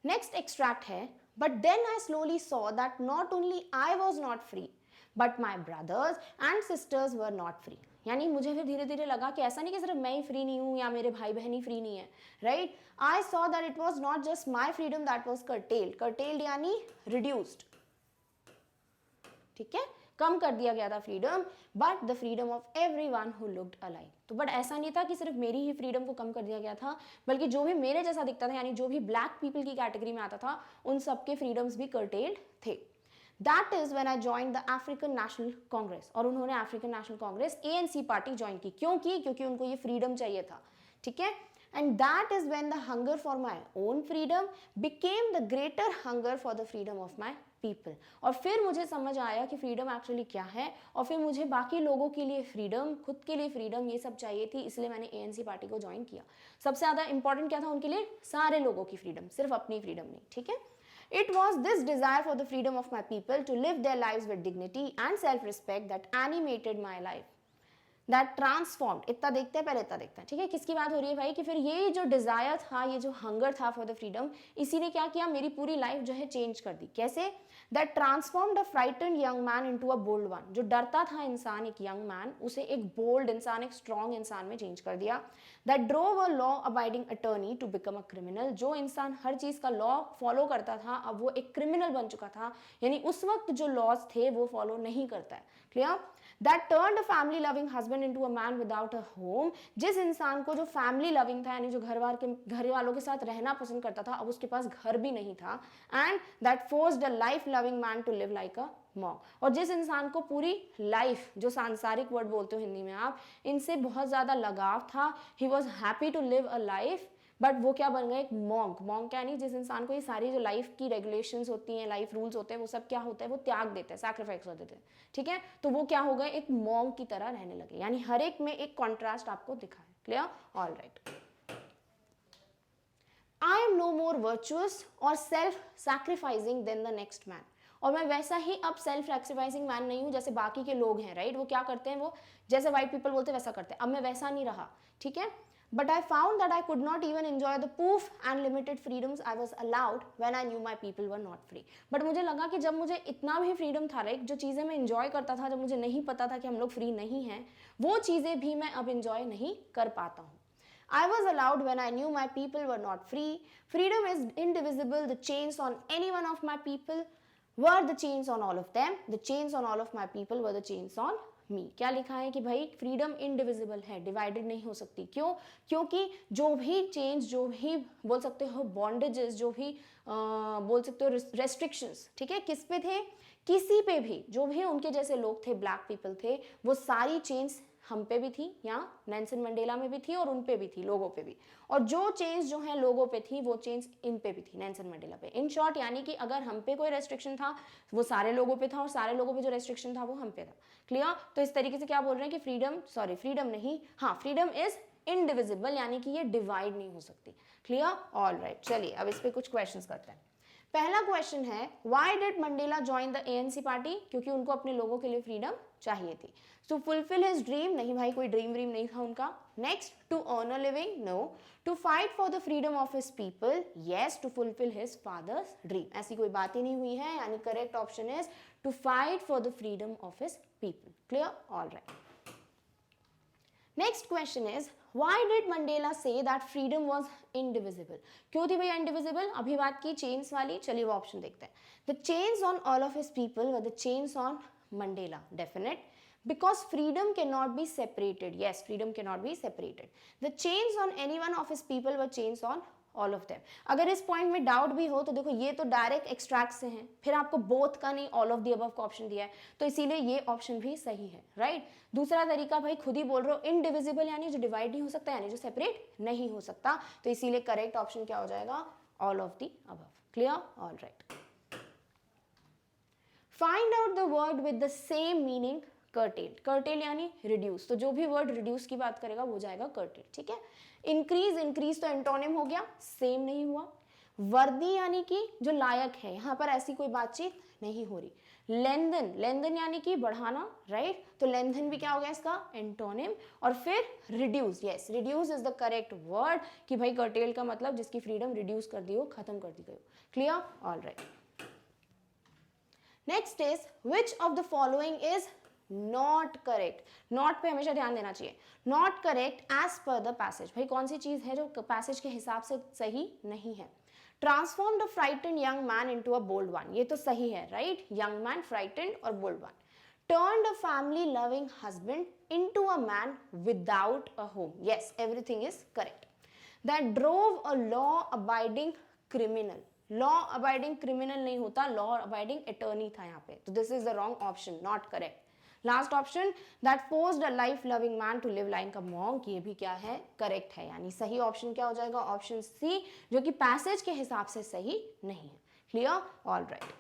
S1: Next extract है, but then I slowly saw that not only I was not free but my brothers and sisters were not free. यानी मुझे फिर धीरे धीरे लगा कि ऐसा नहीं कि सिर्फ मैं ही फ्री नहीं हूँ या मेरे भाई बहन ही फ्री नहीं है, right. I saw that it was not just my freedom that was curtailed, curtailed यानी रिड्यूस्ड, ठीक है, कम कर दिया गया था freedom, but the freedom of everyone who looked alike. तो बट ऐसा नहीं था कि सिर्फ मेरी ही फ्रीडम को कम कर दिया गया था, बल्कि जो भी मेरे जैसा दिखता था, यानी जो भी ब्लैक पीपल की कैटेगरी में आता था, उन सबके फ्रीडम्स भी curtailed थे। That is when I joined the African national Congress, और उन्होंने African national Congress ANC party join की। क्यों की, क्योंकि उनको ये फ्रीडम चाहिए था, ठीक है। And that is when the hunger for my own freedom became the greater hunger for the freedom of my people. और फिर मुझे समझ आया कि फ्रीडम एक्चुअली क्या है, और फिर मुझे बाकी लोगों के लिए फ्रीडम, खुद के लिए फ्रीडम, ये सब चाहिए थी, इसलिए मैंने ANC पार्टी को ज्वाइन किया। सबसे ज़्यादा इंपॉर्टेंट क्या था उनके लिए, सारे लोगों की फ्रीडम, सिर्फ अपनी फ्रीडम नहीं, ठीक है। It was this desire for the freedom of my people to live their lives with dignity and self-respect that animated my life, that transformed। इतना देखते हैं, पहले इतना देखते हैं, ठीक है। किसकी बात हो रही है भाई, कि फिर ये जो डिजायर था, ये जो हंगर था फॉर द फ्रीडम, इसी ने क्या किया, मेरी पूरी लाइफ जो है चेंज कर दी। कैसे, that transformed a frightened young man into a bold one। जो डरता था इंसान, एक यंग मैन, उसे एक बोल्ड इंसान, एक स्ट्रॉन्ग इंसान में चेंज कर दिया। that drove a law abiding attorney to become a criminal। जो इंसान हर चीज का लॉ फॉलो करता था, अब वो एक क्रिमिनल बन चुका था, यानी उस वक्त जो लॉज थे वो फॉलो नहीं करता है। Clear, that turned a family loving husband into a man without a home। जिस इंसान को जो फैमिली लविंग था, यानी जो घर वालों के साथ रहना पसंद करता था, अब उसके पास घर भी नहीं था। And that forced a life loving man to live like a monk। और जिस इंसान को पूरी लाइफ, जो सांसारिक वर्ड बोलते हो हिंदी में आप, इनसे बहुत ज़्यादा लगाव था, he was happy to live a life, but वो क्या बन गए, एक मॉन्क। मॉन्क क्या, नहीं, जिस इंसान को ये सारी जो लाइफ की रेगुलेशंस होती हैं, लाइफ रूल्स होते हैं, वो सब क्या होता है, वो त्याग देते हैं, सैक्रिफाइस कर देते हैं, ठीक है। तो वो क्या हो गए, एक मॉन्क की तरह रहने लगे, यानी हर एक में एक कॉन्ट्रास्ट आपको दिखा है। Clear, all right. I am no more virtuous or self sacrificing than the next man. और मैं वैसा ही अब सेल्फ सैक्रिफाइसिंग मैन नहीं हूँ जैसे बाकी के लोग हैं, राइट। वो क्या करते हैं, वो जैसे वाइट पीपल बोलते हैं वैसा करते हैं, अब मैं वैसा नहीं रहा, ठीक है। But I found that I could not even enjoy the poof and limited freedoms I was allowed when I knew my people were not free। But मुझे लगा कि जब मुझे इतना भी फ्रीडम था, राइट, जो चीज़ें मैं enjoy करता था, जब मुझे नहीं पता था कि हम लोग फ्री नहीं हैं, वो चीज़ें भी मैं अब enjoy नहीं कर पाता हूँ। I was allowed when I knew my people were not free। Freedom is indivisible। The chains on any one of my people were the chains on all of them। The chains on all of my people were the chains on मी। क्या लिखा है कि भाई freedom indivisible है, divided नहीं हो सकती। क्यों, क्योंकि जो भी चेंज, जो भी बोल सकते हो बॉन्डेजेस, जो भी बोल सकते हो रेस्ट्रिक्शंस, ठीक है, किस पे थे, किसी पे भी, जो भी उनके जैसे लोग थे, ब्लैक पीपल थे, वो सारी चेंज हम पे भी थी, यहाँ नेल्सन मंडेला में भी थी और उन पे भी थी, लोगों पे भी। और जो चेंज जो है लोगों पे थी वो चेंज इन पे भी थी, नेल्सन मंडेला पे। इन शॉर्ट यानी कि अगर हम पे कोई रेस्ट्रिक्शन था वो सारे लोगों पे था और सारे लोगों पे जो रेस्ट्रिक्शन था वो हम पे था। क्लियर? तो इस तरीके से क्या बोल रहे हैं कि फ्रीडम नहीं, हाँ, फ्रीडम इज इनडिविजिबल, यानी कि ये डिवाइड नहीं हो सकती। क्लियर? ऑल राइट, चलिए अब इस पे कुछ क्वेश्चंस करते हैं। पहला क्वेश्चन है, why did Mandela join the ANC party? क्योंकि उनको अपने लोगों के लिए फ्रीडम चाहिए थी। To fulfil his dream? नहीं भाई, कोई ड्रीम नहीं था उनका। Next, to earn a living? No. To fight for the freedom of his people? Yes. To fulfil his father's dream? ऐसी कोई बात ही नहीं हुई है, यानी correct option is to fight for the freedom of his people. Clear? All right. Next question is, why did Mandela say that freedom was indivisible? क्यों थी भैया indivisible? अभी बात की chains वाली, चलिए वो ऑप्शन देखते हैं। The chains on all of his people were the chains on Mandela, definite. Because freedom cannot be separated. Yes, freedom cannot be separated. The chains on any one of his people were chains on all of them. अगर इस point में doubt भी हो तो देखो ये तो direct extract से हैं, फिर आपको बोथ का नहीं ऑल ऑफ द अबव का ऑप्शन दिया है, तो इसीलिए ये ऑप्शन भी सही है, राइट। दूसरा तरीका भाई खुद ही बोल रहे हो, इनडिविजिबल यानी जो डिवाइड नहीं हो सकता, यानी जो सेपरेट नहीं हो सकता, तो इसीलिए करेक्ट ऑप्शन क्या हो जाएगा? All of the above. Clear? All right. Find out the word with the same meaning curtailed. Cartel यानी रिड्यूस, तो जो भी वर्ड रिड्यूस की बात करेगा वो जाएगा कर्टेल, ठीक है। इंक्रीज तो एंटोनिम हो गया, सेम नहीं हुआ। वर्दी यानी कि जो लायक है, यहां पर ऐसी कोई बातचीत नहीं हो रही। लेंदन यानी कि बढ़ाना, राइट, तो लेंदन भी क्या हो गया इसका? एंटोनिम। और फिर reduce, yes, reduce is the correct word, कि भाई कर्टेल का मतलब जिसकी फ्रीडम रिड्यूस कर दी हो, खत्म कर दी गई हो। Clear? All right. Next is, which of the following is not correct? Not पे हमेशा ध्यान देना चाहिए। Not correct as per the passage, भाई कौन सी चीज है जो पैसेज के हिसाब से सही नहीं है? Transform the frightened young man into a bold one, ये तो सही है, राइट, यंग मैन फ्राइटेंड और bold one. Turn the family loving husband into a man without a home, yes, everything is correct. That drove a law abiding criminal, law abiding criminal नहीं होता, law abiding attorney था यहाँ पे, तो this is the wrong option, not correct. Last option, that forced a life loving man to live like a monk, ये भी क्या है? करेक्ट है, यानी सही ऑप्शन क्या हो जाएगा? ऑप्शन सी, जो कि पैसेज के हिसाब से सही नहीं है। Clear? All right.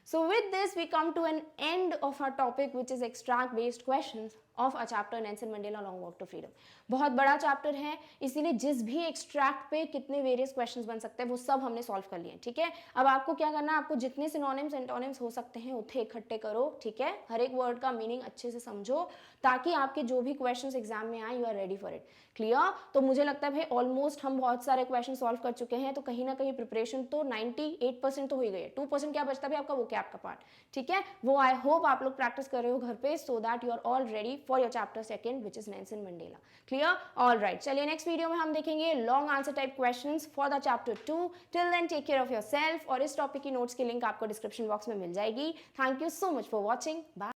S1: So with this we come to an end of our topic, which is extract based questions of a chapter Nelson Mandela Long Walk to Freedom. बहुत बड़ा चैप्टर है, इसीलिए जिस भी एक्सट्रैक्ट पे कितने वेरियस क्वेश्चंस बन सकते हैं वो सब हमने सॉल्व कर लिए, ठीक है। अब आपको क्या करना है, आपको जितने सिनोनिम्स एंटोनिम्स हो सकते हैं उतने इकट्ठे करो, ठीक है। हर एक वर्ड का मीनिंग अच्छे से समझो, ताकि आपके जो भी क्वेश्चंस एग्जाम में आए you are ready for it. Clear? तो मुझे लगता है भाई ऑलमोस्ट हम बहुत सारे क्वेश्चन सॉल्व कर चुके हैं, तो कहीं ना कहीं प्रिपरेशन तो 98% तो हो ही गई है। 2% क्या बचता भी आपका, वो कैप का पार्ट, ठीक है, वो आई होप आप लोग प्रैक्टिस कर रहे हो घर पे, so that you are all ready for your chapter second which is Nelson Mandela. Clear? All right, चलिए नेक्स्ट वीडियो में हम देखेंगे long answer type questions for the chapter 2। Till then take care of yourself, और इस topic की notes की link आपको description box में मिल जाएगी। Thank you so much for watching, bye.